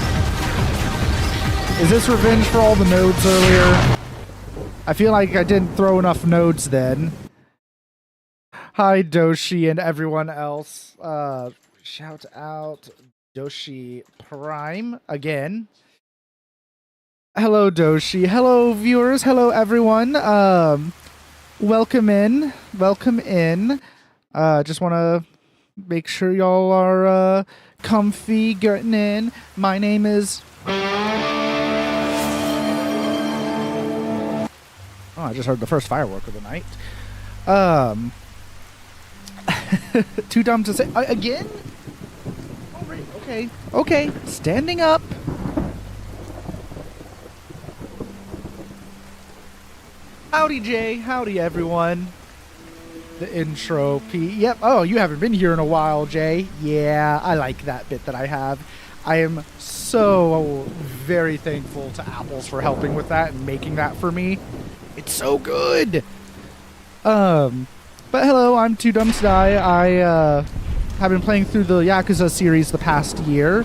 Is this revenge for all the nodes earlier? I feel like I didn't throw enough nodes then. Hi, Doshi and everyone else. Shout out Doshi Prime again. Hello, Doshi. Hello, viewers. Hello, everyone. Welcome in. Welcome in. Just want to make sure y'all are comfy, getting in. My name is... Oh, I just heard the first firework of the night. Too dumb to say... again? Oh, right. Okay. Okay. Standing up. Howdy, Jay. Howdy, everyone. The intro, P. Yep. Oh, you haven't been here in a while, Jay. Yeah, I like that bit that I have. I am so very thankful to Apples for helping with that and making that for me. It's so good. But hello, I'm Too Dumb to Die. I have been playing through the Yakuza series the past year,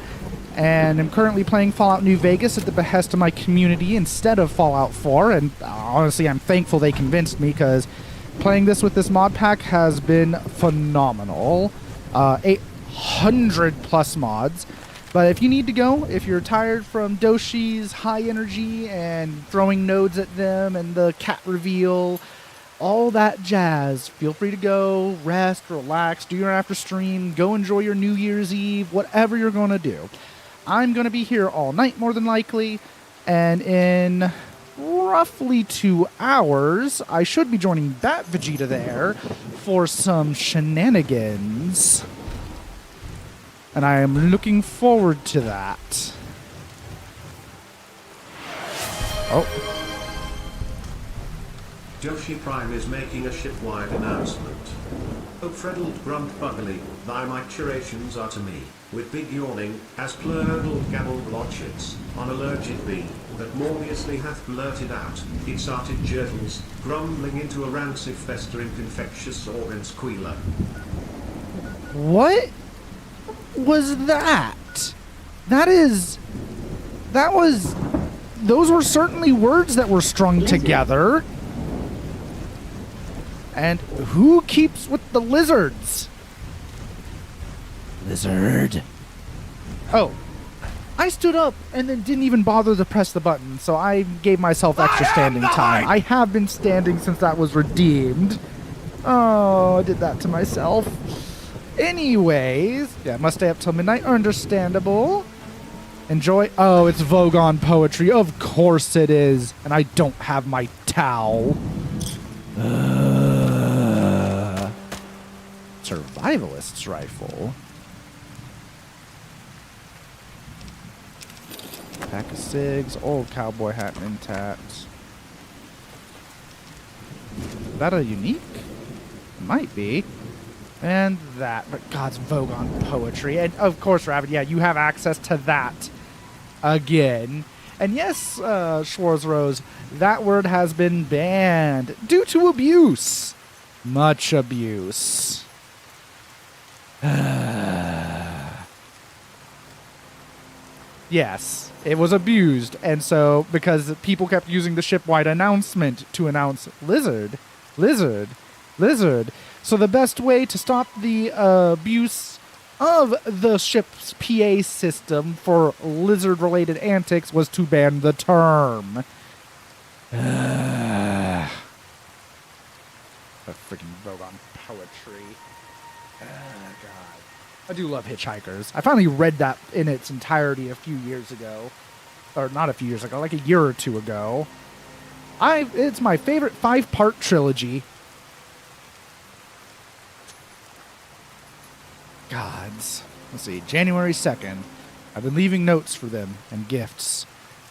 and I'm currently playing Fallout New Vegas at the behest of my community instead of Fallout 4, and honestly, I'm thankful they convinced me, because playing this with this mod pack has been phenomenal. 800 plus mods. But if you need to go, if you're tired from Doshi's high energy and throwing nodes at them and the cat reveal, all that jazz, feel free to go, rest, relax, do your after stream, go enjoy your New Year's Eve, whatever you're going to do. I'm going to be here all night more than likely, and in roughly 2 hours, I should be joining that Vegeta there for some shenanigans. And I am looking forward to that. Oh. Doshi Prime is making a shipwide announcement. O freddled grunt buggily, thy maturations are to me, with big yawning, as plurdled gabbled blotchets, on allergic bee, that Morbiously hath blurted out, exarted jertles, grumbling into a rancid festering infectious organs squealer. What was that? Those were certainly words that were strung together. And who keeps with the lizards? Lizard. Oh. I stood up and then didn't even bother to press the button, so I gave myself extra standing time. I have been standing since that was redeemed. Oh, I did that to myself. Anyways, yeah, must stay up till midnight. Understandable. Enjoy. Oh, it's Vogon poetry. Of course it is. And I don't have my towel. Survivalist's rifle. Pack of cigs. Old cowboy hat intact. Is that a unique? It might be. And that, but God's Vogon poetry. And of course, Rabbit, yeah, you have access to that again. And yes, Schwarzrose, that word has been banned due to abuse. Much abuse. Yes, it was abused. And so, because people kept using the ship-wide announcement to announce lizard, lizard, lizard. So the best way to stop the abuse of the ship's PA system for lizard-related antics was to ban the term. A freaking Vogon poetry. God. I do love Hitchhikers. I finally read that in its entirety a few years ago. Or not a few years ago, like a year or two ago. It's my favorite 5-part trilogy. Gods. Let's see, January 2nd. I've been leaving notes for them and gifts.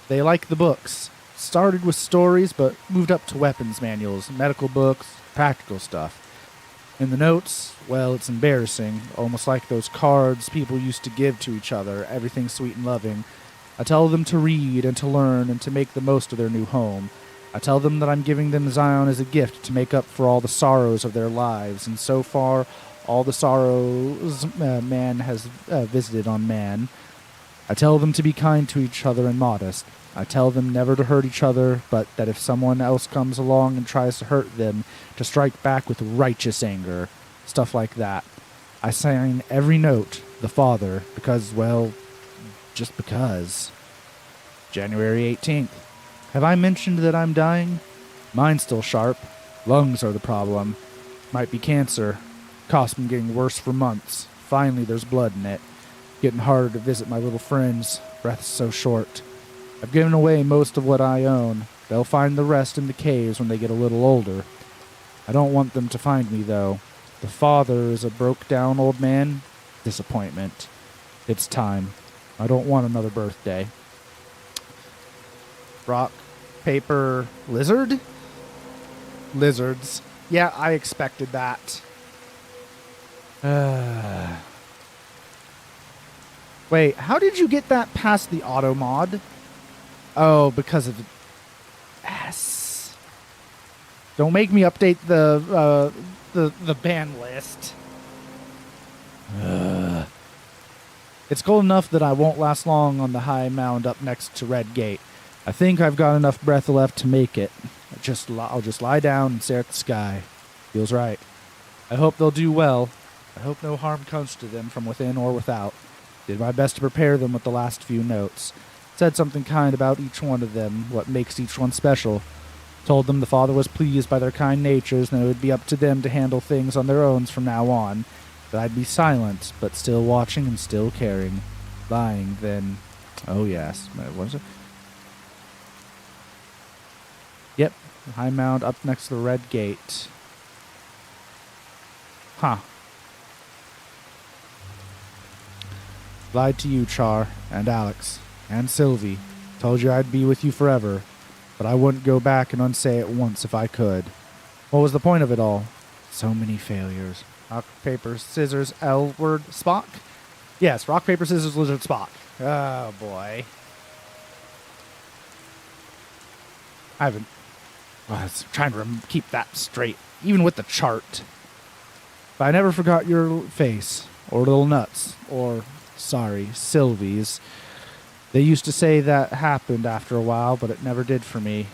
They like the books. Started with stories, but moved up to weapons manuals, medical books, practical stuff. In the notes, well, it's embarrassing, almost like those cards people used to give to each other, everything sweet and loving. I tell them to read and to learn and to make the most of their new home. I tell them that I'm giving them Zion as a gift to make up for all the sorrows of their lives, and so far, all the sorrows man has visited on man. I tell them to be kind to each other and modest. I tell them never to hurt each other, but that if someone else comes along and tries to hurt them, to strike back with righteous anger. Stuff like that. I sign every note, the father, because, well, just because. January 18th. Have I mentioned that I'm dying? Mine's still sharp. Lungs are the problem. Might be cancer. Cough's been getting worse for months. Finally, there's blood in it. Getting harder to visit my little friends. Breath's so short. I've given away most of what I own. They'll find the rest in the caves when they get a little older. I don't want them to find me, though. The father is a broke-down old man. Disappointment. It's time. I don't want another birthday. Rock, paper, lizard? Lizards. Yeah, I expected that. Wait, how did you get that past the auto mod? Oh, because of S. Don't make me update the ban list. It's cold enough that I won't last long on the high mound up next to Red Gate. I think I've got enough breath left to make it. I'll just lie down and stare at the sky. Feels right. I hope they'll do well. I hope no harm comes to them from within or without. Did my best to prepare them with the last few notes. Said something kind about each one of them, what makes each one special. Told them the father was pleased by their kind natures and it would be up to them to handle things on their own from now on. That I'd be silent, but still watching and still caring. Lying, then... Oh, yes. What is it? Yep. High mound up next to the Red Gate. Huh. Lied to you, Char, and Alex, and Sylvie. Told you I'd be with you forever, but I wouldn't go back and unsay it once if I could. What was the point of it all? So many failures. Rock, paper, scissors, L word, Spock? Yes, rock, paper, scissors, lizard, Spock. Oh, boy. I was trying to keep that straight, even with the chart. But I never forgot your face, or little nuts, or, sorry, Sylvie's. They used to say that happened after a while, but it never did for me.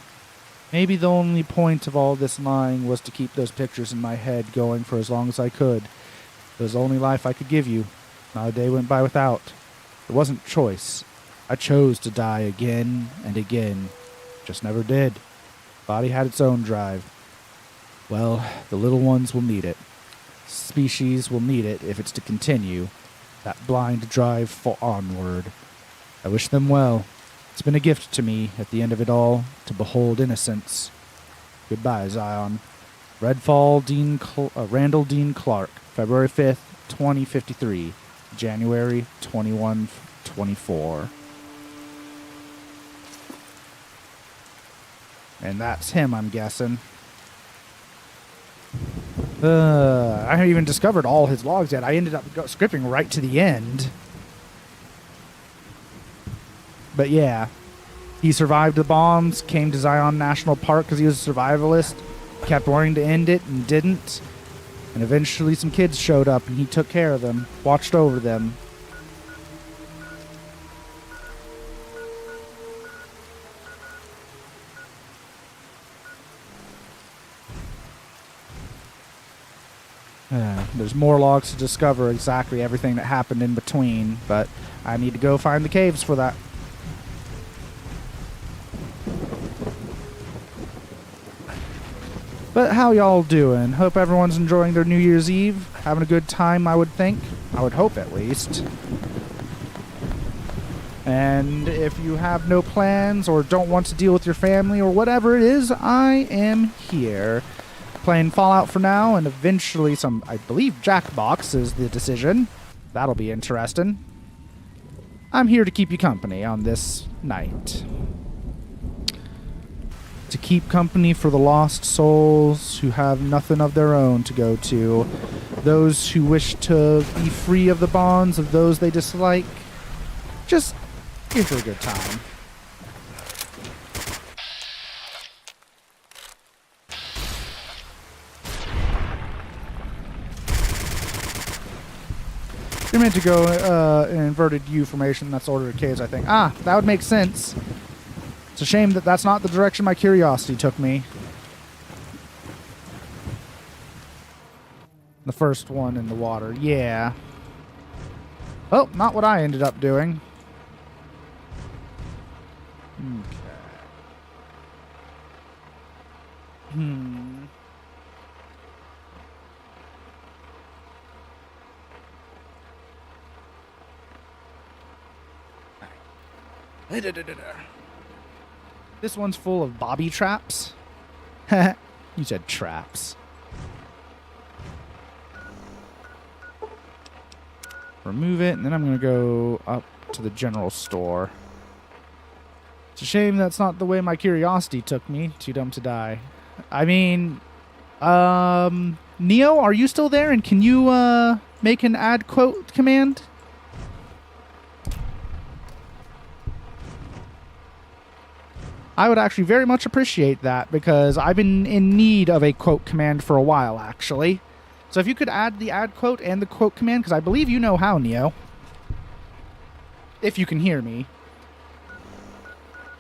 Maybe the only point of all this lying was to keep those pictures in my head going for as long as I could. It was the only life I could give you. Not a day went by without. It wasn't choice. I chose to die again and again. Just never did. Body had its own drive. Well, the little ones will need it. Species will need it if it's to continue. That blind drive for onward. I wish them well. It's been a gift to me, at the end of it all, to behold innocence. Goodbye, Zion. Randall Dean Clark, February 5th, 2053, January 2124. And that's him, I'm guessing. I haven't even discovered all his logs yet. I ended up skipping right to the end. But yeah, he survived the bombs, came to Zion National Park because he was a survivalist, kept wanting to end it and didn't. And eventually some kids showed up and he took care of them, watched over them. There's more logs to discover exactly everything that happened in between, but I need to go find the caves for that. But how y'all doing? Hope everyone's enjoying their New Year's Eve. Having a good time, I would think. I would hope, at least. And if you have no plans or don't want to deal with your family or whatever it is, I am here. Playing Fallout for now, and eventually some, I believe Jackbox is the decision. That'll be interesting. I'm here to keep you company on this night. To keep company for the lost souls who have nothing of their own to go to. Those who wish to be free of the bonds of those they dislike. Just here for a good time. meant to go in inverted U formation. That's order of caves, I think. Ah, that would make sense. It's a shame that that's not the direction my curiosity took me. The first one in the water. Yeah. Oh, not what I ended up doing. Okay. This one's full of bobby traps. You said traps. Remove it, and then I'm going to go up to the general store. It's a shame that's not the way my curiosity took me. Too dumb to die. I mean, Neo, are you still there? And can you make an add quote command? I would actually very much appreciate that because I've been in need of a quote command for a while, actually. So if you could add the add quote and the quote command, because I believe you know how, Neo. If you can hear me.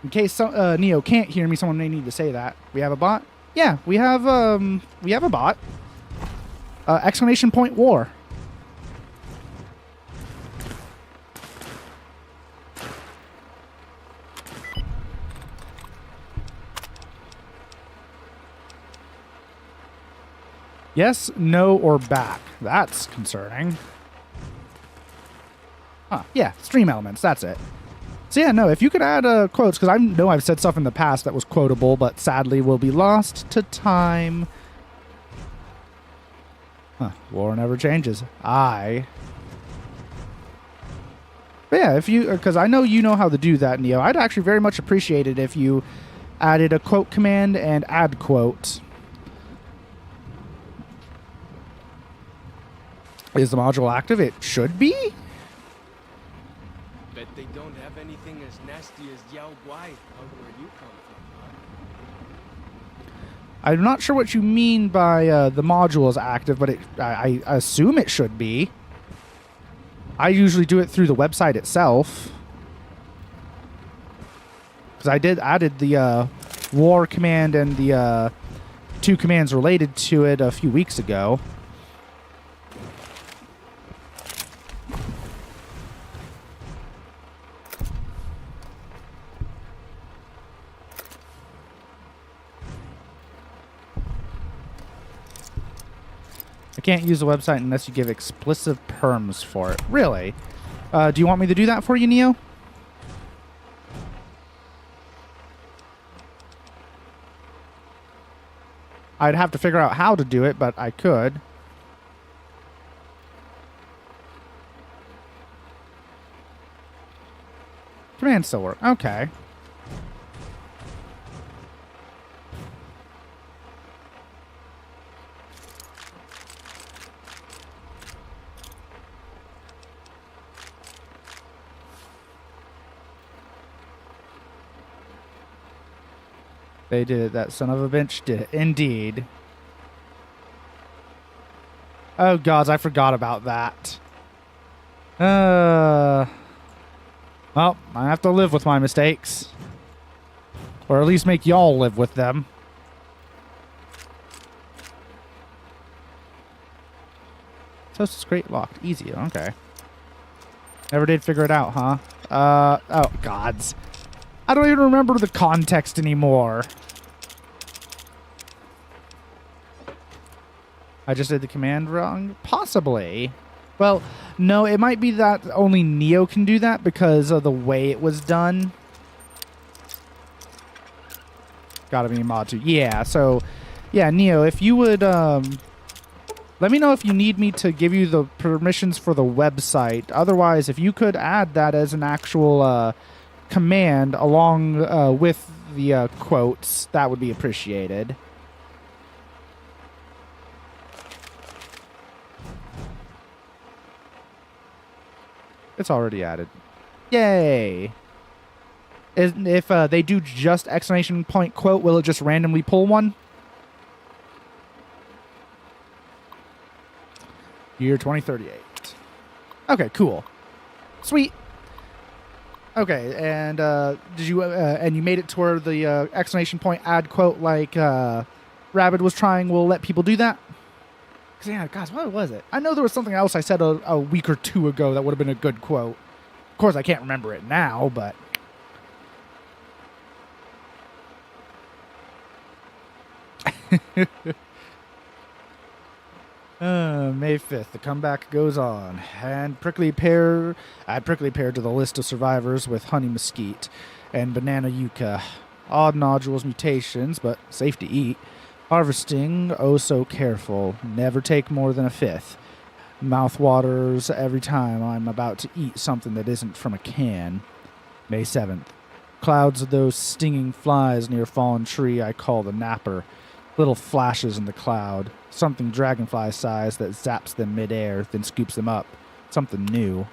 In case Neo can't hear me, someone may need to say that. We have a bot? Yeah, we have a bot. Exclamation point war. Yes, no, or back. That's concerning. Huh, yeah, stream elements, that's it. So yeah, no, if you could add quotes, because I know I've said stuff in the past that was quotable, but sadly will be lost to time. Huh, war never changes. But yeah, if you, because I know you know how to do that, Neo. I'd actually very much appreciate it if you added a quote command and add quote. Is the module active? It should be. Bet they don't have anything as nasty as Yao Guai out where you come from. I'm not sure what you mean by the module is active, but I assume it should be. I usually do it through the website itself. Because I added the war command and the 2 commands related to it a few weeks ago. I can't use the website unless you give explicit perms for it. Really? Do you want me to do that for you, Neo? I'd have to figure out how to do it, but I could. Command still work. Okay. They did it. That son of a bitch did it. Indeed. Oh, gods, I forgot about that. Well, I have to live with my mistakes. Or at least make y'all live with them. Toast is great locked. Easy. Okay. Never did figure it out, huh? Oh, gods. I don't even remember the context anymore. I just did the command wrong? Possibly. Well, no, it might be that only Neo can do that because of the way it was done. Gotta be mod 2. Yeah, so, yeah, Neo, if you would, let me know if you need me to give you the permissions for the website. Otherwise, if you could add that as an actual, command along with the quotes, that would be appreciated. It's already added. Yay! If they do just exclamation point quote, will it just randomly pull one? Year 2038. Okay, cool. Sweet. Okay, and did you and you made it to where the exclamation point ad quote like Rabid was trying will let people do that? Because yeah, gosh, what was it? I know there was something else I said a week or two ago that would have been a good quote. Of course, I can't remember it now, but May 5th, the comeback goes on. And add prickly pear to the list of survivors with honey mesquite and banana yucca. Odd nodules mutations, but safe to eat. Harvesting, oh so careful. Never take more than a fifth. Mouth waters every time I'm about to eat something that isn't from a can. May 7th. Clouds of those stinging flies near a fallen tree I call the napper. Little flashes in the cloud. Something dragonfly-sized that zaps them midair, then scoops them up. Something new.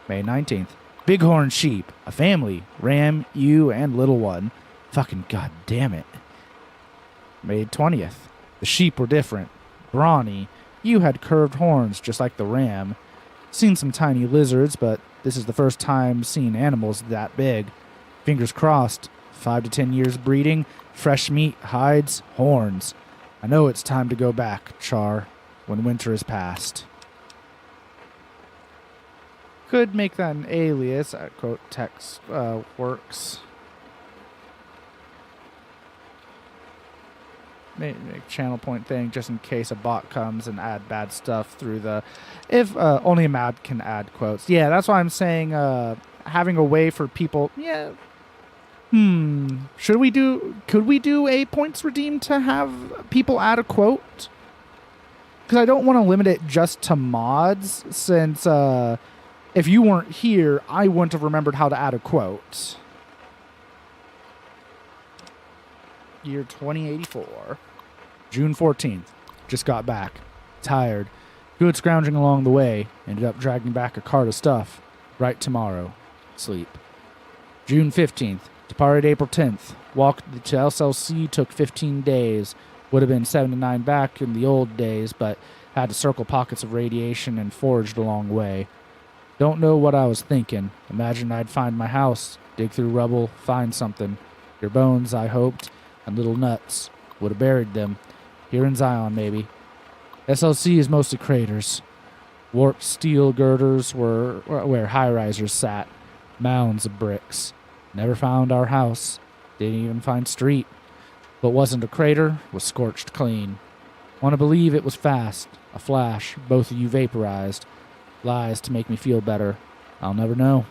May 19th. Bighorn sheep. A family. Ram, ewe, and little one. Fucking goddamn it. May 20th. The sheep were different. Brawny. Ewe had curved horns just like the ram. Seen some tiny lizards, but this is the first time seeing animals that big. Fingers crossed. 5 to 10 years breeding. Fresh meat, hides, horns. I know it's time to go back, Char, when winter is past. Could make that an alias. Quote text works. Make channel point thing just in case a bot comes and add bad stuff through the... If only a mod can add quotes. Yeah, that's why I'm saying having a way for people... Yeah. Could we do a points redeem to have people add a quote? Because I don't want to limit it just to mods, since if you weren't here, I wouldn't have remembered how to add a quote. Year 2084. June 14th. Just got back. Tired. Good scrounging along the way. Ended up dragging back a cart of stuff. Right tomorrow. Sleep. June 15th. Departed April 10th. Walked to SLC, took 15 days. Would have been 7 to 9 back in the old days, but had to circle pockets of radiation and foraged a long way. Don't know what I was thinking. Imagined I'd find my house, dig through rubble, find something. Your bones, I hoped, and little nuts. Would have buried them. Here in Zion, maybe. SLC is mostly craters. Warped steel girders were where high-risers sat. Mounds of bricks. Never found our house. Didn't even find street. What wasn't a crater was scorched clean. Want to believe it was fast. A flash. Both of you vaporized. Lies to make me feel better. I'll never know.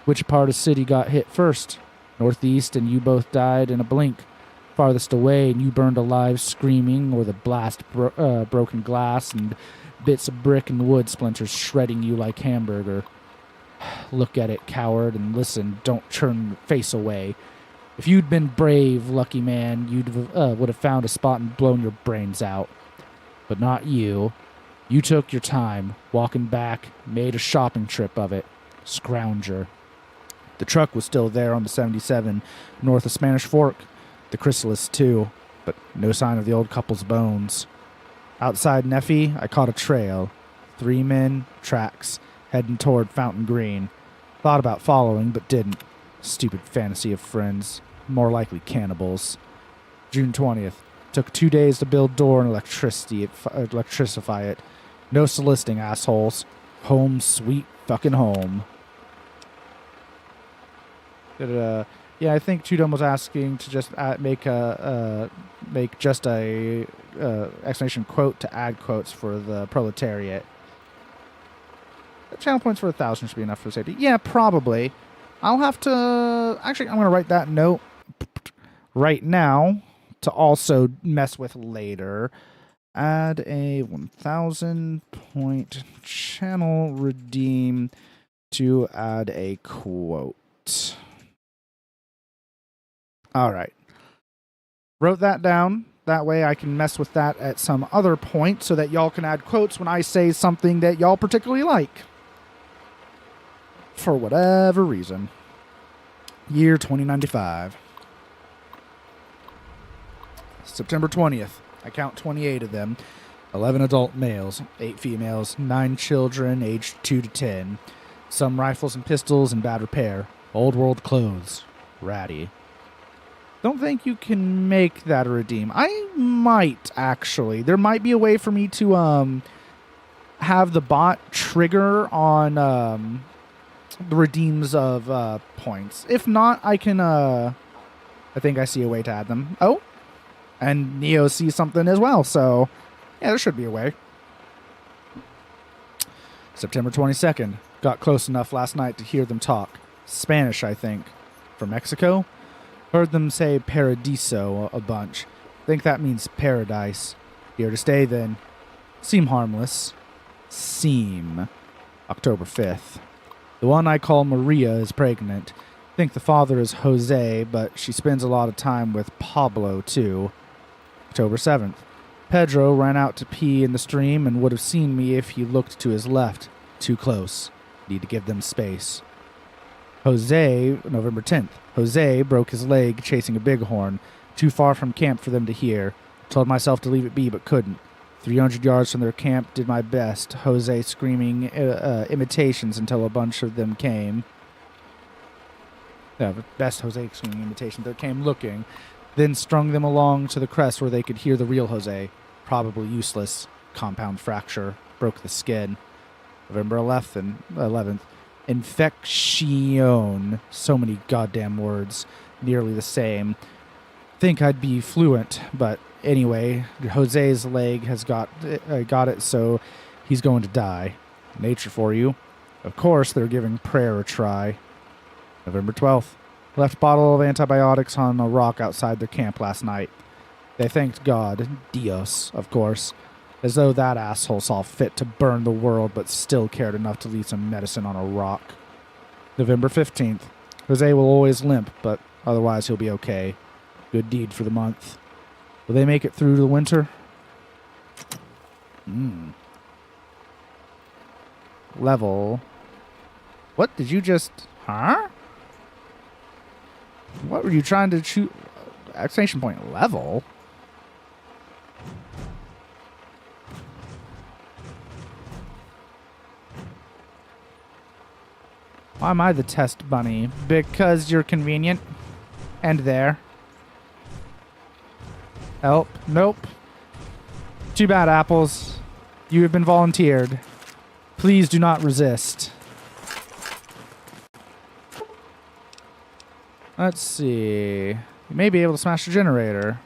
Which part of city got hit first? Northeast and you both died in a blink. Farthest away and you burned alive screaming, or the blast broken glass and bits of brick and wood splinters shredding you like hamburger. Look at it, coward, and listen. Don't turn your face away. If you'd been brave, lucky man, you'd would have found a spot and blown your brains out. But not you. You took your time, walking back, made a shopping trip of it. Scrounger. The truck was still there on the 77, north of Spanish Fork. The chrysalis, too, but no sign of the old couple's bones. Outside Neffy, I caught a trail. 3 men, tracks, heading toward Fountain Green. Thought about following, but didn't. Stupid fantasy of friends. More likely cannibals. June 20th. Took 2 days to build door and electricify it. No soliciting, assholes. Home sweet fucking home. Yeah, I think Tudum was asking to just make just a explanation quote to add quotes for the proletariat. Channel points for 1,000 should be enough for safety. Yeah, probably. I'll have to... Actually, I'm going to write that note right now to also mess with later. Add a 1,000 point channel redeem to add a quote. All right. Wrote that down. That way I can mess with that at some other point so that y'all can add quotes when I say something that y'all particularly like. For whatever reason. Year 2095. September 20th. I count 28 of them. 11 adult males, 8 females, 9 children aged 2 to 10. Some rifles and pistols in bad repair. Old world clothes. Ratty. Don't think you can make that a redeem. I might, actually. There might be a way for me to have the bot trigger on the redeems of points. If not, I can... I think I see a way to add them. Oh, and Neo sees something as well, so... yeah, there should be a way. September 22nd. Got close enough last night to hear them talk. Spanish, I think. From Mexico? Heard them say paradiso a bunch. Think that means paradise. Here to stay, then. Seem harmless. Seem. October 5th. The one I call Maria is pregnant. Think the father is Jose, but she spends a lot of time with Pablo, too. October 7th. Pedro ran out to pee in the stream and would have seen me if he looked to his left. Too close. Need to give them space. Jose, November 10th. Jose broke his leg chasing a bighorn. Too far from camp for them to hear. Told myself to leave it be, but couldn't. 300 yards from their camp, did my best. Jose screaming imitations until a bunch of them came. Yeah, the best Jose screaming imitations. They came looking. Then strung them along to the crest where they could hear the real Jose. Probably useless. Compound fracture. Broke the skin. November 11th. Infection. So many goddamn words. Nearly the same. Think I'd be fluent, but anyway, Jose's leg has got it, so he's going to die. Nature for you. Of course, they're giving prayer a try. November 12th. Left bottle of antibiotics on a rock outside their camp last night. They thanked God, Dios, of course, as though that asshole saw fit to burn the world but still cared enough to leave some medicine on a rock. November 15th. Jose will always limp, but otherwise he'll be okay. Good deed for the month. Will they make it through the winter? Level. What did you just... Huh? What were you trying to shoot? Exclamation point level? Why am I the test bunny? Because you're convenient. And there. Help. Nope. Too bad, Apples. You have been volunteered. Please do not resist. Let's see. You may be able to smash the generator.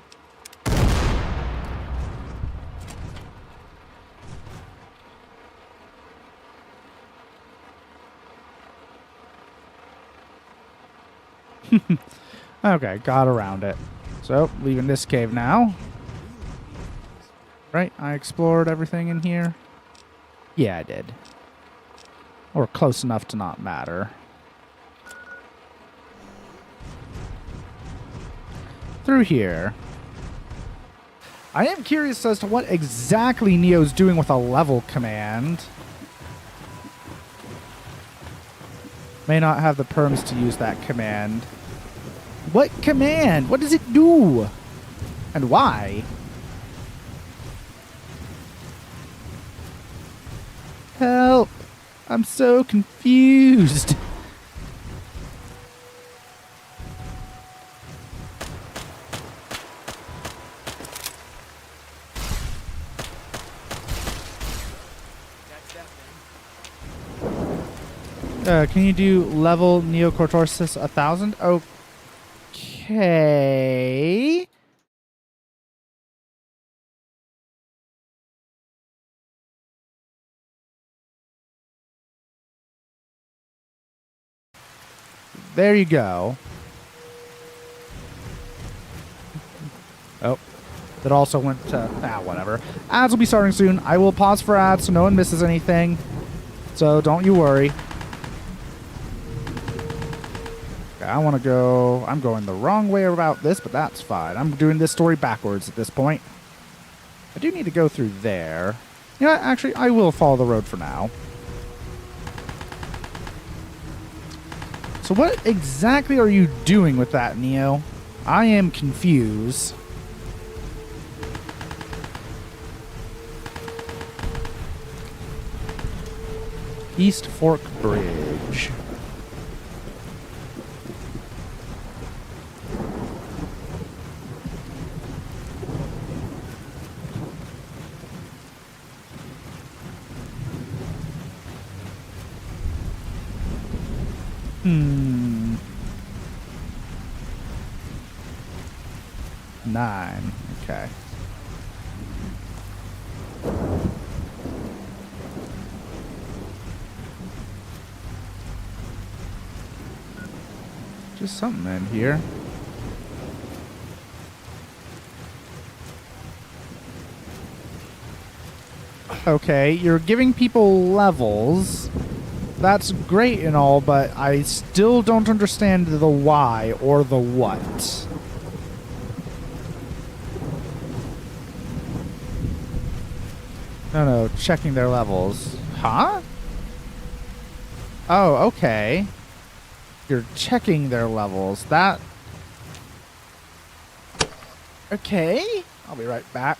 Okay, got around it. So, leaving this cave now. Right, I explored everything in here. Yeah, I did. Or close enough to not matter. Through here. I am curious as to what exactly Neo's doing with a level command. May not have the perms to use that command. What command? What does it do? And why? Help! I'm so confused. Can you do level Neocortorsis 1000? Okay. There you go. Oh. That also went to... whatever. Ads will be starting soon. I will pause for ads so no one misses anything. So don't you worry. I want to go... I'm going the wrong way about this, but that's fine. I'm doing this story backwards at this point. I do need to go through there. You know what? Actually, I will follow the road for now. So what exactly are you doing with that, Neo? I am confused. East Fork Bridge. Hmm. 9. Okay. Just something in here. Okay, you're giving people levels. That's great and all, but I still don't understand the why or the what. No, checking their levels. Huh? Oh, okay. You're checking their levels. That... Okay. I'll be right back.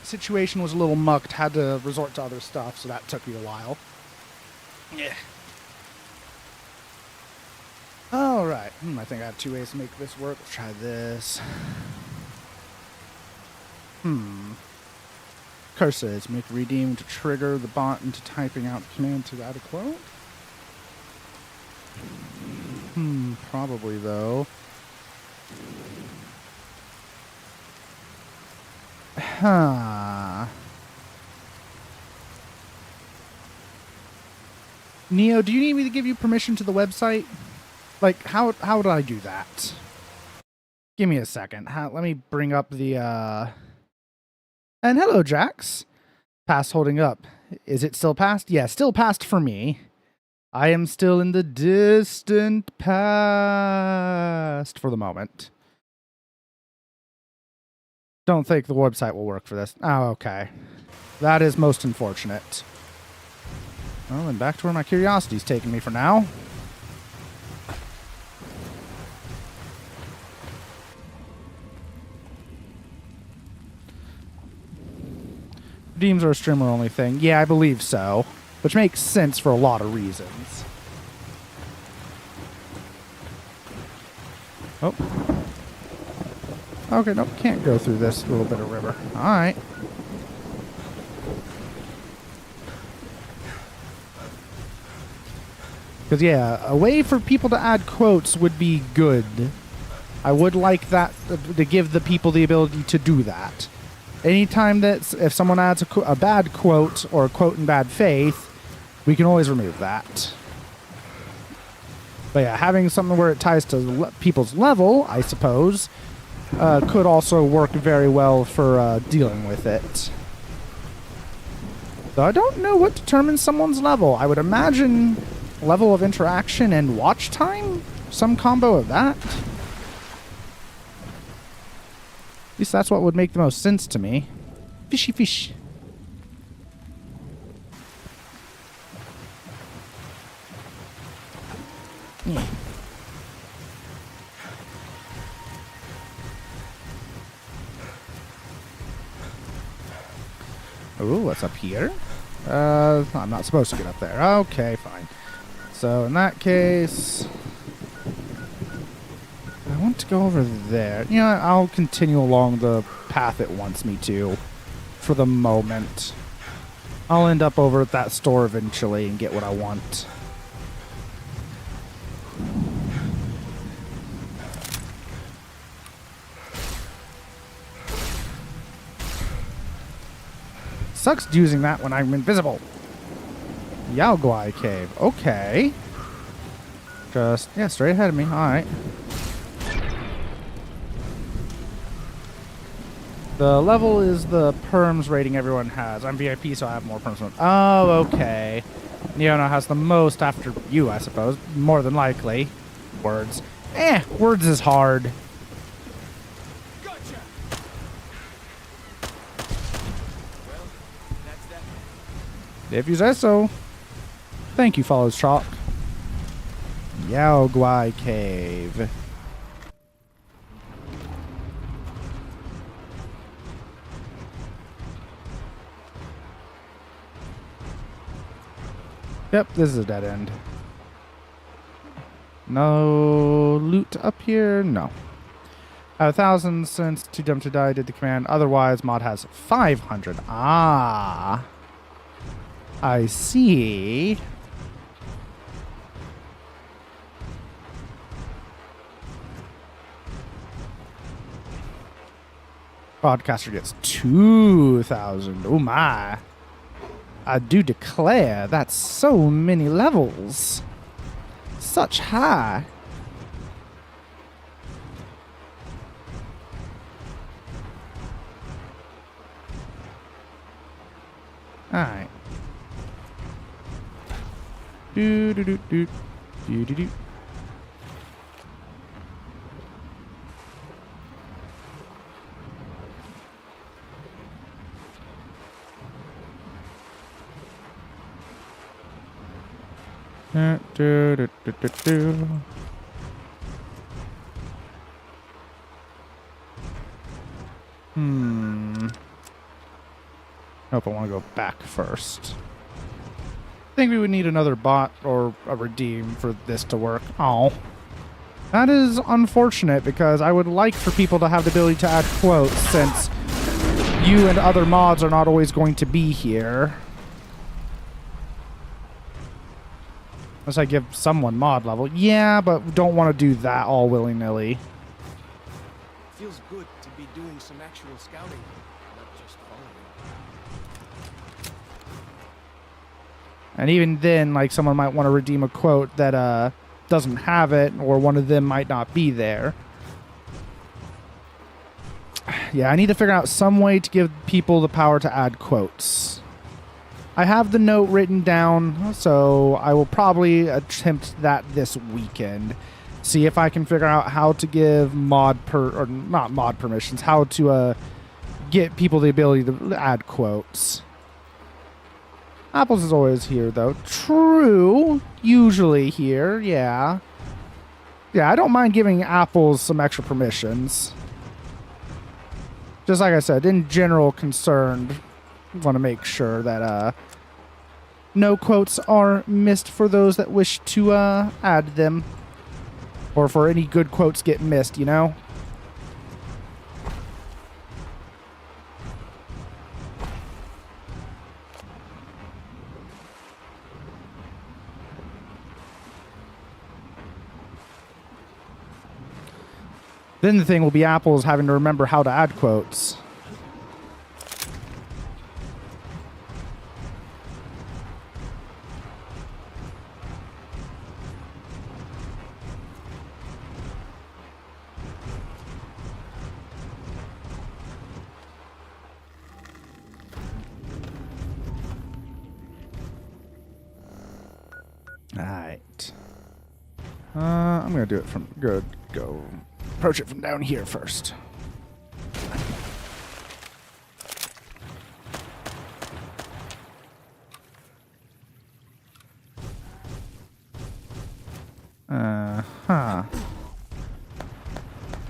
Situation was a little mucked. Had to resort to other stuff, so that took me a while. Yeah. All right. I think I have 2 ways to make this work. Let's try this. Curses. Make redeem to trigger the bot into typing out command to add a quote. Probably though. Neo, do you need me to give you permission to the website? Like, how would I do that? Give me a second. Let me bring up the, And hello, Jax. Pass holding up. Is it still passed? Yeah, still passed for me. I am still in the distant past for the moment. Don't think the website will work for this. Oh, okay. That is most unfortunate. Well, then back to where my curiosity's taking me for now. Redeems are a streamer-only thing. Yeah, I believe so. Which makes sense for a lot of reasons. Oh. Okay, nope, can't go through this little bit of river. Alright. Because, yeah, a way for people to add quotes would be good. I would like that to give the people the ability to do that. Anytime that if someone adds a bad quote or a quote in bad faith, we can always remove that. But yeah, having something where it ties to people's level, I suppose, could also work very well for dealing with it. Though I don't know what determines someone's level. I would imagine level of interaction and watch time? Some combo of that? At least that's what would make the most sense to me. Fishy fish. Yeah. Ooh, what's up here? I'm not supposed to get up there. Okay, fine. So in that case, I want to go over there. You know, I'll continue along the path it wants me to for the moment. I'll end up over at that store eventually and get what I want. Sucks using that when I'm invisible. Yaoguai Cave. Okay. Just, yeah, straight ahead of me. Alright. The level is the perms rating everyone has. I'm VIP, so I have more perms. Oh, okay. Neona has the most after you, I suppose. More than likely. Words. Words is hard. Gotcha. Well, that's that. If you say so. Thank you, Follows Chalk. Yaoguai Cave. Yep, this is a dead end. No loot up here? No. I have 1,000 since Too Dumb to Die did the command. Otherwise, mod has 500. Ah. I see. Broadcaster gets 2,000. Oh my. I do declare that's so many levels. Such high. Alright. Do do do do do do do. Do, do, do, do, do. Hope I want to go back first. I think we would need another bot or a redeem for this to work. Oh. That is unfortunate because I would like for people to have the ability to add quotes since you and other mods are not always going to be here. Unless I give someone mod level. Yeah, but don't want to do that all willy-nilly. Feels good to be doing some actual scouting, not just following. And even then, like, someone might want to redeem a quote that doesn't have it, or one of them might not be there. Yeah, I need to figure out some way to give people the power to add quotes. I have the note written down, so I will probably attempt that this weekend. See if I can figure out how to give not mod permissions, how to get people the ability to add quotes. Apples is always here, though. True. Usually here, yeah. Yeah, I don't mind giving Apples some extra permissions. Just like I said, in general concerned, want to make sure that no quotes are missed for those that wish to add them. Or for any good quotes get missed, you know? Then the thing will be Apple's having to remember how to add quotes. Alright. I'm gonna do it from go approach it from down here first.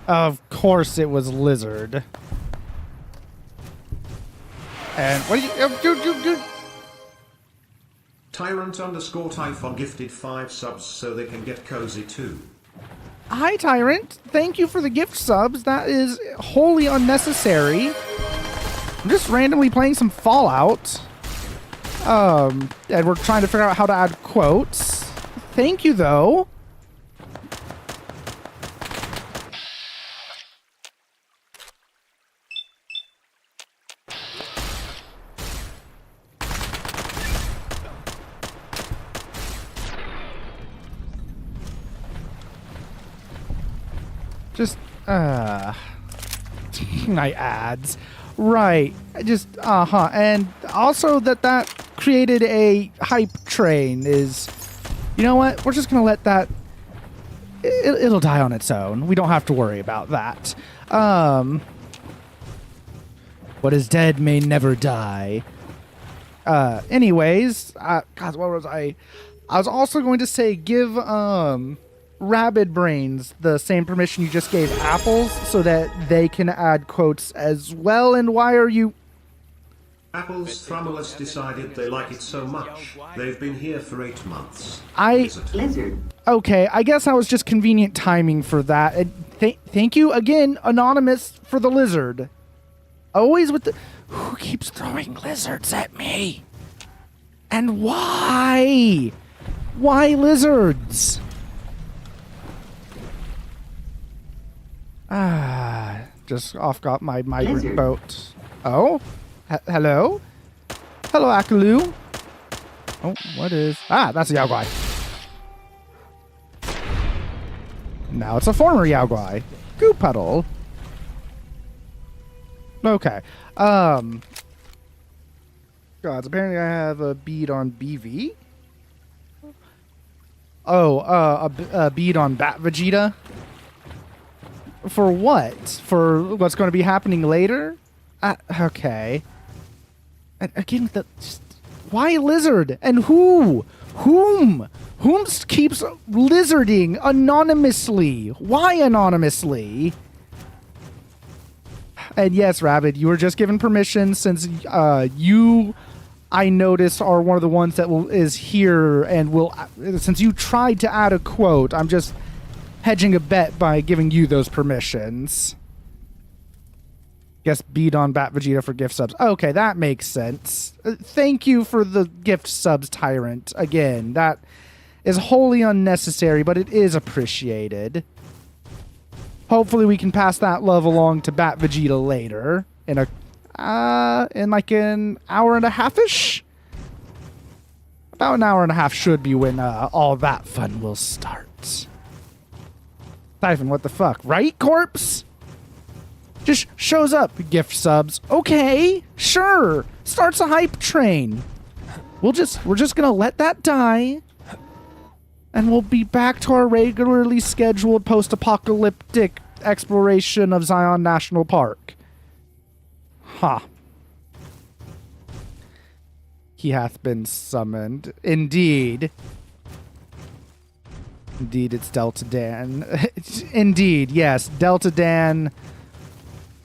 Of course it was lizard. And what do you Tyrant_Typhon gifted 5 subs so they can get cozy too. Hi, Tyrant. Thank you for the gift subs. That is wholly unnecessary. I'm just randomly playing some Fallout. And we're trying to figure out how to add quotes. Thank you, though. Just, my ads. Right. Just, and also that created a hype train is, you know what? We're just going to let that, it'll die on its own. We don't have to worry about that. What is dead may never die. Anyways, God, what was I was also going to say give, Rabid Brains the same permission you just gave Apples so that they can add quotes as well. And why are you... Apple's Thrumulus decided they like it so much, they've been here for 8 months. Lizard. Okay, I guess that was just convenient timing for that. And thank you again, Anonymous, for the lizard. Always with the... Who keeps throwing lizards at me? And why? Why lizards? Just off got my migrant Lizard. boat. Oh? Hello? Hello, Akalu. Oh, what is... that's a Yaogwai. Now it's a former Yaogwai. Goo Puddle. Okay. Gods, apparently I have a bead on BV. Oh, a bead on Bat Vegeta. For what? For what's going to be happening later? Okay. And again, why lizard? And who? Whom keeps lizarding anonymously? Why anonymously? And yes, Rabbit, you were just given permission since you, I noticed, are one of the ones that is here and will. Since you tried to add a quote, I'm just hedging a bet by giving you those permissions. Guess beat on Bat Vegeta for gift subs. Okay, that makes sense. Thank you for the gift subs, Tyrant. Again, that is wholly unnecessary, but it is appreciated. Hopefully we can pass that love along to Bat Vegeta later in like an hour and a half-ish. About an hour and a half should be when all that fun will start. Typhon, what the fuck? Right, Corpse? Just shows up, gift subs. Okay, sure. Starts a hype train. We're just gonna let that die. And we'll be back to our regularly scheduled post-apocalyptic exploration of Zion National Park. Ha. Huh. He hath been summoned. Indeed. Indeed, it's Delta Dan. Indeed, yes. Delta Dan,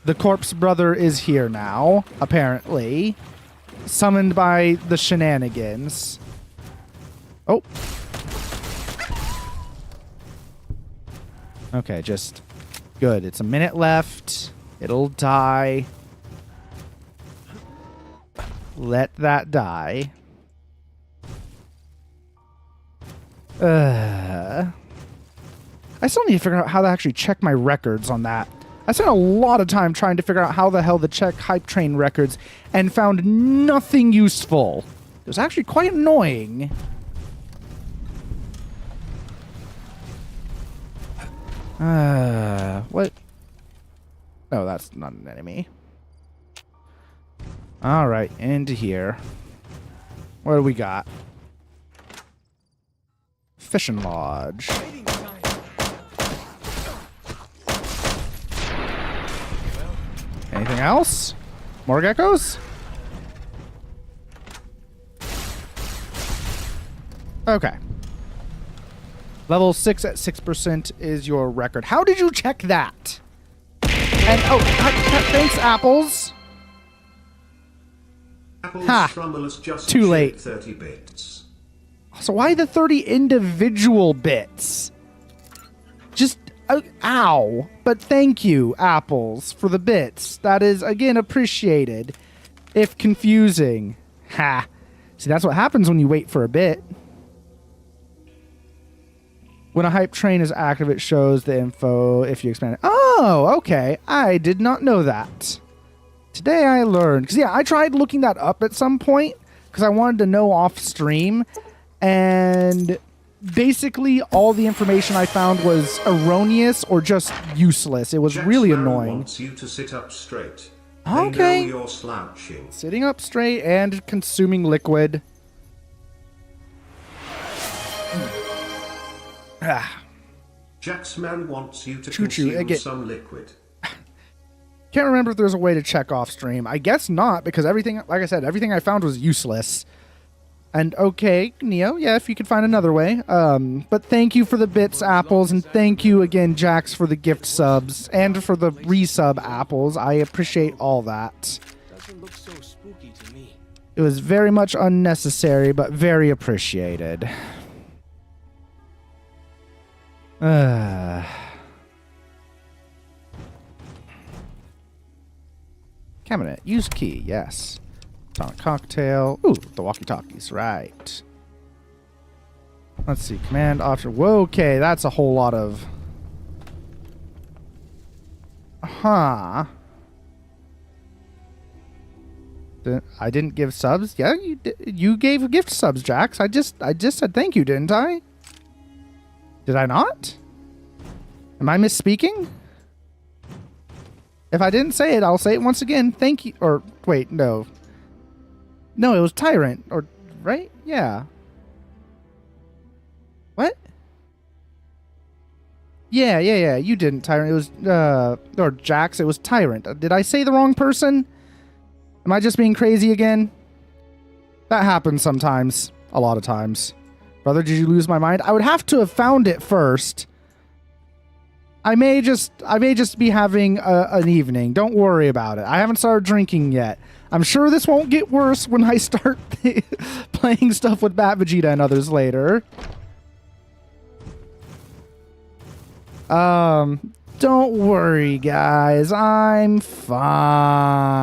the corpse brother, is here now, apparently. Summoned by the shenanigans. Oh. Okay, just good. It's a minute left. It'll die. Let that die. I still need to figure out how to actually check my records on that. I spent a lot of time trying to figure out how the hell to check hype train records and found nothing useful. It was actually quite annoying. What? No, that's not an enemy. Alright, into here. What do we got? Fishing Lodge. Anything else? More geckos? Okay. Level 6 at 6% is your record. How did you check that? And, oh, thanks, Apples. Apples just too late. 30 bits. So why the 30 individual bits? Just, ow. But thank you, Apples, for the bits. That is, again, appreciated. If confusing. Ha. See, that's what happens when you wait for a bit. When a hype train is active, it shows the info if you expand it. Oh, okay. I did not know that. Today I learned. Because, yeah, I tried looking that up at some point because I wanted to know off stream. And basically all the information I found was erroneous or just useless. It was really annoying. Wants you to sit up straight. Okay. They know you're slouching. Sitting up straight and consuming liquid. Jaxman wants you to Choo-choo, consume some liquid. Can't remember if there's a way to check off stream. I guess not, because everything, like I said, everything I found was useless. And okay, Neo, yeah, if you could find another way. But thank you for the bits, Apples, and thank you again, Jax, for the gift subs and for the resub, Apples. I appreciate all that. Doesn't look so spooky to me. It was very much unnecessary, but very appreciated. Cabinet. Use key. Yes. Tonic cocktail. Ooh, the walkie-talkies. Right. Let's see. Command option. Whoa, okay, that's a whole lot of... Huh. I didn't give subs? Yeah, you gave gift subs, Jax. I just said thank you, didn't I? Did I not? Am I misspeaking? If I didn't say it, I'll say it once again. Thank you. Or, wait, no. No, it was Tyrant. Or, right? Yeah. What? Yeah. You didn't, Tyrant. It was, or Jax. It was Tyrant. Did I say the wrong person? Am I just being crazy again? That happens sometimes. A lot of times. Brother, did you lose my mind? I would have to have found it first. I may just be having an evening. Don't worry about it. I haven't started drinking yet. I'm sure this won't get worse when I start playing stuff with Bat Vegeta and others later. Don't worry, guys. I'm fine.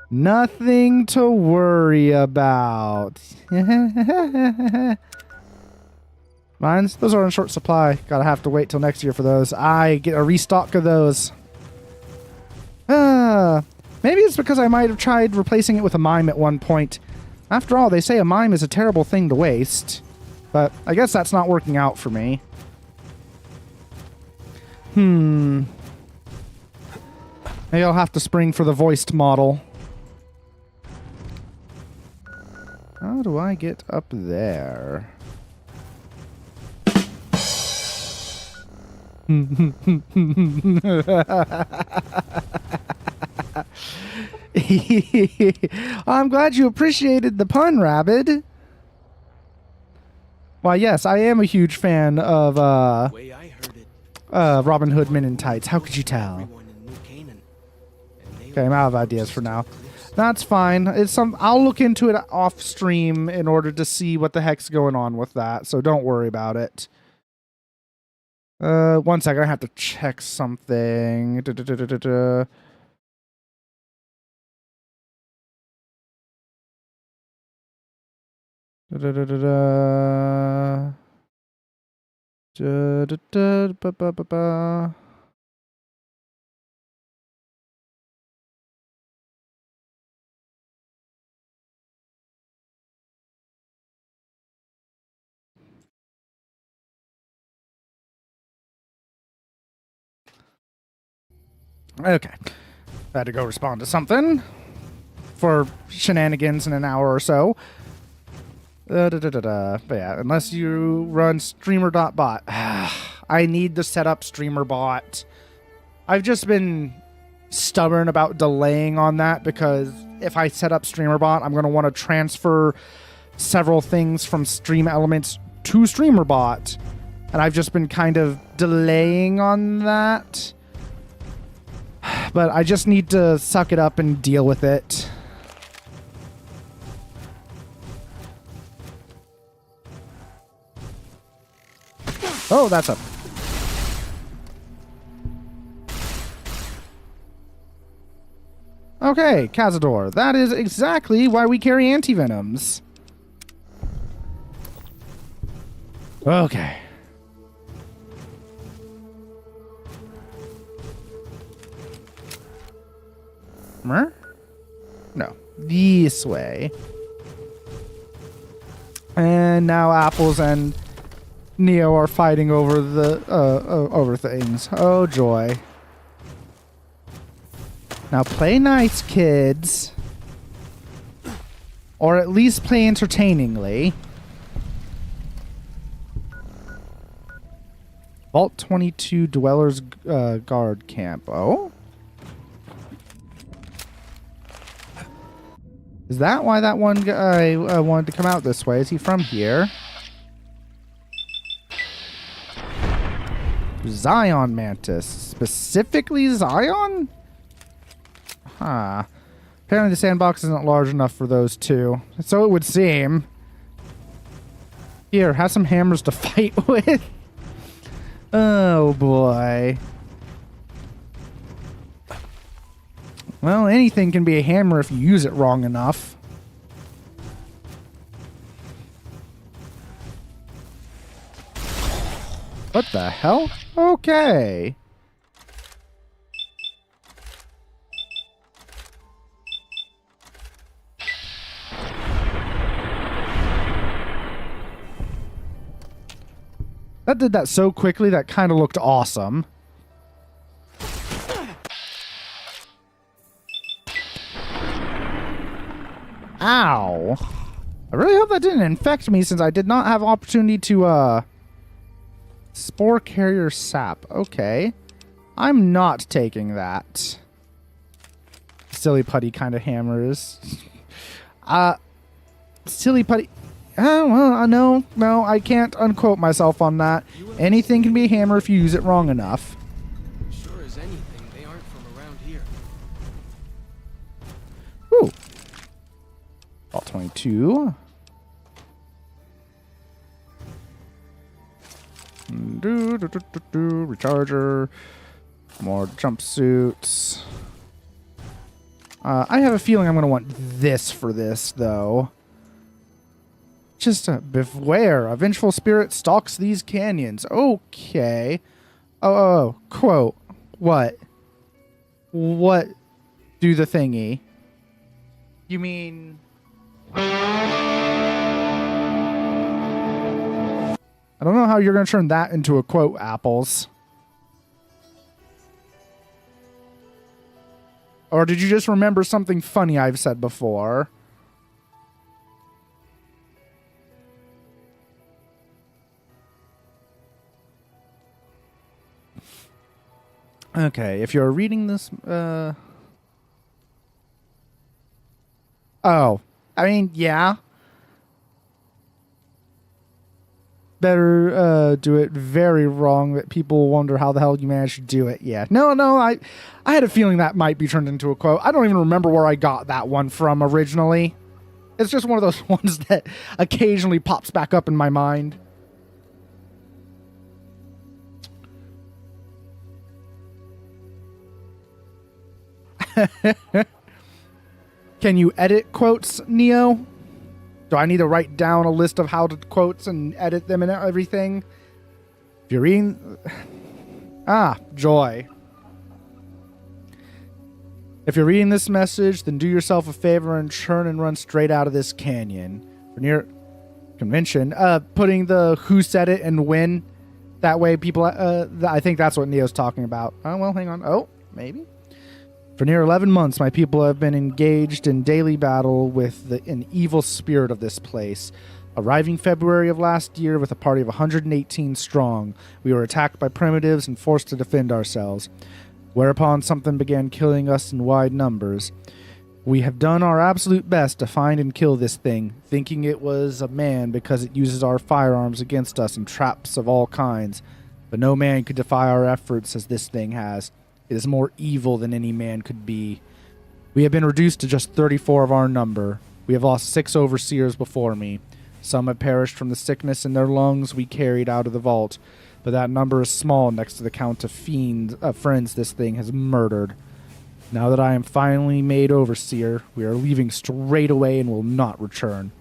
Nothing to worry about. Mines? Those are in short supply. Gotta have to wait till next year for those. I get a restock of those. Maybe it's because I might have tried replacing it with a mime at one point. After all, they say a mime is a terrible thing to waste. But I guess that's not working out for me. Maybe I'll have to spring for the voiced model. How do I get up there? I'm glad you appreciated the pun, Rabbit. Why, yes, I am a huge fan of Robin Hood Men in Tights. How could you tell? Okay, I'm out of ideas for now. That's fine. I'll look into it off stream in order to see what the heck's going on with that, so don't worry about it. 1 second, I have to check something. Okay. I had to go respond to something for shenanigans in an hour or so. But yeah, unless you run streamer.bot. I need to set up streamer.bot. I've just been stubborn about delaying on that because if I set up streamer.bot, I'm going to want to transfer several things from Stream Elements to streamer.bot. And I've just been kind of delaying on that. But I just need to suck it up and deal with it. Oh, that's up. Okay, Cazador. That is exactly why we carry antivenoms. Okay. No. This way. And now Apples and Neo are fighting over the over things. Oh joy. Now play nice, kids. Or at least play entertainingly. Vault 22 Dwellers Guard Camp. Oh? Is that why that one guy wanted to come out this way? Is he from here? Zion Mantis. Specifically Zion? Huh. Apparently the sandbox isn't large enough for those two. So it would seem. Here, have some hammers to fight with. Oh boy. Well, anything can be a hammer if you use it wrong enough. What the hell? Okay. That did that so quickly, that kind of looked awesome. Ow. I really hope that didn't infect me since I did not have opportunity to, Spore Carrier Sap. Okay. I'm not taking that. Silly putty kind of hammers. Silly putty. Well, no, I can't unquote myself on that. Anything can be a hammer if you use it wrong enough. Sure as anything, they aren't from around here. Ooh. Vault 22. Recharger. More jumpsuits. I have a feeling I'm going to want this for this, though. Just beware, a vengeful spirit stalks these canyons. Okay. Oh, quote. What? What do the thingy? You mean... I don't know how you're going to turn that into a quote, Apples. Or did you just remember something funny I've said before? Okay, if you're reading this... Oh. I mean, yeah. Better do it very wrong that people wonder how the hell you managed to do it. Yeah. No, I had a feeling that might be turned into a quote. I don't even remember where I got that one from originally. It's just one of those ones that occasionally pops back up in my mind. Can you edit quotes, Neo? Do I need to write down a list of how to quotes and edit them and everything? If you're reading... Joy. If you're reading this message, then do yourself a favor and turn and run straight out of this canyon. For near convention, putting the who said it and when. That way people... I think that's what Neo's talking about. Oh, well, hang on. Oh, maybe. For near 11 months, my people have been engaged in daily battle with an evil spirit of this place. Arriving February of last year with a party of 118 strong, we were attacked by primitives and forced to defend ourselves, whereupon something began killing us in wide numbers. We have done our absolute best to find and kill this thing, thinking it was a man because it uses our firearms against us in traps of all kinds, but no man could defy our efforts as this thing has. It is more evil than any man could be. We have been reduced to just 34 of our number. We have lost 6 overseers before me. Some have perished from the sickness in their lungs we carried out of the vault, but that number is small next to the count of friends this thing has murdered. Now that I am finally made overseer, we are leaving straight away and will not return.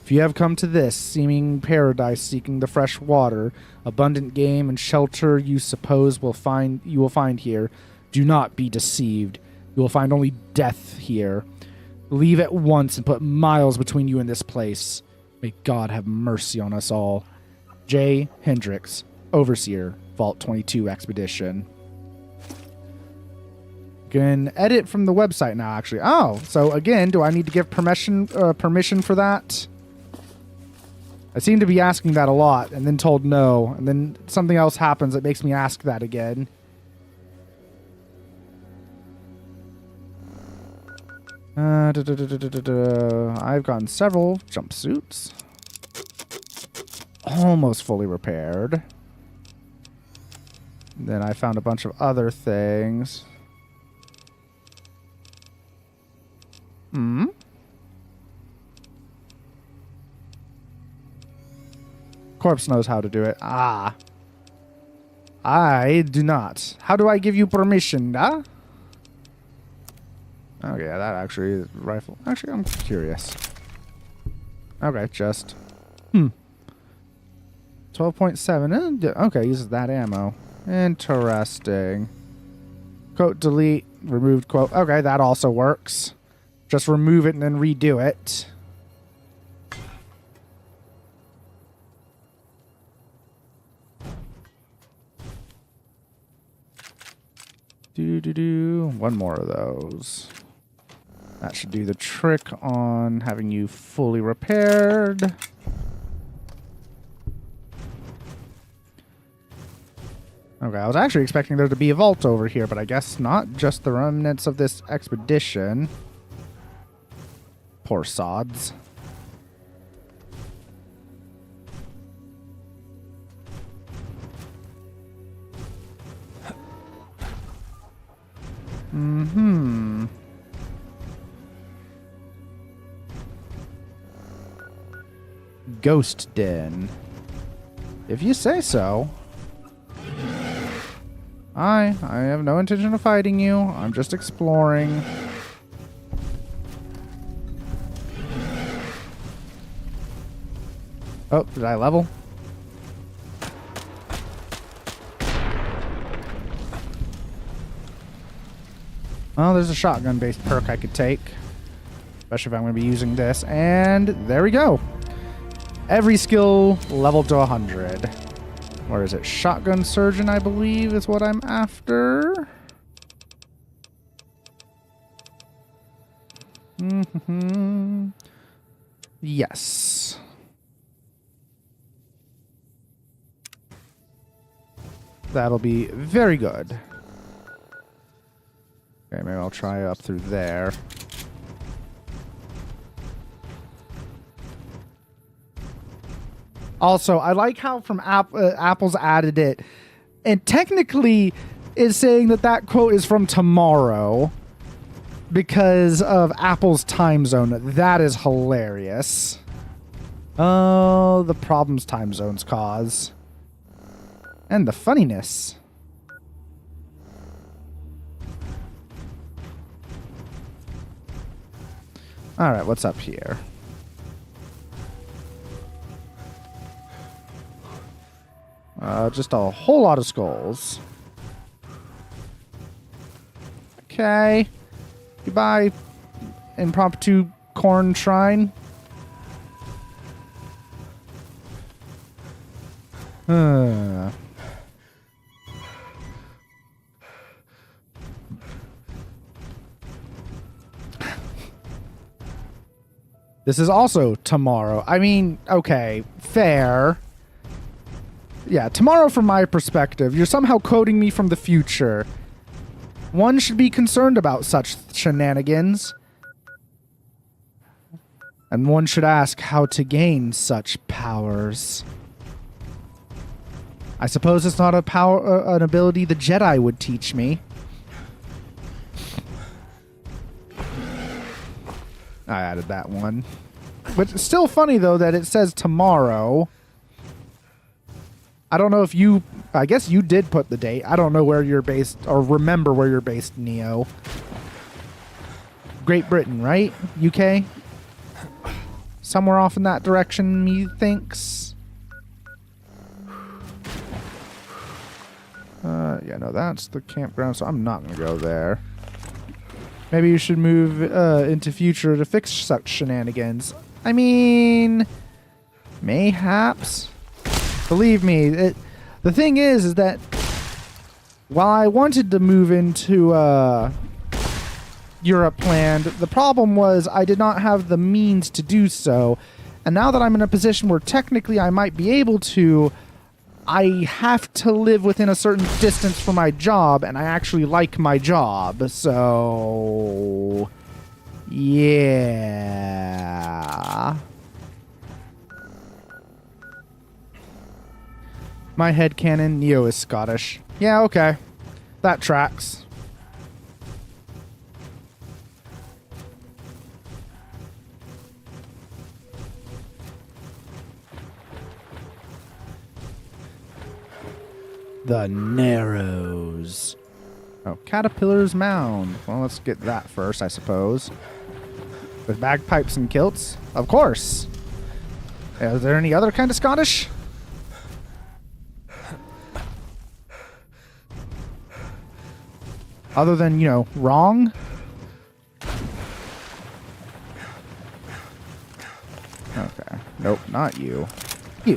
If you have come to this seeming paradise seeking the fresh water, abundant game, and shelter you suppose you will find here, do not be deceived. You will find only death here. Leave at once and put miles between you and this place. May God have mercy on us all. J. Hendricks, Overseer, Vault 22 Expedition. You can edit from the website now, actually. Oh, so again, do I need to give permission for that? I seem to be asking that a lot and then told no, and then something else happens that makes me ask that again. I've gotten several jumpsuits. Almost fully repaired. Then I found a bunch of other things. Corpse knows how to do it. I do not. How do I give you permission, huh? Okay, that actually is rifle. Actually, I'm curious. Okay, just... 12.7. Okay, uses that ammo. Interesting. Quote, delete, removed quote. Okay, that also works. Just remove it and then redo it. One more of those. That should do the trick on having you fully repaired. Okay, I was actually expecting there to be a vault over here, but I guess not. Just the remnants of this expedition. Poor sods. Mm-hmm. Ghost Den. If you say so. I have no intention of fighting you. I'm just exploring. Oh, did I level? Well, there's a shotgun-based perk I could take. Especially if I'm going to be using this. And there we go. Every skill leveled to 100. Where is it? Shotgun Surgeon, I believe, is what I'm after. Yes. That'll be very good. Okay, maybe I'll try up through there. Also, I like how from Apple's added it, and technically is saying that that quote is from tomorrow because of Apple's time zone. That is hilarious. Oh, the problems time zones cause. And the funniness. Alright, what's up here? Just a whole lot of skulls. Okay. Goodbye, impromptu corn shrine. This is also tomorrow. I mean, okay, fair. Yeah, tomorrow from my perspective. You're somehow quoting me from the future. One should be concerned about such shenanigans. And one should ask how to gain such powers. I suppose it's not an ability the Jedi would teach me. I added that one. But it's still funny, though, that it says tomorrow. I don't know if you... I guess you did put the date. I don't know where you're based, or remember where you're based, Neo. Great Britain, right? UK? Somewhere off in that direction, methinks. Yeah, no, that's the campground, so I'm not going to go there. Maybe you should move into future to fix such shenanigans. I mean, mayhaps. Believe me, the thing is that while I wanted to move into Europe land, the problem was I did not have the means to do so. And now that I'm in a position where technically I might be able to, I have to live within a certain distance from my job, and I actually like my job, so... yeah... My headcanon, Neo is Scottish. Yeah, okay. That tracks. The Narrows. Oh, Caterpillar's Mound. Well, let's get that first, I suppose. With bagpipes and kilts? Of course. Is there any other kind of Scottish? Other than, you know, wrong? Okay. Nope, not you. You.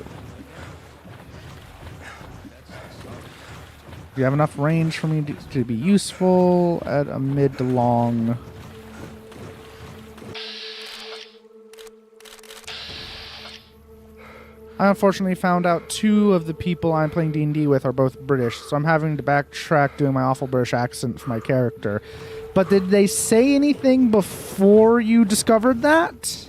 Do you have enough range for me to be useful at a mid to long? I unfortunately found out 2 of the people I'm playing D&D with are both British, so I'm having to backtrack doing my awful British accent for my character. But did they say anything before you discovered that?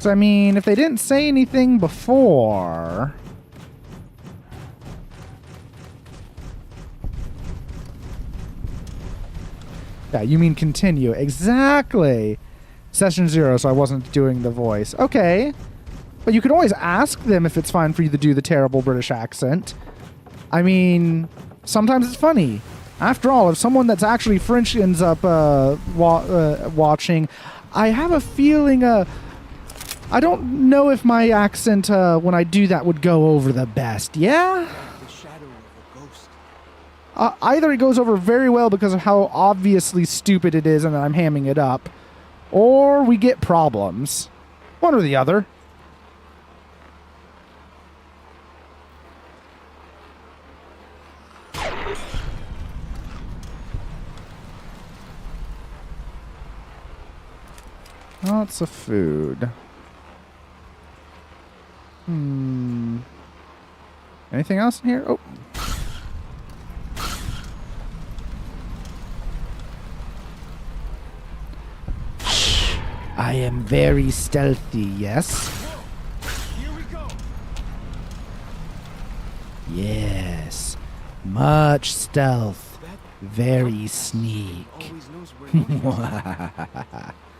So, I mean, if they didn't say anything before... Yeah, you mean continue. Exactly. Session 0, so I wasn't doing the voice. Okay. But you could always ask them if it's fine for you to do the terrible British accent. I mean, sometimes it's funny. After all, if someone that's actually French ends up watching, I have a feeling... I don't know if my accent, when I do that, would go over the best. Yeah? The shadow of a ghost. Either it goes over very well because of how obviously stupid it is and I'm hamming it up, or we get problems. One or the other. Lots of food. Anything else in here? Oh. I am very stealthy, yes? Here we go. Yes. Much stealth. Very sneak. Always knows where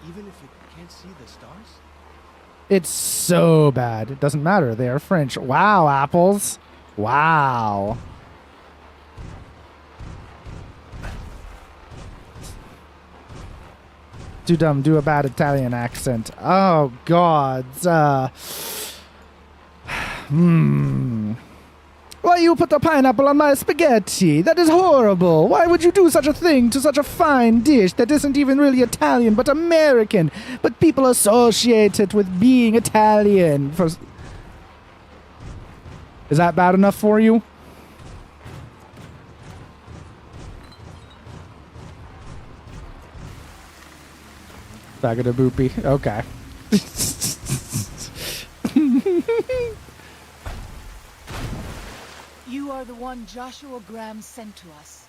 even if it can't see the stars? It's so bad. It doesn't matter. They are French. Wow, apples. Wow. Too dumb. Do a bad Italian accent. Oh, God. Why you put a pineapple on my spaghetti? That is horrible. Why would you do such a thing to such a fine dish that isn't even really Italian but American? But people associate it with being Italian. Is that bad enough for you? Bag of the boopy. Okay. You are the one Joshua Graham sent to us.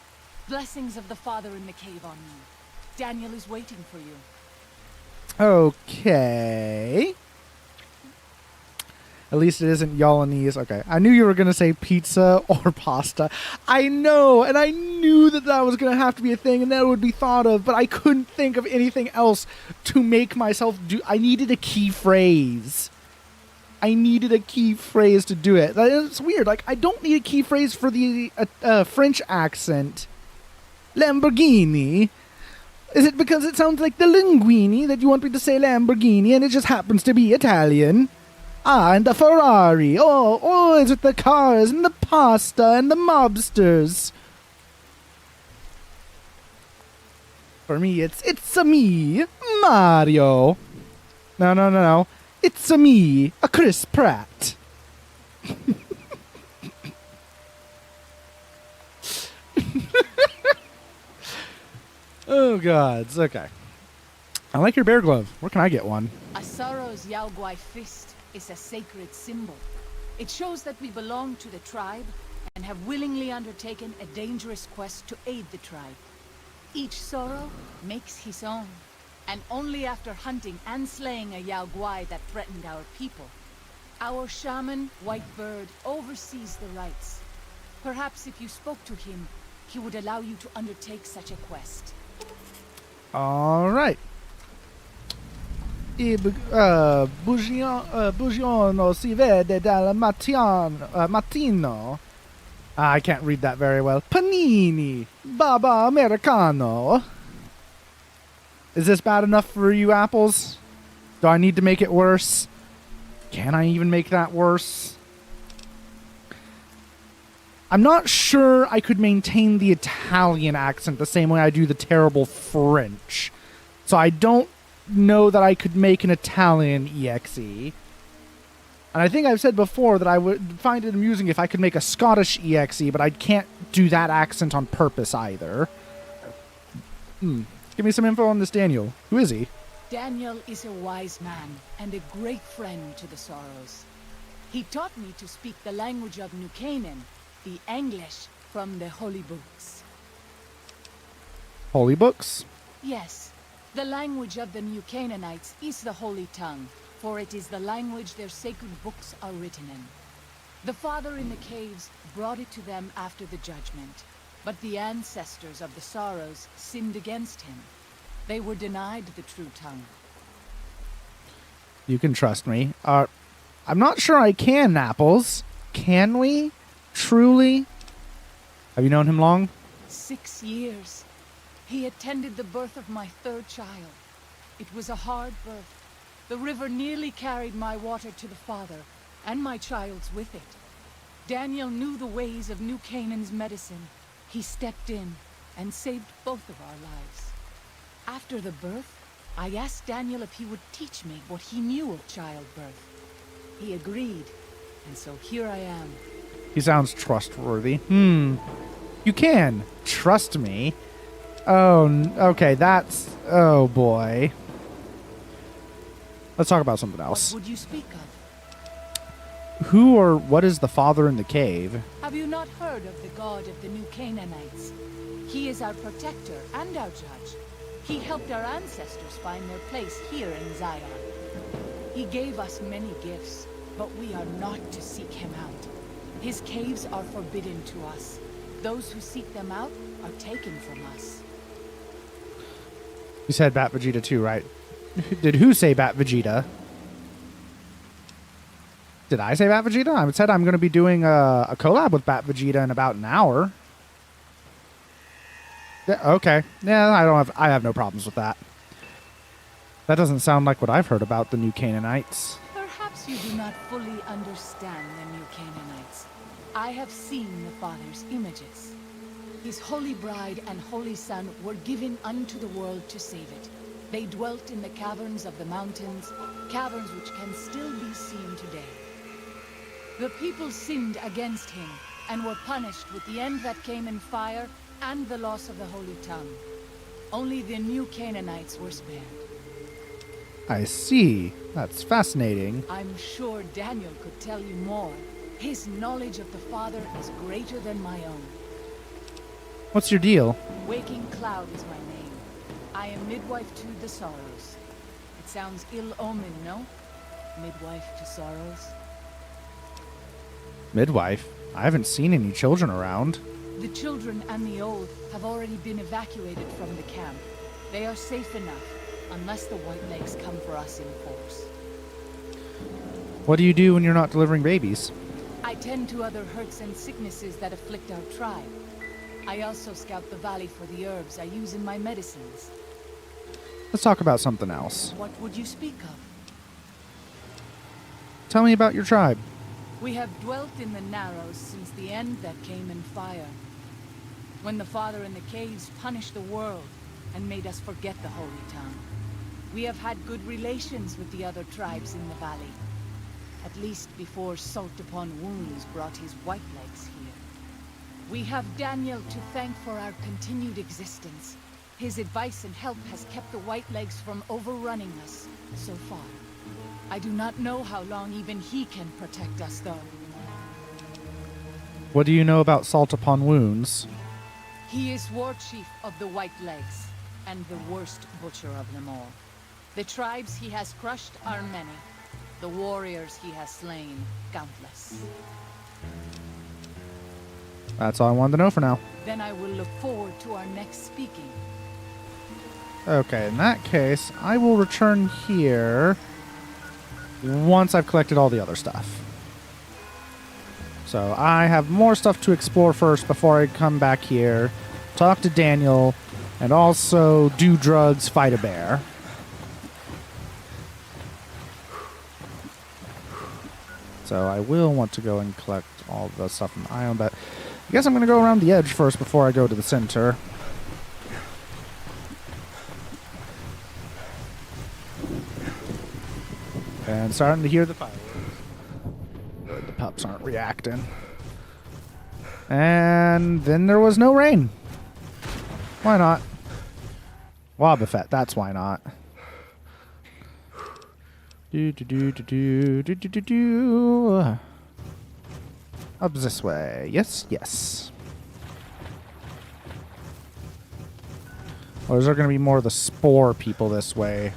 Blessings of the Father in the cave on you. Daniel is waiting for you. Okay. At least it isn't Yollanese. Okay. I knew you were going to say pizza or pasta. I know, and I knew that that was going to have to be a thing and that would be thought of, but I couldn't think of anything else to make myself do. I needed a key phrase. I needed a key phrase to do it. It's weird. Like, I don't need a key phrase for the French accent. Lamborghini. Is it because it sounds like the linguini that you want me to say Lamborghini and it just happens to be Italian? Ah, and the Ferrari. Oh, is it the cars and the pasta and the mobsters? For me, it's a me, Mario. No. It's a me, a Chris Pratt. Oh, gods. Okay. I like your bear glove. Where can I get one? Asaro's Yaoguai fist is a sacred symbol. It shows that we belong to the tribe and have willingly undertaken a dangerous quest to aid the tribe. Each Sorrow makes his own, and only after hunting and slaying a Yaoguai that threatened our people. Our shaman, Whitebird, oversees the rites. Perhaps if you spoke to him, he would allow you to undertake such a quest. All right. Buongiorno si vede dal mattino. I can't read that very well. Panini, Baba Americano. Is this bad enough for you, apples? Do I need to make it worse? Can I even make that worse? I'm not sure I could maintain the Italian accent the same way I do the terrible French. So I don't know that I could make an Italian EXE. And I think I've said before that I would find it amusing if I could make a Scottish EXE, but I can't do that accent on purpose either. Give me some info on this Daniel. Who is he? Daniel is a wise man and a great friend to the Sorrows. He taught me to speak the language of New Canaan, the English from the Holy Books. Holy Books? Yes. The language of the New Canaanites is the Holy Tongue, for it is the language their sacred books are written in. The Father in the caves brought it to them after the judgment, but the ancestors of the Sorrows sinned against him. They were denied the true tongue. You can trust me. I'm not sure I can, Apples. Can we? Truly? Have you known him long? 6 years. He attended the birth of my third child. It was a hard birth. The river nearly carried my water to the Father, and my child's with it. Daniel knew the ways of New Canaan's medicine. He stepped in and saved both of our lives. After the birth, I asked Daniel if he would teach me what he knew of childbirth. He agreed, and so here I am. He sounds trustworthy. You can trust me. Oh, okay, that's... Oh, boy. Let's talk about something else. What would you speak of? Who or what is the Father in the cave? Have you not heard of the god of the New Canaanites? He is our protector and our judge. He helped our ancestors find their place here in Zion. He gave us many gifts, but we are not to seek him out. His caves are forbidden to us. Those who seek them out are taken from us. You said Bat Vegeta too, right? Did who say Bat Vegeta? Did I say Bat Vegeta? I said I'm going to be doing a collab with Bat Vegeta in about an hour. Yeah, okay. Yeah, I have no problems with that. That doesn't sound like what I've heard about the New Canaanites. Perhaps you do not fully understand the New Canaanites. I have seen the Father's images. His holy bride and holy son were given unto the world to save it. They dwelt in the caverns of the mountains, caverns which can still be seen today. The people sinned against him and were punished with the end that came in fire and the loss of the holy tongue. Only the New Canaanites were spared. I see. That's fascinating. I'm sure Daniel could tell you more. His knowledge of the Father is greater than my own. What's your deal? Waking Cloud is my name. I am midwife to the Sorrows. It sounds ill-omened, no? Midwife to Sorrows. Midwife? I haven't seen any children around. The children and the old have already been evacuated from the camp. They are safe enough, unless the White Legs come for us in force. What do you do when you're not delivering babies? I tend to other hurts and sicknesses that afflict our tribe. I also scout the valley for the herbs I use in my medicines. Let's talk about something else. What would you speak of? Tell me about your tribe. We have dwelt in the Narrows since the end that came in fire. When the Father in the caves punished the world and made us forget the Holy Tongue. We have had good relations with the other tribes in the valley. At least before Salt Upon Wounds brought his White Legs here. We have Daniel to thank for our continued existence. His advice and help has kept the White Legs from overrunning us so far. I do not know how long even he can protect us, though. What do you know about Salt Upon Wounds? He is war chief of the White Legs, and the worst butcher of them all. The tribes he has crushed are many. The warriors he has slain, countless. That's all I wanted to know for now. Then I will look forward to our next speaking. Okay, in that case, I will return here once I've collected all the other stuff. So I have more stuff to explore first before I come back here, talk to Daniel, and also do drugs, fight a bear. So I will want to go and collect all the stuff from Ion, but I guess I'm going to go around the edge first before I go to the center. And starting to hear the fireworks. Good, the pups aren't reacting. And then there was no rain. Why not? Wobbuffet, that's why not. Up this way. Yes, yes. Or is there going to be more of the spore people this way?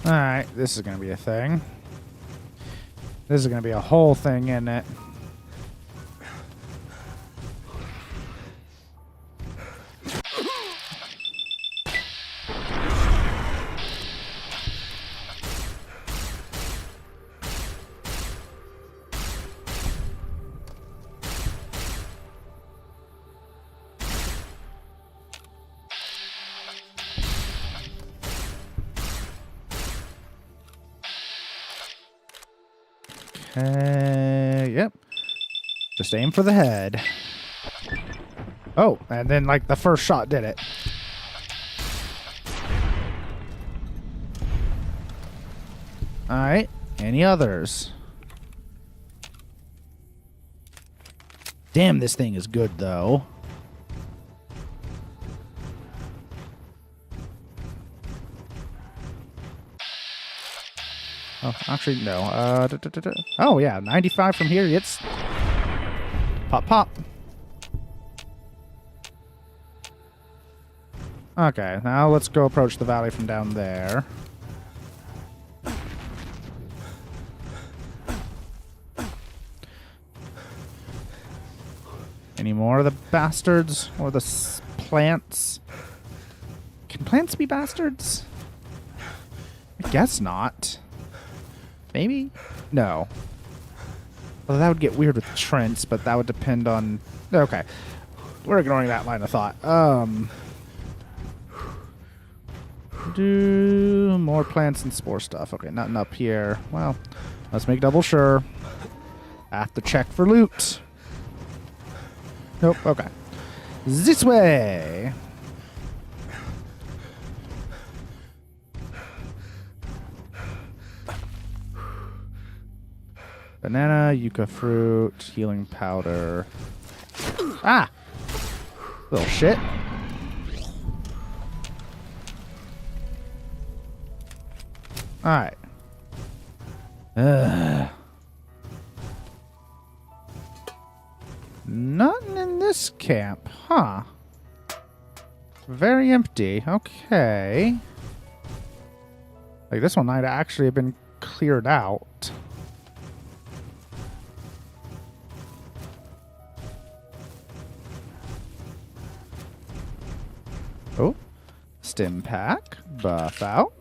Alright, this is gonna be a thing. This is gonna be a whole thing, isn't it? Yep. Just aim for the head. Oh, and then like the first shot did it. Alright. Any others? Damn, this thing is good though. Oh, actually, no. Oh, yeah. 95 from here. It's pop, pop. Okay, now let's go approach the valley from down there. Any more of the bastards? Or the plants? Can plants be bastards? I guess not. Maybe? No. Well, that would get weird with Trents, but that would depend on... Okay. We're ignoring that line of thought. Do more plants and spore stuff. Okay, nothing up here. Well, let's make double sure. I have to check for loot. Nope, okay. This way! Banana, yucca fruit, healing powder. Ah! Little shit. Alright. Nothing in this camp, huh? Very empty. Okay. Like, this one might actually have been cleared out. Oh, stim pack, buff out.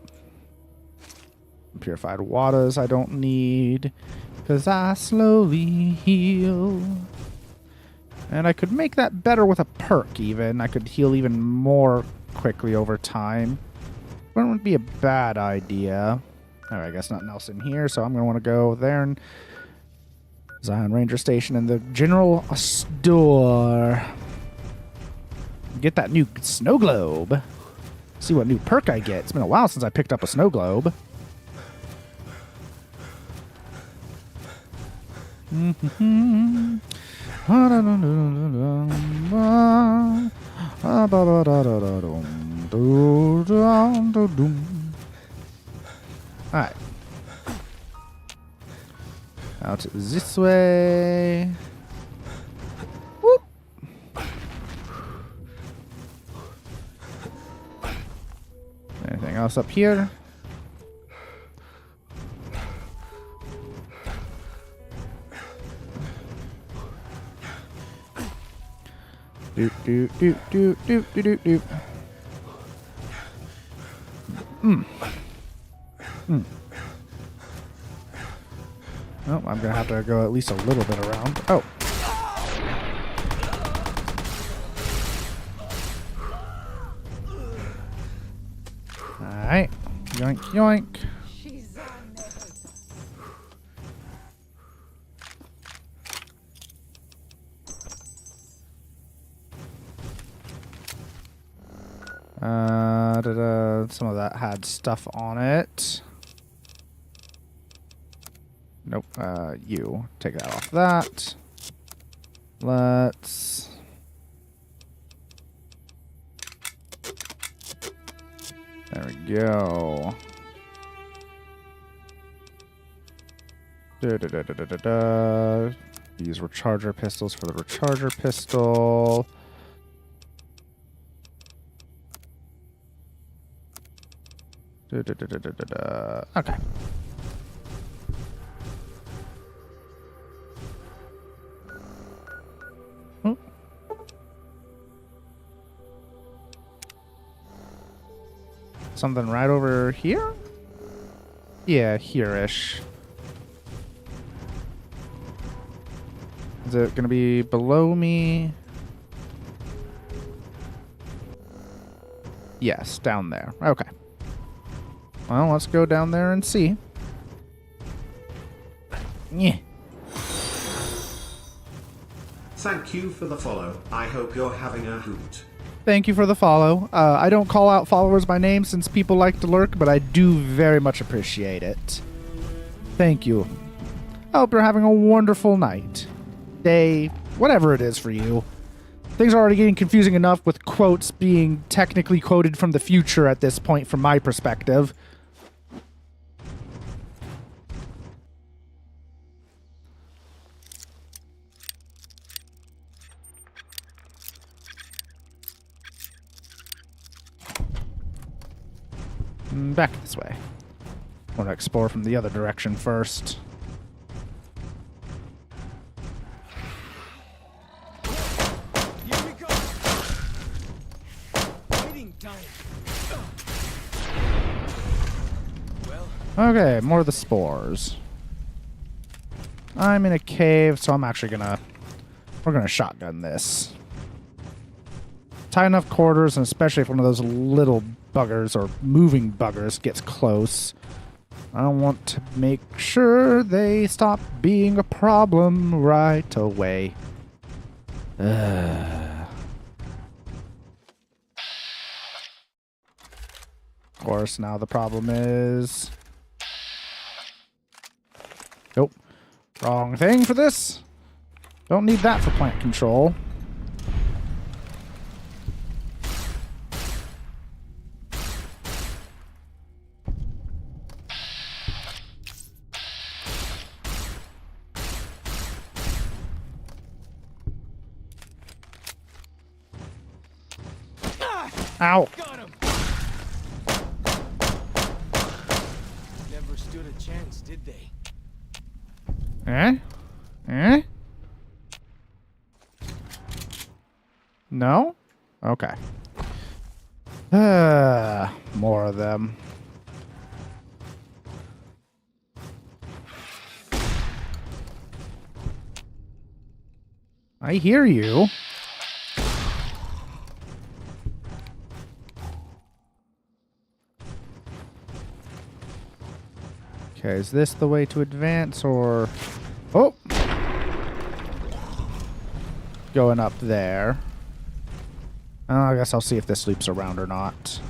Purified waters I don't need, because I slowly heal. And I could make that better with a perk even. I could heal even more quickly over time. Wouldn't be a bad idea. Alright, I guess nothing else in here, so I'm going to want to go there and Zion Ranger Station and the general store. Get that new snow globe. See what new perk I get. It's been a while since I picked up a snow globe. Alright. Out this way. Whoop. Anything else up here? Doop doop doop doop doop doop doop. Oh, I'm gonna have to go at least a little bit around. Oh. Alright. Yoink yoink. Some of that had stuff on it. Nope. You take that off that. Let's... There we go. Use recharger pistols for the recharger pistol. Okay. Oh. Something right over here? Yeah, here-ish. Is it gonna be below me? Yes, down there. Okay. Well, let's go down there and see. Yeah. Thank you for the follow. I hope you're having a hoot. Thank you for the follow. I don't call out followers by name since people like to lurk, but I do very much appreciate it. Thank you. I hope you're having a wonderful night, day, whatever it is for you. Things are already getting confusing enough with quotes being technically quoted from the future at this point from my perspective. Back this way. I want to explore from the other direction first. Here we go. Waiting time. Well. Okay, more of the spores. I'm in a cave, so I'm actually we're gonna shotgun this. Tight enough quarters, and especially if one of those little buggers or moving buggers gets close. I want to make sure they stop being a problem right away. Of course, now the problem is... Nope. Wrong thing for this. Don't need that for plant control. Ow. Got him. Never stood a chance, did they? Eh? No? Okay. More of them. I hear you. Okay, is this the way to advance, or... Oh! Going up there. I guess I'll see if this loops around or not.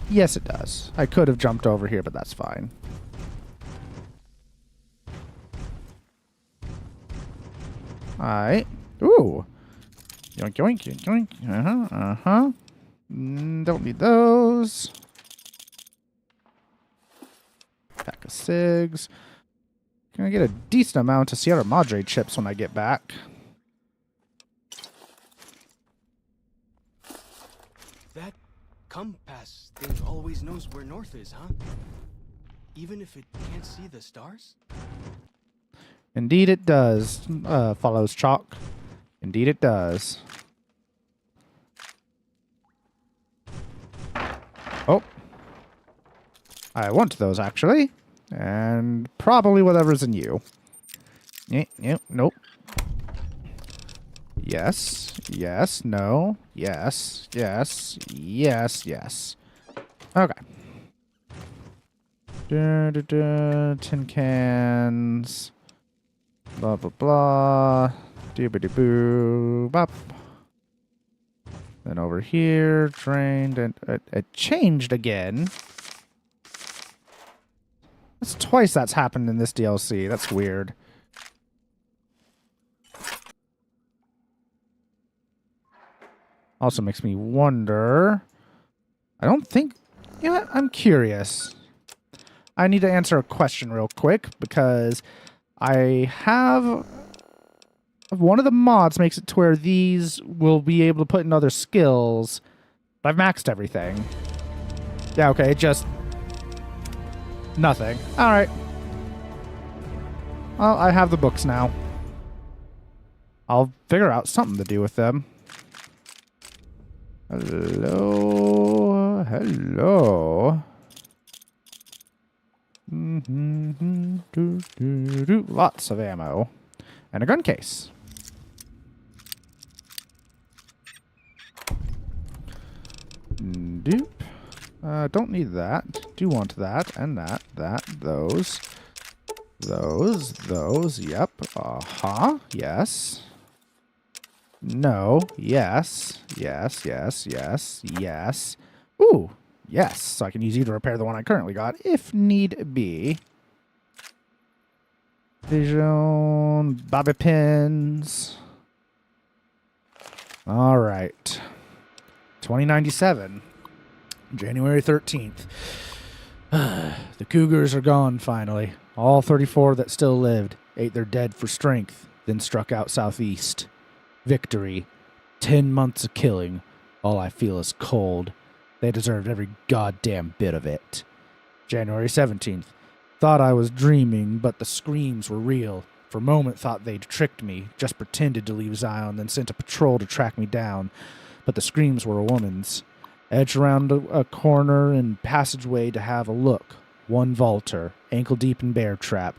Yes, it does. I could have jumped over here, but that's fine. Alright. Ooh! Yoink, yoink, yoink, yoink. Don't need those. Pack of cigs. Gonna get a decent amount of Sierra Madre chips when I get back. That compass thing always knows where north is, huh? Even if it can't see the stars? Indeed it does, follows Chalk. Indeed it does. Oh. I want those, actually. And probably whatever's in you. Nope. Yes. Yes. No. Yes. Yes. Yes. Yes. Okay. Tin cans. Blah, blah, blah. Doobity-boo. Bop. Then over here, drained, and it changed again. That's twice that's happened in this DLC. That's weird. Also makes me wonder... I don't think... You know what? I'm curious. I need to answer a question real quick, because I have one of the mods makes it to where these will be able to put in other skills. But I've maxed everything. Yeah, okay, just nothing. All right. Well, I have the books now. I'll figure out something to do with them. Hello. Hello. Lots of ammo. And a gun case. Doop. Don't need that. Do want that and that, those. Those, yep. Uh-huh, yes. No, yes. Ooh, yes. So I can use you to repair the one I currently got, if need be. Vision, bobby pins. All right. 2097. January 13th. The Cougars are gone, finally. All 34 that still lived ate their dead for strength, then struck out southeast. Victory. 10 months of killing. All I feel is cold. They deserved every goddamn bit of it. January 17th. Thought I was dreaming, but the screams were real. For a moment thought they'd tricked me, just pretended to leave Zion, then sent a patrol to track me down. But the screams were a woman's. Edged around a corner and passageway to have a look. One vaulter, ankle deep in bear trap.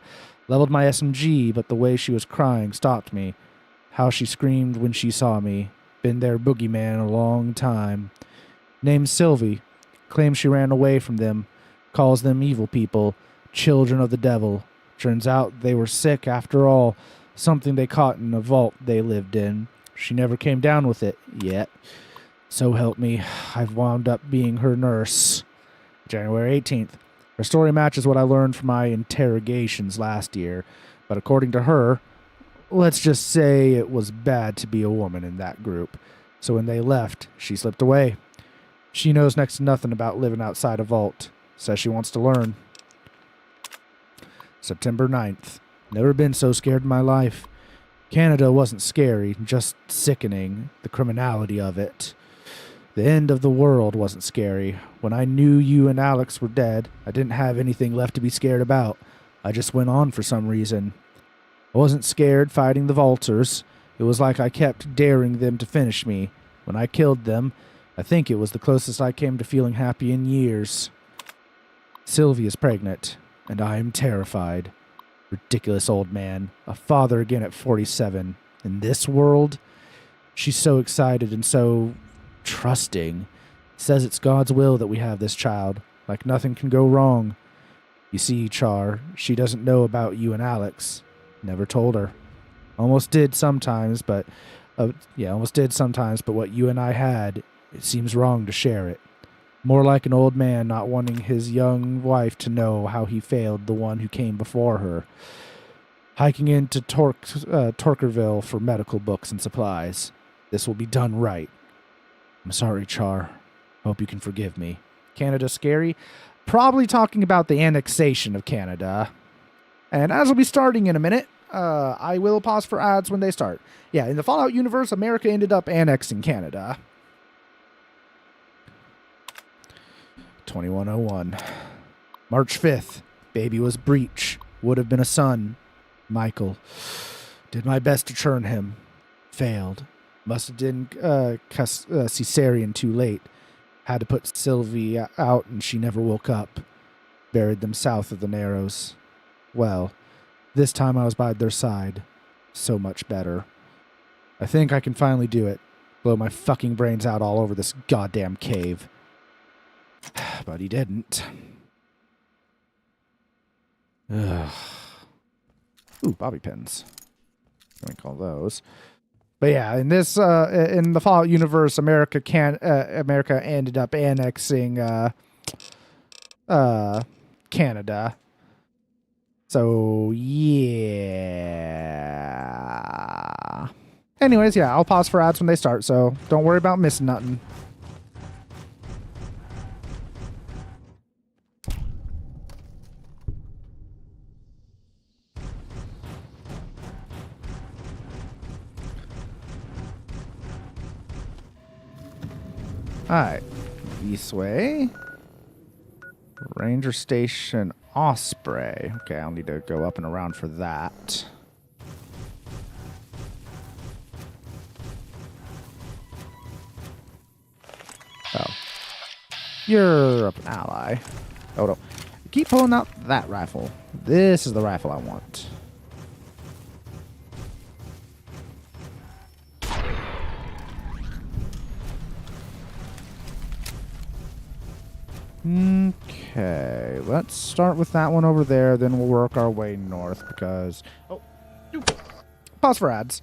Leveled my SMG, but the way she was crying stopped me. How she screamed when she saw me. Been their boogeyman a long time. Named Sylvie. Claims she ran away from them. Calls them evil people. Children of the devil. Turns out they were sick after all. Something they caught in a vault they lived in. She never came down with it yet. So help me, I've wound up being her nurse. January 18th. Her story matches what I learned from my interrogations last year, but according to her, let's just say it was bad to be a woman in that group. So when they left, she slipped away. She knows next to nothing about living outside a vault. Says she wants to learn. September 9th. Never been so scared in my life. Canada wasn't scary, just sickening, the criminality of it. The end of the world wasn't scary. When I knew you and Alex were dead, I didn't have anything left to be scared about. I just went on for some reason. I wasn't scared fighting the Vaulters. It was like I kept daring them to finish me. When I killed them, I think it was the closest I came to feeling happy in years. Sylvie is pregnant, and I am terrified. Ridiculous old man. A father again at 47. In this world? She's so excited and so trusting. Says it's God's will that we have this child. Like nothing can go wrong. You see, Char, she doesn't know about you and Alex. Never told her. Almost did sometimes, but what you and I had, it seems wrong to share it. More like an old man not wanting his young wife to know how he failed the one who came before her. Hiking into Torkerville for medical books and supplies. This will be done right. I'm sorry, Char. Hope you can forgive me. Canada scary? Probably talking about the annexation of Canada. And as will be starting in a minute, I will pause for ads when they start. Yeah, in the Fallout universe, America ended up annexing Canada. 2101. March 5th. Baby was Breach. Would have been a son. Michael. Did my best to churn him. Failed. Must have done cesarean too late. Had to put Sylvie out and she never woke up. Buried them south of the Narrows. Well, this time I was by their side. So much better. I think I can finally do it. Blow my fucking brains out all over this goddamn cave. But he didn't. Ugh. Ooh, bobby pins. Let me call those. But yeah, in this in the Fallout universe, America ended up annexing Canada. So yeah. Anyways, yeah, I'll pause for ads when they start, so don't worry about missing nothing. Alright. This way. Ranger Station Osprey. Okay, I'll need to go up and around for that. Oh. You're an ally. Oh no. Keep pulling out that rifle. This is the rifle I want. Okay, let's start with that one over there, then we'll work our way north because... Oh, pause for ads.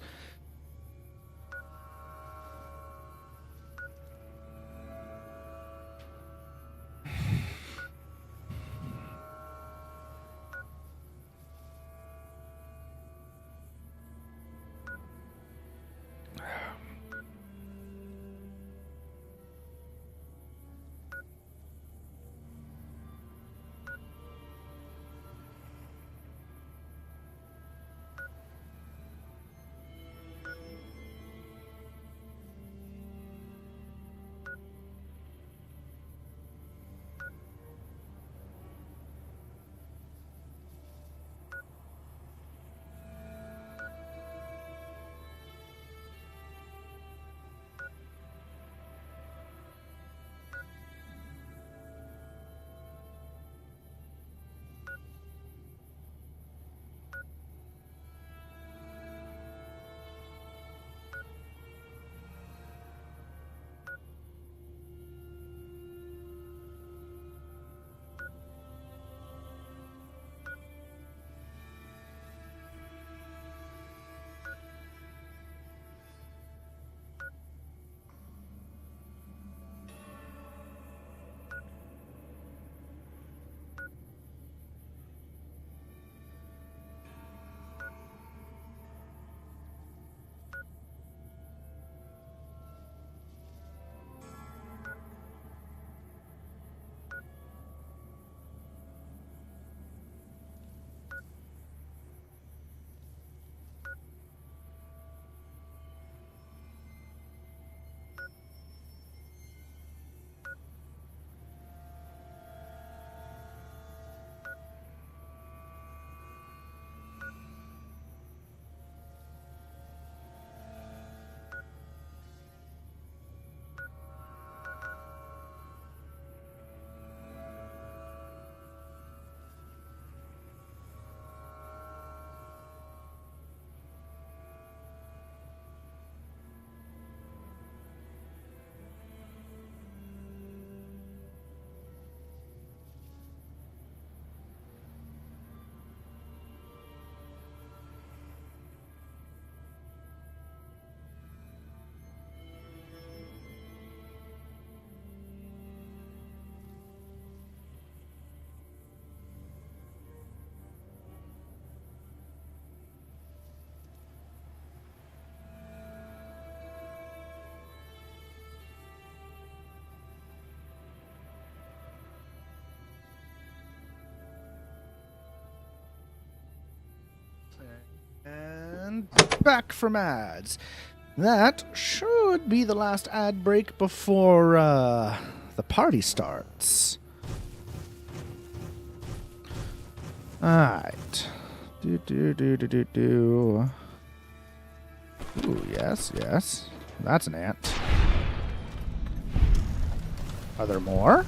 And back from ads. That should be the last ad break before the party starts. Alright. Ooh, yes, yes. That's an ant. Are there more?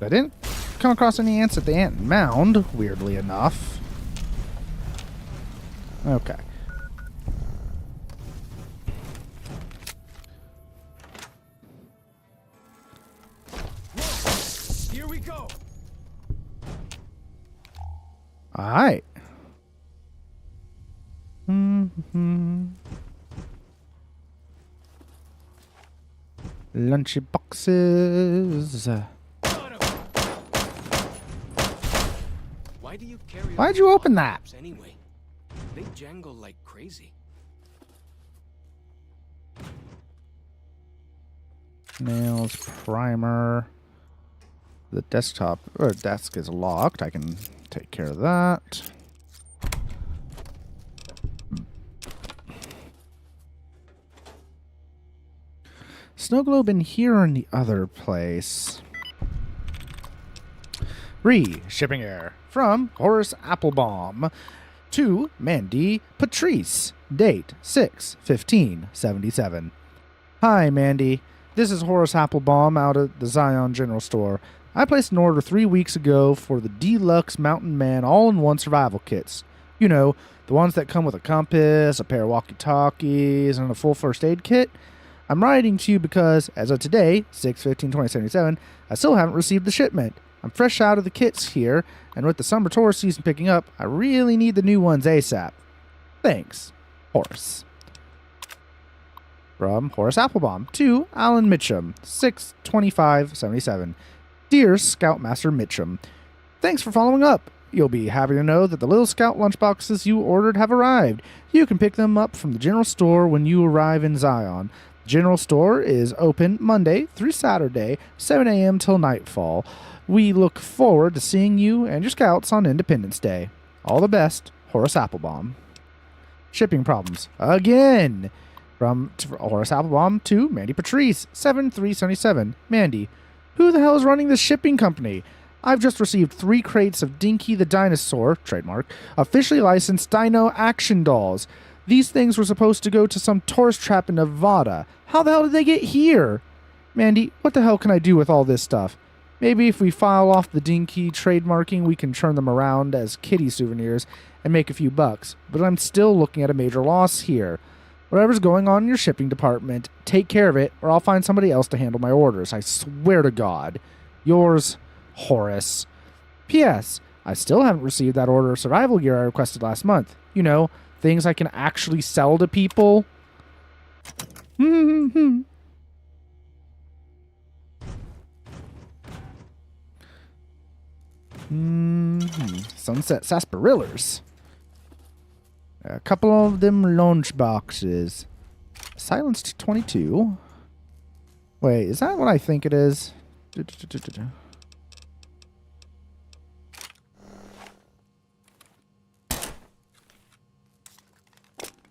I didn't come across any ants at the ant mound, weirdly enough. Okay. Here we go. All right. Lunchy boxes. Why do you carry Why'd you open that? anyway? They jangle like crazy. Nails, primer. The desktop or desk is locked. I can take care of that. Snow globe in here or in the other place? Shipping air from Horace Applebaum to Mandy Patrice. Date 6/15/77. Hi, Mandy. This is Horace Applebaum out at the Zion General Store. I placed an order 3 weeks ago for the Deluxe Mountain Man all-in-one survival kits. You know, the ones that come with a compass, a pair of walkie-talkies, and a full first aid kit. I'm writing to you because, as of today, 6/15/2077, I still haven't received the shipment. I'm fresh out of the kits here, and with the summer tourist season picking up, I really need the new ones ASAP. Thanks, Horace. From Horace Applebaum to Alan Mitchum, 6/25/77. Dear Scoutmaster Mitchum, thanks for following up. You'll be happy to know that the little Scout lunchboxes you ordered have arrived. You can pick them up from the general store when you arrive in Zion. The general store is open Monday through Saturday, 7 a.m. till nightfall. We look forward to seeing you and your Scouts on Independence Day. All the best, Horace Applebaum. Shipping problems. Again! From Horace Applebaum to Mandy Patrice, 7/3/77. Mandy, who the hell is running this shipping company? I've just received 3 crates of Dinky the Dinosaur, trademark, officially licensed Dino action dolls. These things were supposed to go to some tourist trap in Nevada. How the hell did they get here? Mandy, what the hell can I do with all this stuff? Maybe if we file off the Dinky trademarking, we can turn them around as kitty souvenirs and make a few bucks. But I'm still looking at a major loss here. Whatever's going on in your shipping department, take care of it, or I'll find somebody else to handle my orders. I swear to God. Yours, Horace. P.S. I still haven't received that order of survival gear I requested last month. You know, things I can actually sell to people. Sunset sarsaparillas. A couple of them lunch boxes. Silenced 22. Wait, is that what I think it is?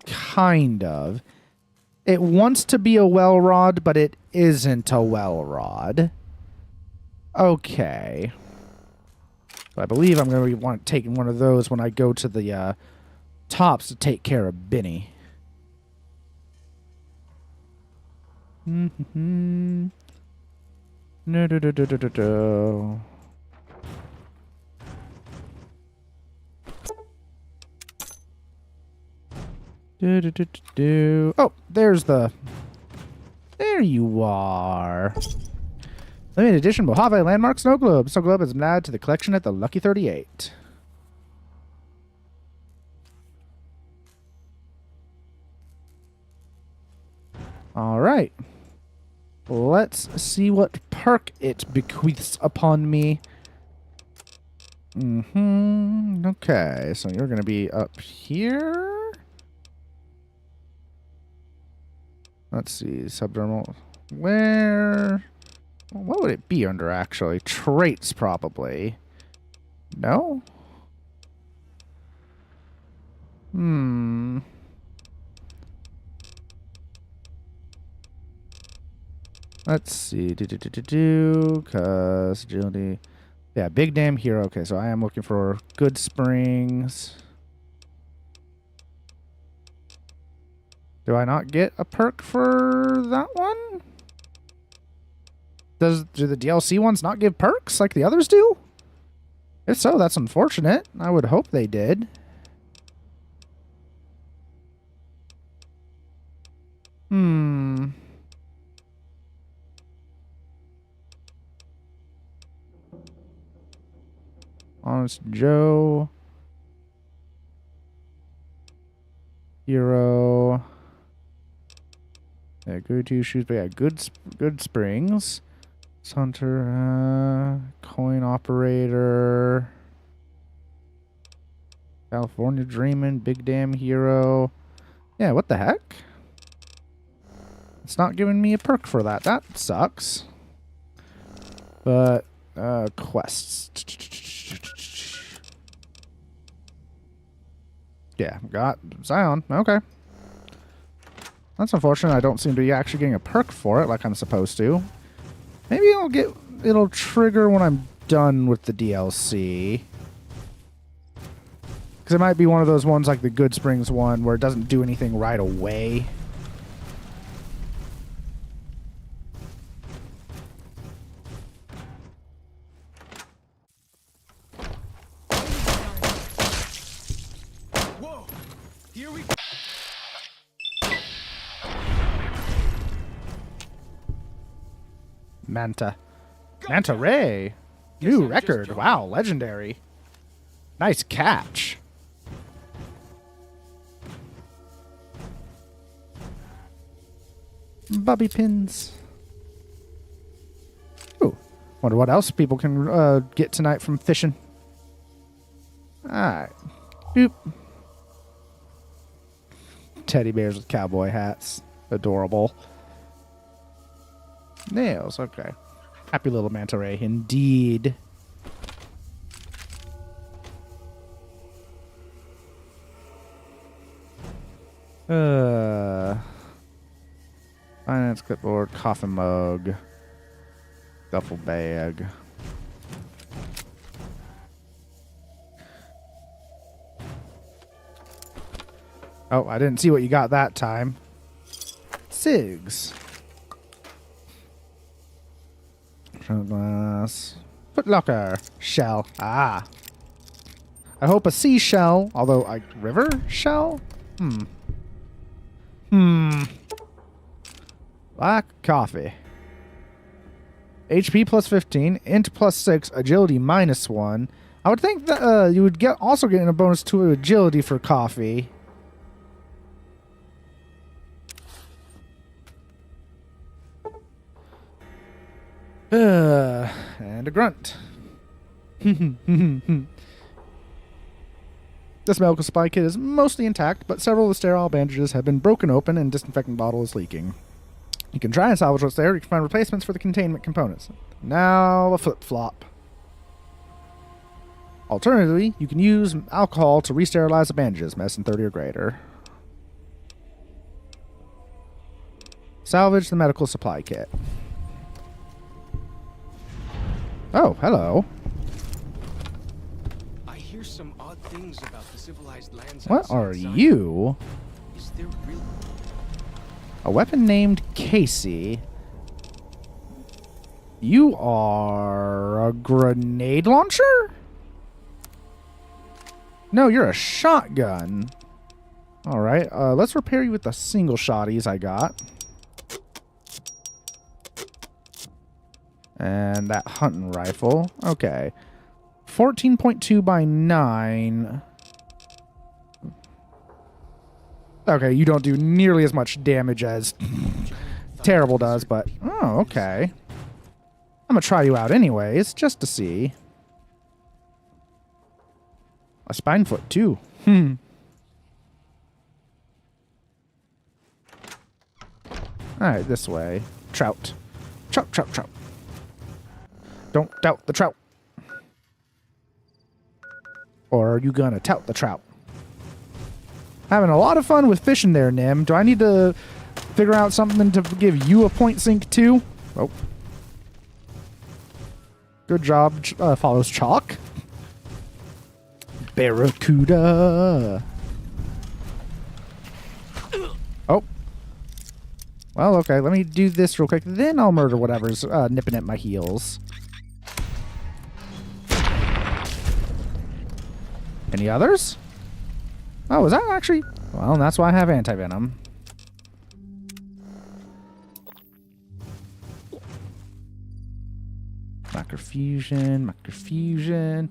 Kind of. It wants to be a well rod, but it isn't a well rod. Okay. I believe I'm going to be taking one of those when I go to the tops to take care of Benny. No. Oh, there's the... There you are. Limited edition Mojave Landmark Snow Globe. Snow Globe is added to the collection at the Lucky 38. All right. Let's see what perk it bequeaths upon me. Okay, so you're going to be up here. Let's see, subdermal. Where? What would it be under, actually? Traits, probably. No? Let's see. Cause agility. Yeah, big damn hero. Okay, so I am looking for Good Springs. Do I not get a perk for that one? Do the DLC ones not give perks like the others do? If so, that's unfortunate. I would hope they did. Honest Joe. Hero. Yeah, go to shoes, but yeah, good springs. Hunter, coin operator. California Dreamin', big damn hero. Yeah, what the heck? It's not giving me a perk for that. That sucks. But, quests. Yeah, got Zion. Okay. That's unfortunate. I don't seem to be actually getting a perk for it like I'm supposed to. Maybe it'll trigger when I'm done with the DLC. Because it might be one of those ones like the Good Springs one where it doesn't do anything right away. Whoa! Here we Manta Ray. New record. Wow, legendary. Nice catch. Bobby pins. Ooh. Wonder what else people can get tonight from fishing. Alright. Boop. Teddy bears with cowboy hats. Adorable. Nails, okay. Happy little manta ray, indeed. Finance clipboard, coffin mug, duffel bag. Oh, I didn't see what you got that time. Cigs. Glass. Footlocker. Shell. Ah. I hope a seashell, although a river shell? Black coffee. HP plus 15, int plus 6, agility minus 1. I would think that you would also get a bonus to agility for coffee. And a grunt. This medical supply kit is mostly intact, but several of the sterile bandages have been broken open and disinfectant bottle is leaking. You can try and salvage what's there. You can find replacements for the containment components. Now a flip-flop. Alternatively, you can use alcohol to re-sterilize the bandages, medicine 30 or greater. Salvage the medical supply kit. Oh, hello. I hear some odd things about the civilized lands. What are you? Is there real... A weapon named Casey. You are a grenade launcher? No, you're a shotgun. Alright, let's repair you with the single shotties I got. And that hunting rifle. Okay. 14.2 by 9. Okay, you don't do nearly as much damage as Terrible does, but... Oh, okay. I'm gonna try you out anyways, just to see. A spine foot, too. Alright, this way. Trout. Trout, trout, trout. Don't doubt the trout. Or are you gonna tout the trout? Having a lot of fun with fishing there, Nim. Do I need to figure out something to give you a point sync too? Oh. Good job. Follows chalk. Barracuda. Oh. Well, okay. Let me do this real quick. Then I'll murder whatever's nipping at my heels. Any others? Oh, is that actually... Well, that's why I have anti-venom. Macrofusion.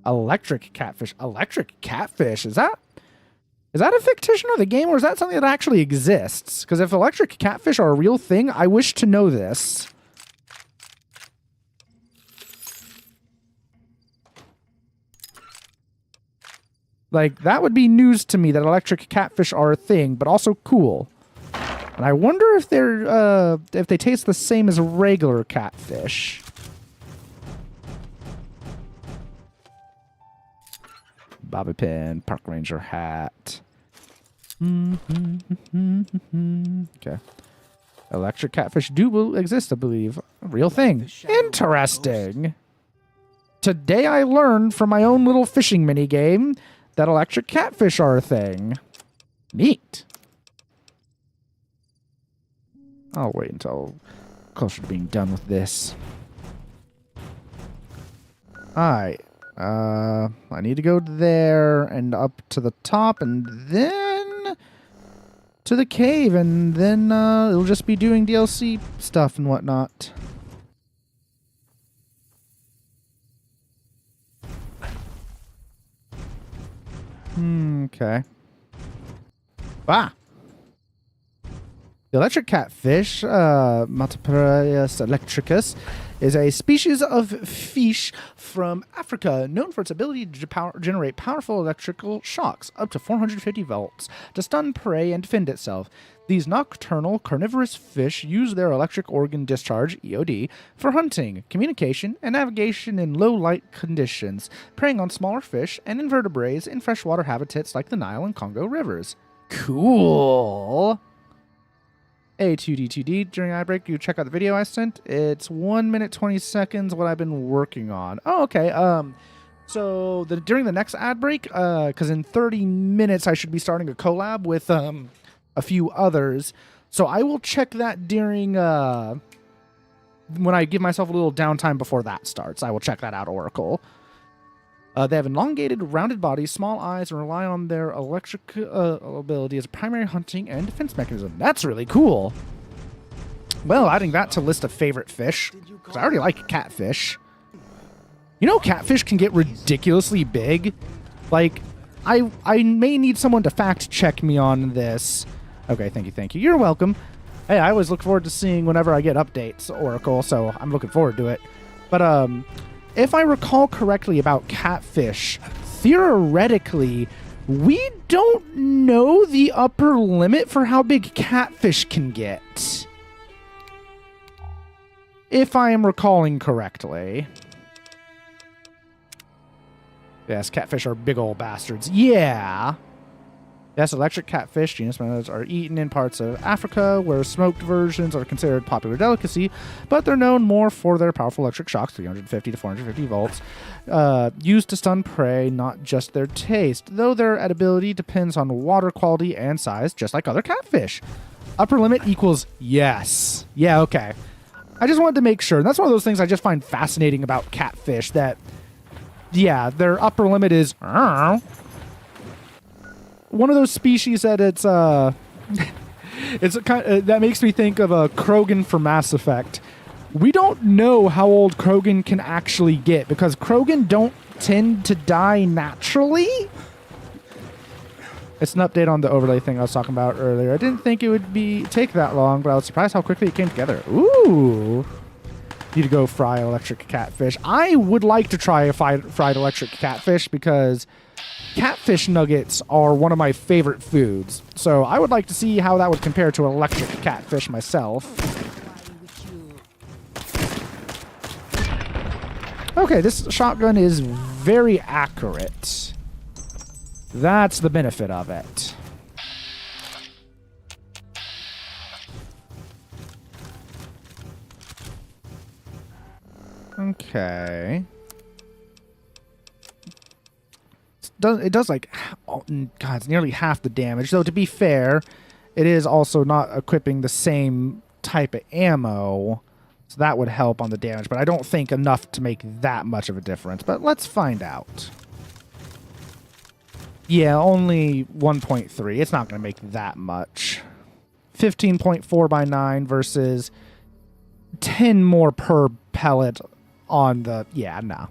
Electric catfish. Electric catfish. Is that a fictitious of the game, or is that something that actually exists? Because if electric catfish are a real thing, I wish to know this. Like, that would be news to me that electric catfish are a thing, but also cool. And I wonder if they taste the same as regular catfish. Bobby pin, park ranger hat. Okay. Electric catfish do exist, I believe. A real thing. Interesting. Today I learned from my own little fishing mini game that electric catfish are a thing. Neat. I'll wait until closer to being done with this. Alright. I need to go there and up to the top and then to the cave, and then it'll just be doing DLC stuff and whatnot. Okay. Ah! The electric catfish, Maltapareus electricus, is a species of fish from Africa known for its ability to generate powerful electrical shocks, up to 450 volts, to stun prey and defend itself. These nocturnal carnivorous fish use their electric organ discharge, EOD, for hunting, communication, and navigation in low light conditions, preying on smaller fish and invertebrates in freshwater habitats like the Nile and Congo rivers. Cool! A2D2D. During ad break, you check out the video I sent. It's 1 minute 20 seconds what I've been working on. Oh, okay. So during the next ad break, because in 30 minutes I should be starting a collab with a few others. So I will check that during when I give myself a little downtime before that starts. I will check that out, Oracle. They have elongated, rounded bodies, small eyes, and rely on their electric ability as a primary hunting and defense mechanism. That's really cool. Well, adding that to list of favorite fish, because I already like catfish. You know, catfish can get ridiculously big. Like, I may need someone to fact check me on this. Okay, thank you. You're welcome. Hey, I always look forward to seeing whenever I get updates, Oracle, so I'm looking forward to it. But, if I recall correctly about catfish, theoretically, we don't know the upper limit for how big catfish can get. If I am recalling correctly. Yes, catfish are big old bastards. Yeah. Yes, electric catfish, genus members, are eaten in parts of Africa where smoked versions are considered popular delicacy, but they're known more for their powerful electric shocks, 350 to 450 volts, used to stun prey, not just their taste, though their edibility depends on water quality and size, just like other catfish. Upper limit equals yes. Yeah, okay. I just wanted to make sure. And that's one of those things I just find fascinating about catfish, that, yeah, their upper limit is... one of those species that it's it's a kind of, that makes me think of a Krogan for Mass Effect. We don't know how old Krogan can actually get because Krogan don't tend to die naturally. It's an update on the overlay thing I was talking about earlier. I didn't think it would take that long, but I was surprised how quickly it came together. Ooh. Need to go fry electric catfish. I would like to try a fried electric catfish because catfish nuggets are one of my favorite foods. So I would like to see how that would compare to electric catfish myself. Okay, this shotgun is very accurate. That's the benefit of it. Okay. It does like, oh, God, it's nearly half the damage. Though to be fair, it is also not equipping the same type of ammo, so that would help on the damage. But I don't think enough to make that much of a difference. But let's find out. Yeah, only 1.3. It's not going to make that much. 15.4 by 9 versus 10 more per pellet on the... Yeah, no.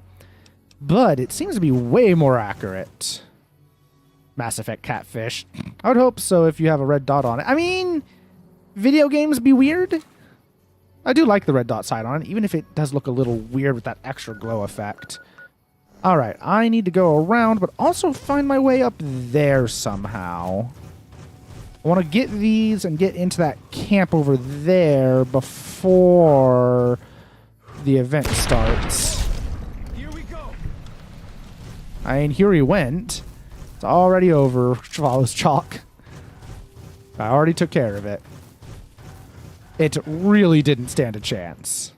But it seems to be way more accurate. Mass Effect catfish. I would hope so if you have a red dot on it. I mean, video games be weird. I do like the red dot side on it, even if it does look a little weird with that extra glow effect. Alright, I need to go around, but also find my way up there somehow. I want to get these and get into that camp over there before the event starts. I mean, here he went. It's already over. Follows chalk. I already took care of it. It really didn't stand a chance.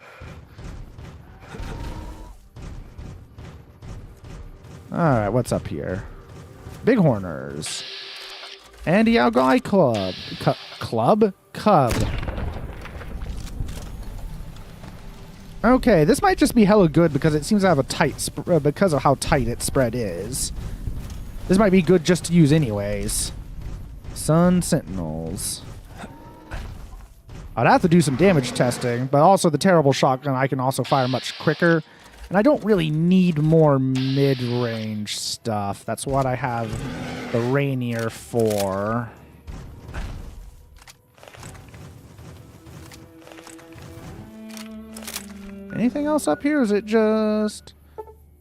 Alright, what's up here? Bighorners. Andy Algai Club. Cub. Okay, this might just be hella good because it seems to have a tight because of how tight its spread is. This might be good just to use anyways. Sun Sentinels. I'd have to do some damage testing, but also the terrible shotgun I can also fire much quicker. And I don't really need more mid-range stuff. That's what I have the Rainier for. Anything else up here? Or is it just...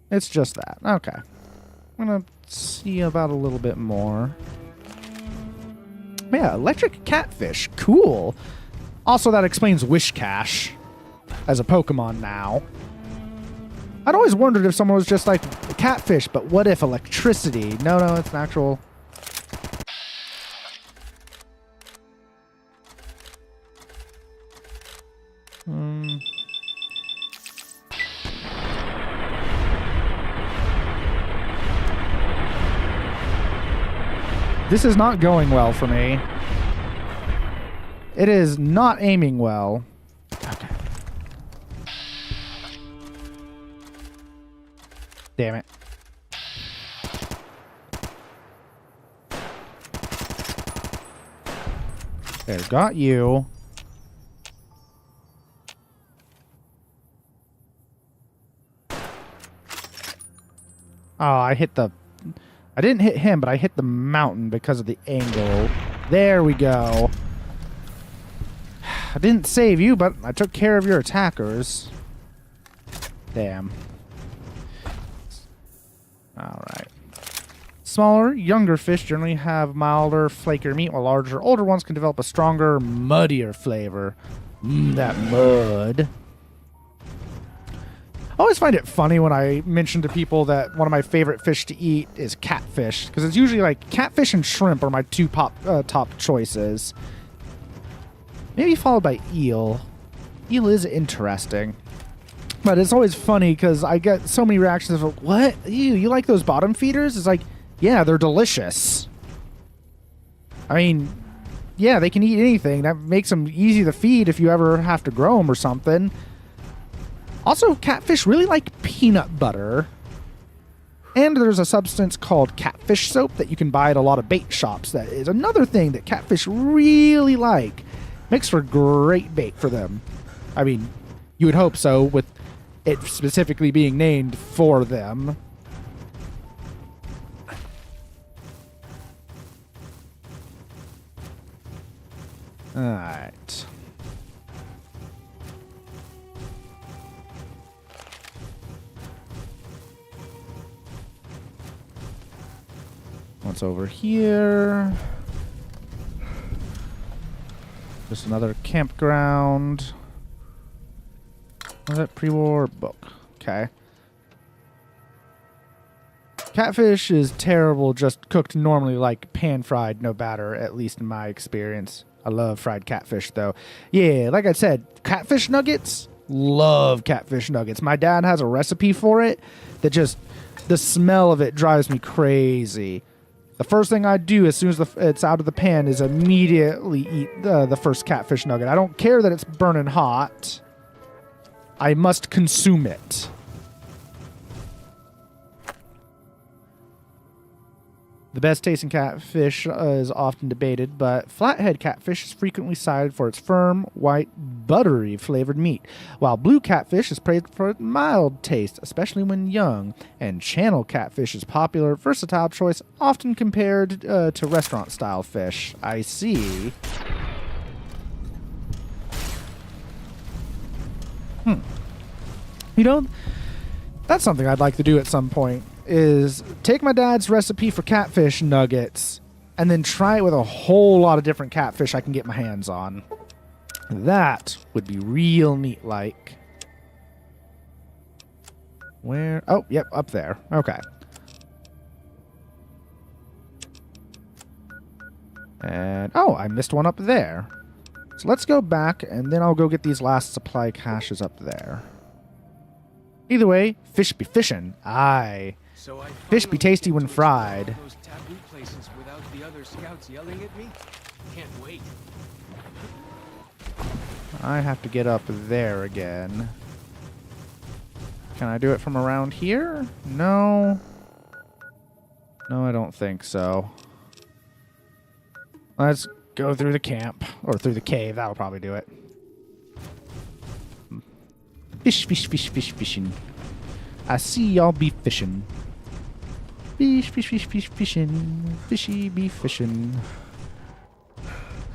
It's just that. Okay. I'm going to see about a little bit more. Yeah, electric catfish. Cool. Also, that explains Wish Cash as a Pokemon now. I'd always wondered if someone was just like a catfish, but what if electricity? No, it's an actual... This is not going well for me. It is not aiming well. Okay. Damn it. There, got you. Oh, I hit the... I didn't hit him, but I hit the mountain because of the angle. There we go. I didn't save you, but I took care of your attackers. Damn. Alright. Smaller, younger fish generally have milder, flakier meat, while larger, older ones can develop a stronger, muddier flavor. That mud. I always find it funny when I mention to people that one of my favorite fish to eat is catfish, because it's usually like catfish and shrimp are my two top choices. Maybe followed by eel. Eel is interesting. But it's always funny because I get so many reactions of, what? Ew, you like those bottom feeders? It's like, yeah, they're delicious. I mean, yeah, they can eat anything. That makes them easy to feed if you ever have to grow them or something. Also, catfish really like peanut butter. And there's a substance called catfish soap that you can buy at a lot of bait shops. That is another thing that catfish really like. Makes for great bait for them. I mean, you would hope so, with it specifically being named for them. Alright. What's over here? Just another campground. What's that? Pre-war book. Okay. Catfish is terrible just cooked normally, like pan-fried, no batter, at least in my experience. I love fried catfish, though. Yeah, like I said, catfish nuggets, love catfish nuggets. My dad has a recipe for it that just, the smell of it drives me crazy. The first thing I do as soon as it's out of the pan is immediately eat the first catfish nugget. I don't care that it's burning hot. I must consume it. The best tasting catfish is often debated, but flathead catfish is frequently cited for its firm, white, buttery flavored meat, while blue catfish is praised for its mild taste, especially when young, and channel catfish is popular, versatile choice, often compared to restaurant-style fish. I see. You know, that's something I'd like to do at some point. Is take my dad's recipe for catfish nuggets and then try it with a whole lot of different catfish I can get my hands on. That would be real neat like. Where? Oh, yep, up there. Okay. And, oh, I missed one up there. So let's go back, and then I'll go get these last supply caches up there. Either way, fish be fishing. Aye. So I Fish be finally tasty get when to explore all fried. those taboo places without the other scouts yelling at me. Can't wait. I have to get up there again. Can I do it from around here? No. No, I don't think so. Let's go through the camp. Or through the cave. That'll probably do it. Fish, fish, fish, fish, fishing. I see y'all be fishing. Fish, fish, fish, fish, fishing. Fishy be fishing.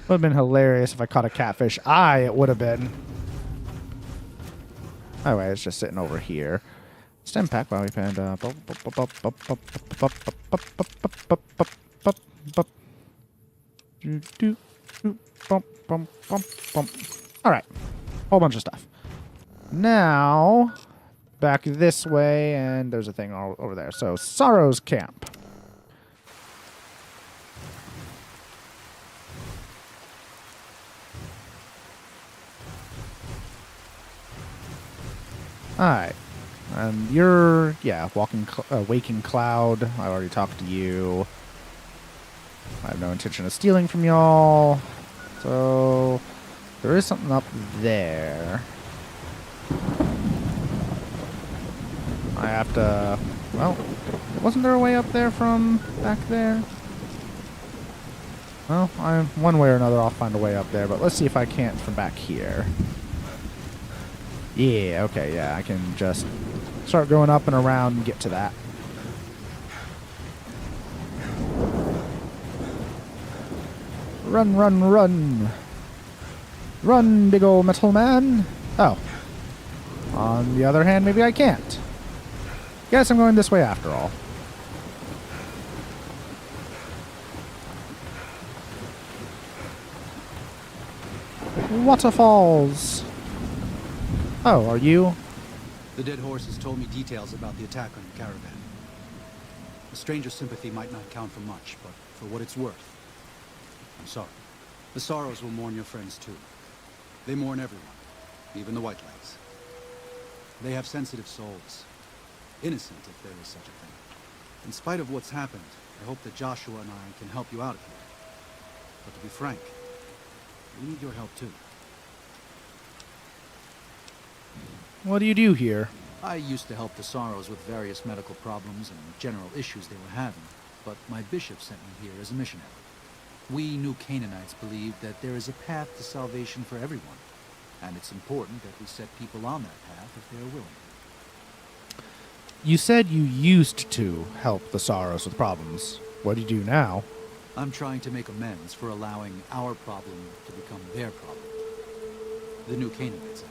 Would have been hilarious if I caught a catfish. It would have been. Anyway, it's just sitting over here. Stem pack, Bobby Panda. Alright. Whole bunch of stuff. Now, back this way, and there's a thing all over there. So, Sorrow's Camp. Alright. And you're, yeah, Waking Cloud. I already talked to you. I have no intention of stealing from y'all. So, there is something up there. I have to, well, wasn't there a way up there from back there? Well, one way or another I'll find a way up there, but let's see if I can't from back here. Yeah, okay, yeah, I can just start going up and around and get to that. Run, run, run. Run, big ol' metal man. Oh. On the other hand, maybe I can't. Guess I'm going this way after all. Waterfalls. Oh, are you? The dead horse has told me details about the attack on your caravan. A stranger's sympathy might not count for much, but for what it's worth, I'm sorry. The Sorrows will mourn your friends too. They mourn everyone, even the Whitelegs. They have sensitive souls. Innocent, if there is such a thing. In spite of what's happened, I hope that Joshua and I can help you out of here. But to be frank, we need your help too. What do you do here? I used to help the Sorrows with various medical problems and general issues they were having, but my bishop sent me here as a missionary. We New Canaanites believe that there is a path to salvation for everyone, and it's important that we set people on that path if they are willing. You said you used to help the Sorrows with problems. What do you do now? I'm trying to make amends for allowing our problem to become their problem. The New Canaanites.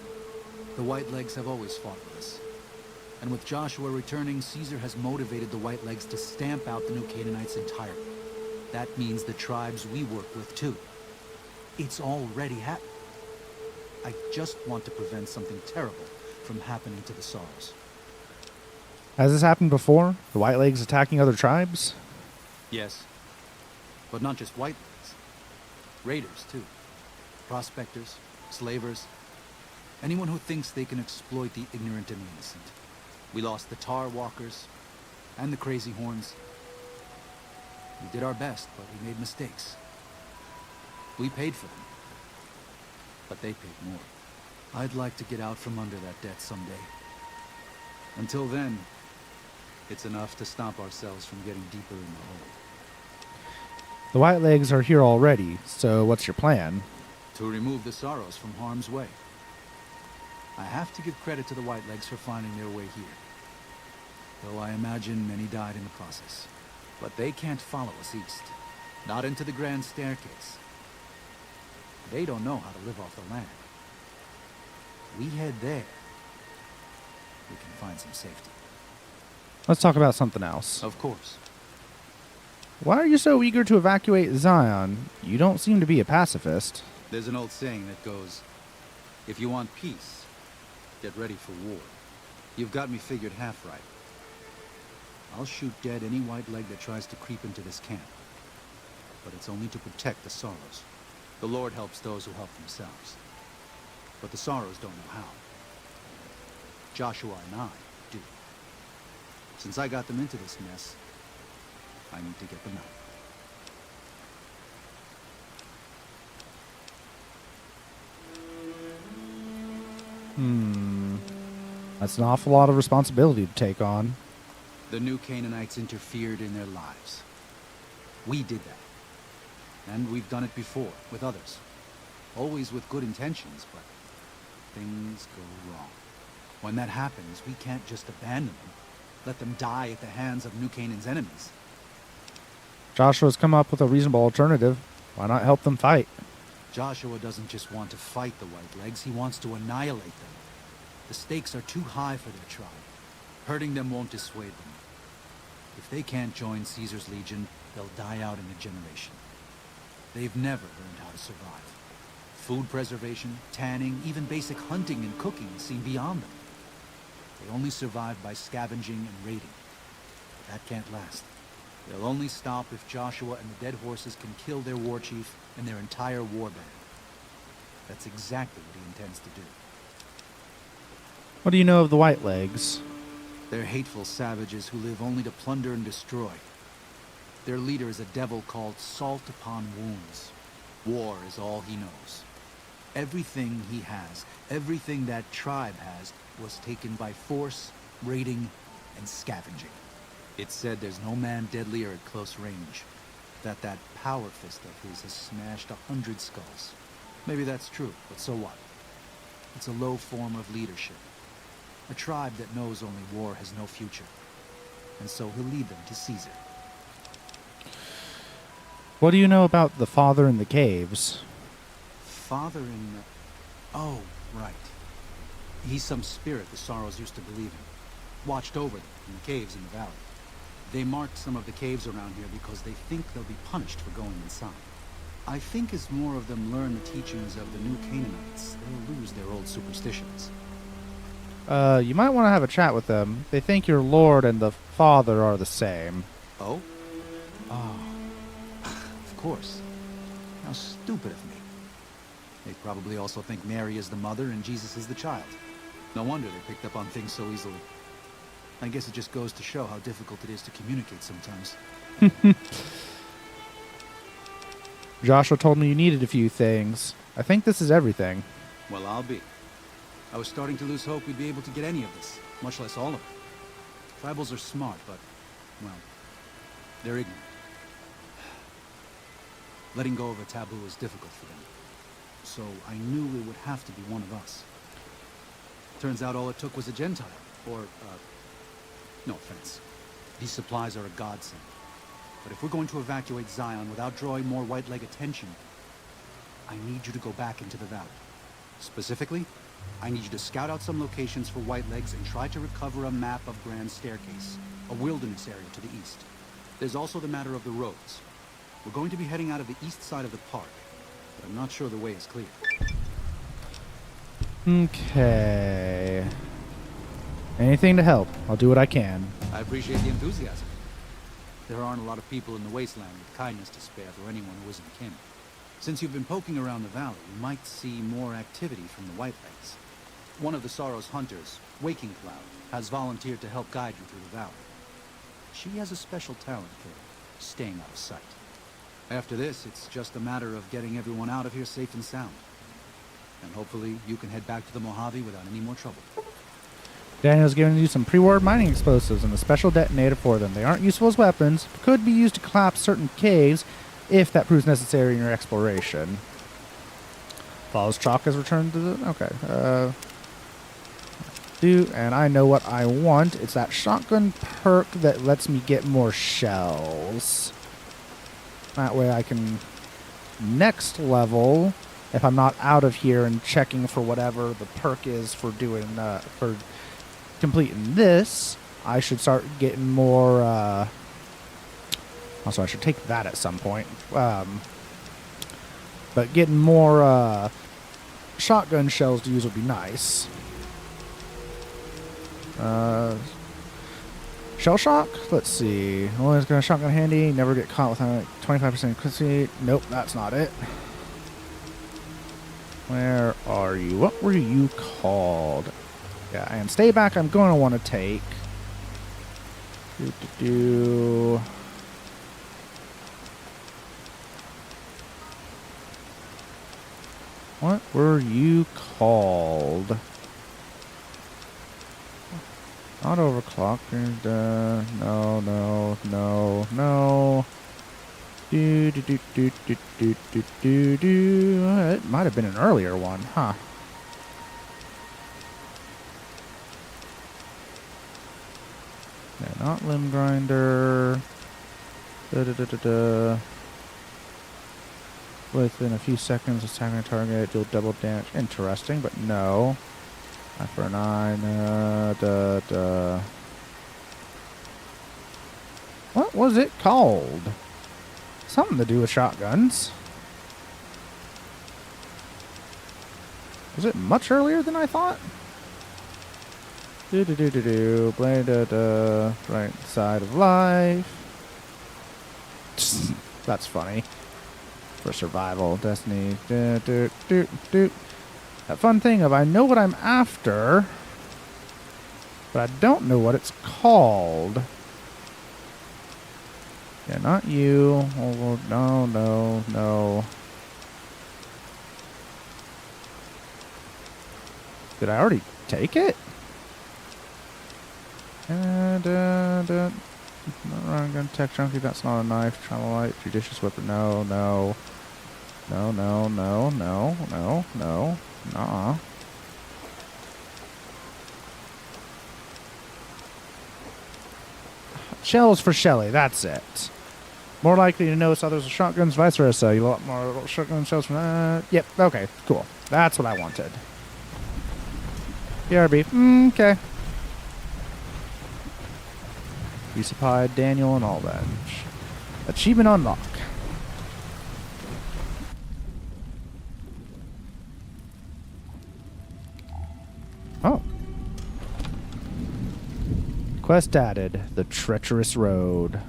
The Whitelegs have always fought with us. And with Joshua returning, Caesar has motivated the Whitelegs to stamp out the New Canaanites entirely. That means the tribes we work with, too. It's already happened. I just want to prevent something terrible from happening to the Sorrows. Has this happened before? The Whitelegs attacking other tribes? Yes. But not just Whitelegs. Raiders, too. Prospectors, slavers. Anyone who thinks they can exploit the ignorant and the innocent. We lost the Tar Walkers and the Crazy Horns. We did our best, but we made mistakes. We paid for them. But they paid more. I'd like to get out from under that debt someday. Until then, it's enough to stop ourselves from getting deeper in the hole. The Whitelegs are here already, so what's your plan? To remove the Sorrows from harm's way. I have to give credit to the Whitelegs for finding their way here. Though I imagine many died in the process. But they can't follow us east. Not into the Grand Staircase. They don't know how to live off the land. We head there. We can find some safety. Let's talk about something else. Of course. Why are you so eager to evacuate Zion? You don't seem to be a pacifist. There's an old saying that goes, if you want peace, get ready for war. You've got me figured half right. I'll shoot dead any Whiteleg that tries to creep into this camp. but it's only to protect the Sorrows. The Lord helps those who help themselves. But the Sorrows don't know how. Joshua and I do. Since I got them into this mess, I need to get them out. That's an awful lot of responsibility to take on. The new Canaanites interfered in their lives. We did that. And we've done it before, with others. Always with good intentions, but things go wrong. When that happens, we can't just abandon them. Let them die at the hands of New Canaan's enemies. Joshua's come up with a reasonable alternative. Why not help them fight? Joshua doesn't just want to fight the Whitelegs, he wants to annihilate them. The stakes are too high for their tribe. Hurting them won't dissuade them. If they can't join Caesar's legion, they'll die out in a generation. They've never learned how to survive. Food preservation, tanning, even basic hunting and cooking seem beyond them. They only survive by scavenging and raiding. That can't last. They'll only stop if Joshua and the dead horses can kill their war chief and their entire war band. That's exactly what he intends to do. What do you know of the Whitelegs? They're hateful savages who live only to plunder and destroy. Their leader is a devil called Salt Upon Wounds. War is all he knows. Everything he has, everything that tribe has, was taken by force, raiding, and scavenging. It's said there's no man deadlier at close range. That power fist of his has smashed 100 skulls. Maybe that's true, but so what? It's a low form of leadership. A tribe that knows only war has no future. And so he'll lead them to Caesar. What do you know about the Father in the Caves? Father in the... Oh, right. He's some spirit the Sorrows used to believe in. Watched over them in the caves in the valley. They marked some of the caves around here because they think they'll be punished for going inside. I think as more of them learn the teachings of the new Canaanites, they'll lose their old superstitions. You might want to have a chat with them. They think your Lord and the Father are the same. Oh? Oh. Of course. How stupid of me. They probably also think Mary is the mother and Jesus is the child. No wonder they picked up on things so easily. I guess it just goes to show how difficult it is to communicate sometimes. Joshua told me you needed a few things. I think this is everything. Well, I'll be. I was starting to lose hope we'd be able to get any of this, much less all of it. Tribals are smart, but, well, they're ignorant. Letting go of a taboo is difficult for them. So I knew it would have to be one of us. Turns out all it took was a Gentile, or, no offense. These supplies are a godsend. But if we're going to evacuate Zion without drawing more Whiteleg attention, I need you to go back into the valley. Specifically, I need you to scout out some locations for Whitelegs and try to recover a map of Grand Staircase, a wilderness area to the east. There's also the matter of the roads. We're going to be heading out of the east side of the park, but I'm not sure the way is clear. Okay. Anything to help. I'll do what I can. I appreciate the enthusiasm. There aren't a lot of people in the wasteland with kindness to spare for anyone who isn't kin. Since you've been poking around the valley, you might see more activity from the Whitelegs. One of the Sorrow's hunters, Waking Cloud, has volunteered to help guide you through the valley. She has a special talent for staying out of sight. After this, it's just a matter of getting everyone out of here safe and sound. And hopefully you can head back to the Mojave without any more trouble. Daniel's given you some pre-war mining explosives and a special detonator for them. They aren't useful as weapons, but could be used to collapse certain caves if that proves necessary in your exploration. Follows Chalk has returned to the... Okay. And I know what I want. It's that shotgun perk that lets me get more shells. That way I can next level, if I'm not out of here and checking for whatever the perk is for doing, for completing this, I should start getting more, also I should take that at some point. But getting more, shotgun shells to use would be nice. Shell shock? Let's see. Always got a shotgun handy. Never get caught without 25% accuracy. Nope, that's not it. Where are you? What were you called? Yeah, and stay back. I'm going to want to take. What were you called? Not overclock. No. It might have been an earlier one, huh? Yeah, not limb grinder. Within a few seconds, attacking a target, deal double damage. Interesting, but no. Eye for an eye. What was it called? Something to do with shotguns. Was it much earlier than I thought? Blade right side of life. That's funny. For survival, destiny. That fun thing of I know what I'm after, but I don't know what it's called. Yeah, not you. Oh, no. Did I already take it? Not gun, tech junkie, that's not a knife. Travel light, judicious weapon, no. Nuh-uh. Shells for Shelly, that's it. More likely to notice others with shotguns, vice versa. You lot more shotgun shells from yep, okay, cool. That's what I wanted. BRB, okay. Resupply, Daniel, and all that. Achievement unlock. Oh. Quest added. The treacherous road.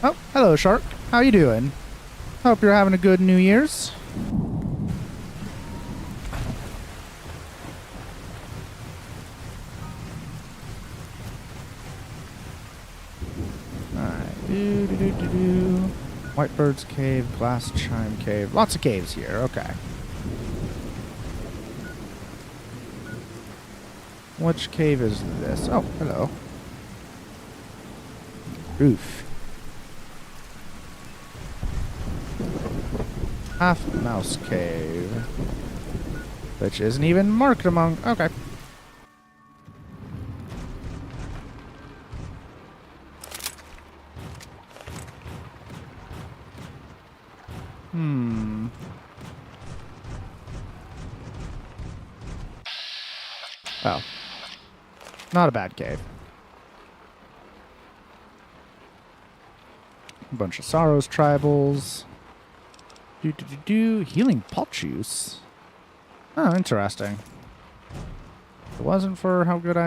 Oh, hello, Shark. How you doing? Hope you're having a good New Year's. Whitebird's Cave, Glass Chime Cave. Lots of caves here. Okay. Which cave is this? Oh, hello. Oof. Half Mouse Cave. Which isn't even marked among... Okay. Oh. Not a bad cave. A bunch of Sorrows tribals. Healing pot juice. Oh, interesting. If it wasn't for how good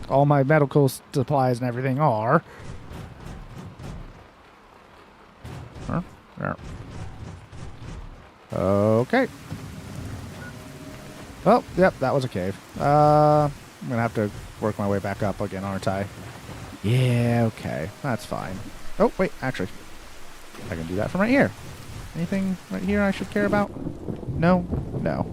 all my medical supplies and everything are. Okay. Well, yep, that was a cave. I'm gonna have to work my way back up again, aren't I? Yeah, okay. That's fine. Oh, wait, actually. I can do that from right here. Anything right here I should care about? No? No.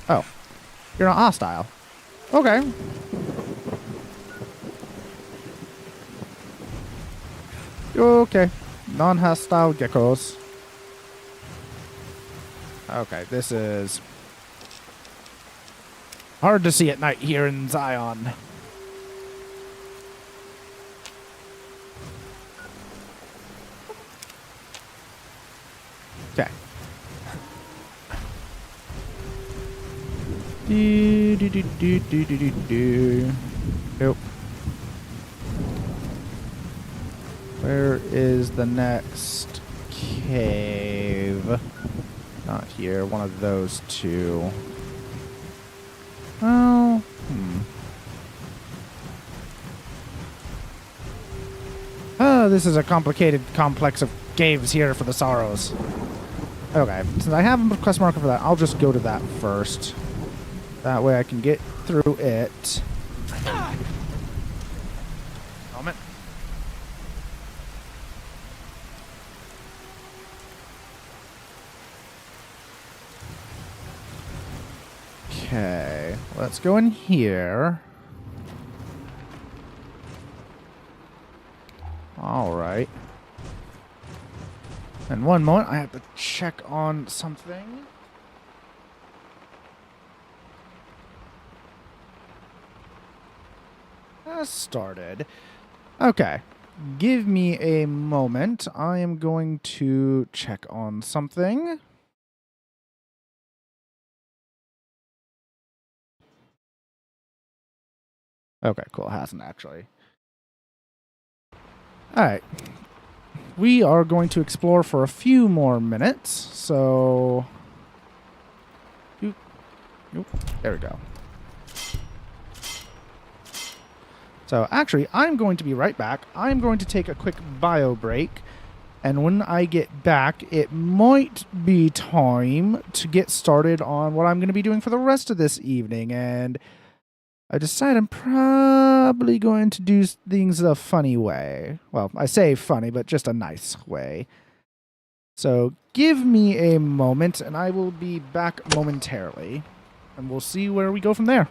Oh. You're not hostile. Okay. Okay. Non-hostile geckos. Okay, this is hard to see at night here in Zion. Okay. Nope. Where is the next cave? Not here. One of those two. Oh, this is a complicated complex of caves here for the Sorrows. Okay, since I have a quest marker for that, I'll just go to that first. That way I can get through it. Moment. Okay, let's go in here. All right. And one moment, I have to check on something. Started. Okay. Give me a moment. I am going to check on something. Okay, cool. It hasn't actually. All right. We are going to explore for a few more minutes. So, there we go. So actually, I'm going to be right back. I'm going to take a quick bio break. And when I get back, it might be time to get started on what I'm going to be doing for the rest of this evening. And I decided I'm probably going to do things a funny way. Well, I say funny, but just a nice way. So give me a moment, and I will be back momentarily. And we'll see where we go from there.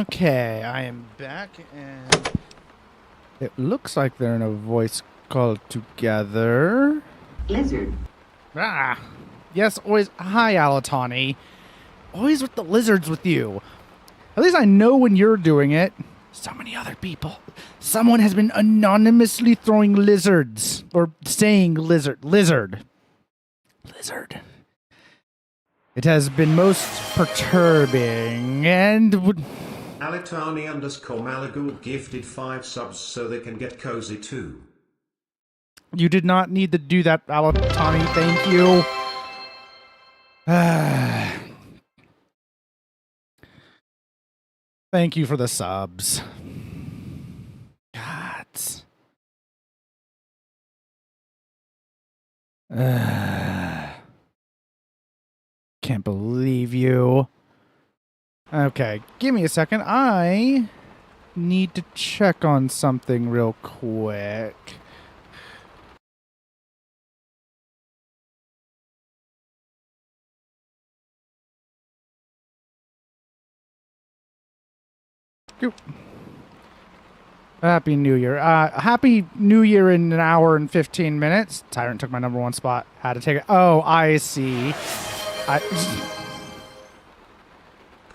Okay, I am back, and it looks like they're in a voice call together. Lizard. Ah, yes, always. Hi, Alatani. Always with the lizards with you. At least I know when you're doing it. So many other people. Someone has been anonymously throwing lizards, or saying lizard. It has been most perturbing, and Alitani _ Malagul gifted 5 subs so they can get cozy too. you did not need to do that, Alatani. Thank you. Thank you for the subs. God. Can't believe you. Okay, give me a second. I need to check on something real quick. Oop. Happy New Year. Happy New Year in an hour and 15 minutes. Tyrant took my #1 spot. Had to take it. Oh, I see.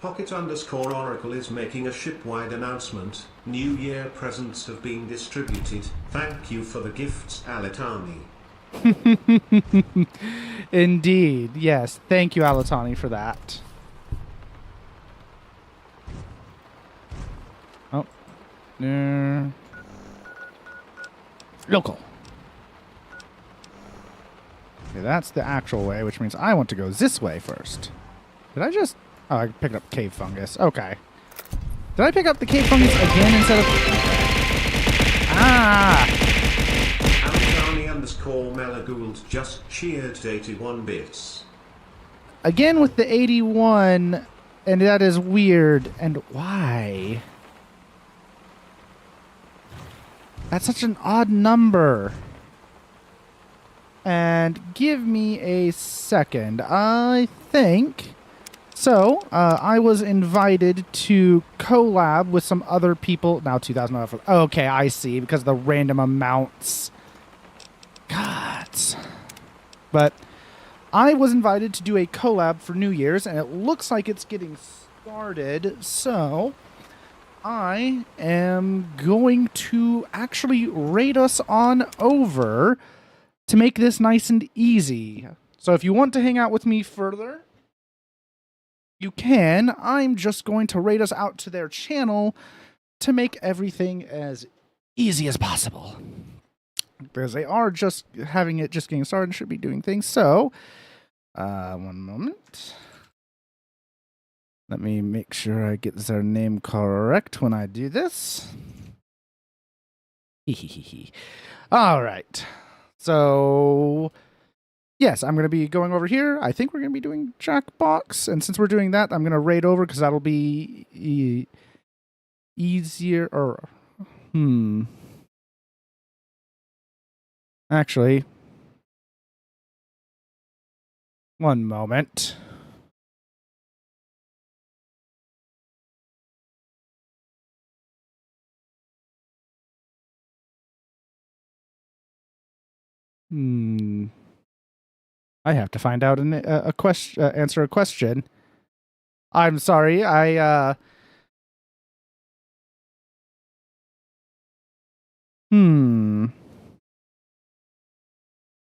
Pocket _ Oracle is making a shipwide announcement. New Year presents have been distributed. Thank you for the gifts, Alitani. Indeed. Yes. Thank you, Alatani, for that. Oh. Local. Okay, that's the actual way, which means I want to go this way first. Did I just... Oh, I picked up cave fungus. Okay. Did I pick up the cave fungus again instead of... Ah! Alitani _ Malagul just cheered 81 bits. Again with the 81, and that is weird. And why? That's such an odd number. And give me a second. I think... So, I was invited to collab with some other people. Now 2,000. Okay, I see. Because of the random amounts. God. But I was invited to do a collab for New Year's, and it looks like it's getting started. So, I am going to actually raid us on over to make this nice and easy. So, if you want to hang out with me further... You can. I'm just going to raid us out to their channel to make everything as easy as possible. Because they are just having it just getting started and should be doing things. So, one moment. Let me make sure I get their name correct when I do this. All right. So... Yes, I'm going to be going over here. I think we're going to be doing Jackbox. And since we're doing that, I'm going to raid over because that'll be easier. Or, Actually, one moment. I have to find out a question, answer a question. I'm sorry.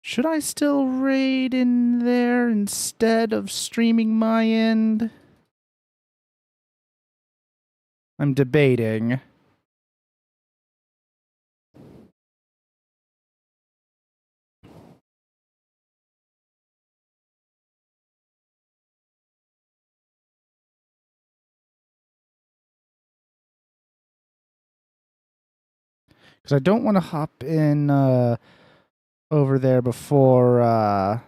Should I still raid in there instead of streaming my end? I'm debating. Because I don't want to hop in over there before...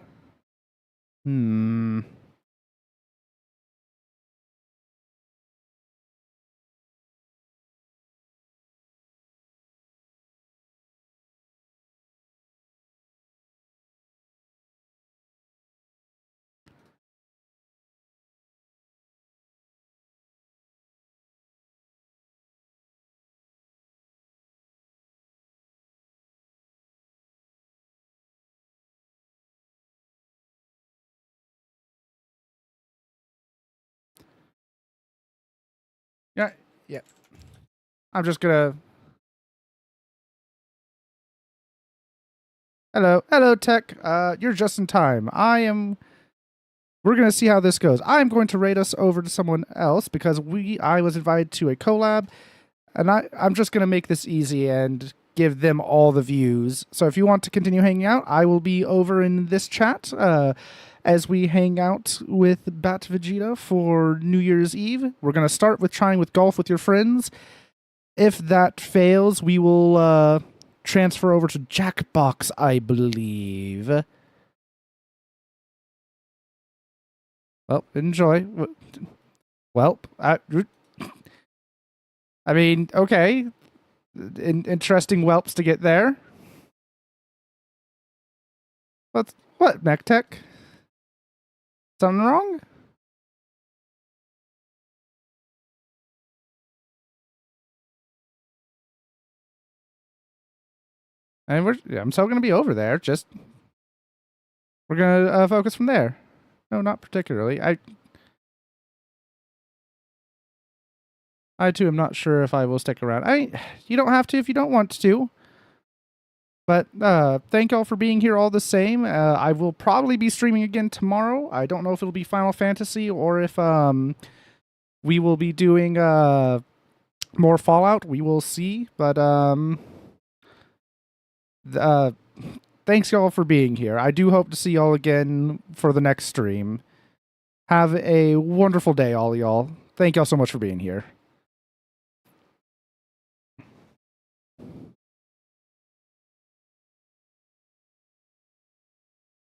Yeah. I'm just gonna... Hello, Tech. You're just in time. We're gonna see how this goes. I'm going to rate us over to someone else because I was invited to a collab, and I'm just gonna make this easy and give them all the views. So if you want to continue hanging out, I will be over in this chat as we hang out with Bat Vegeta for New Year's Eve. We're gonna start with trying with golf with your friends. If that fails, we will transfer over to Jackbox, I believe. Well, enjoy. Well, I mean, okay. Interesting whelps to get there. What, Mech Tech? Something wrong? And I'm still going to be over there. Just we're going to focus from there. No, not particularly. I too am not sure if I will stick around. You don't have to if you don't want to. But thank y'all for being here all the same. I will probably be streaming again tomorrow. I don't know if it'll be Final Fantasy or if we will be doing more Fallout. We will see. But thanks y'all for being here. I do hope to see y'all again for the next stream. Have a wonderful day, all y'all. Thank y'all so much for being here.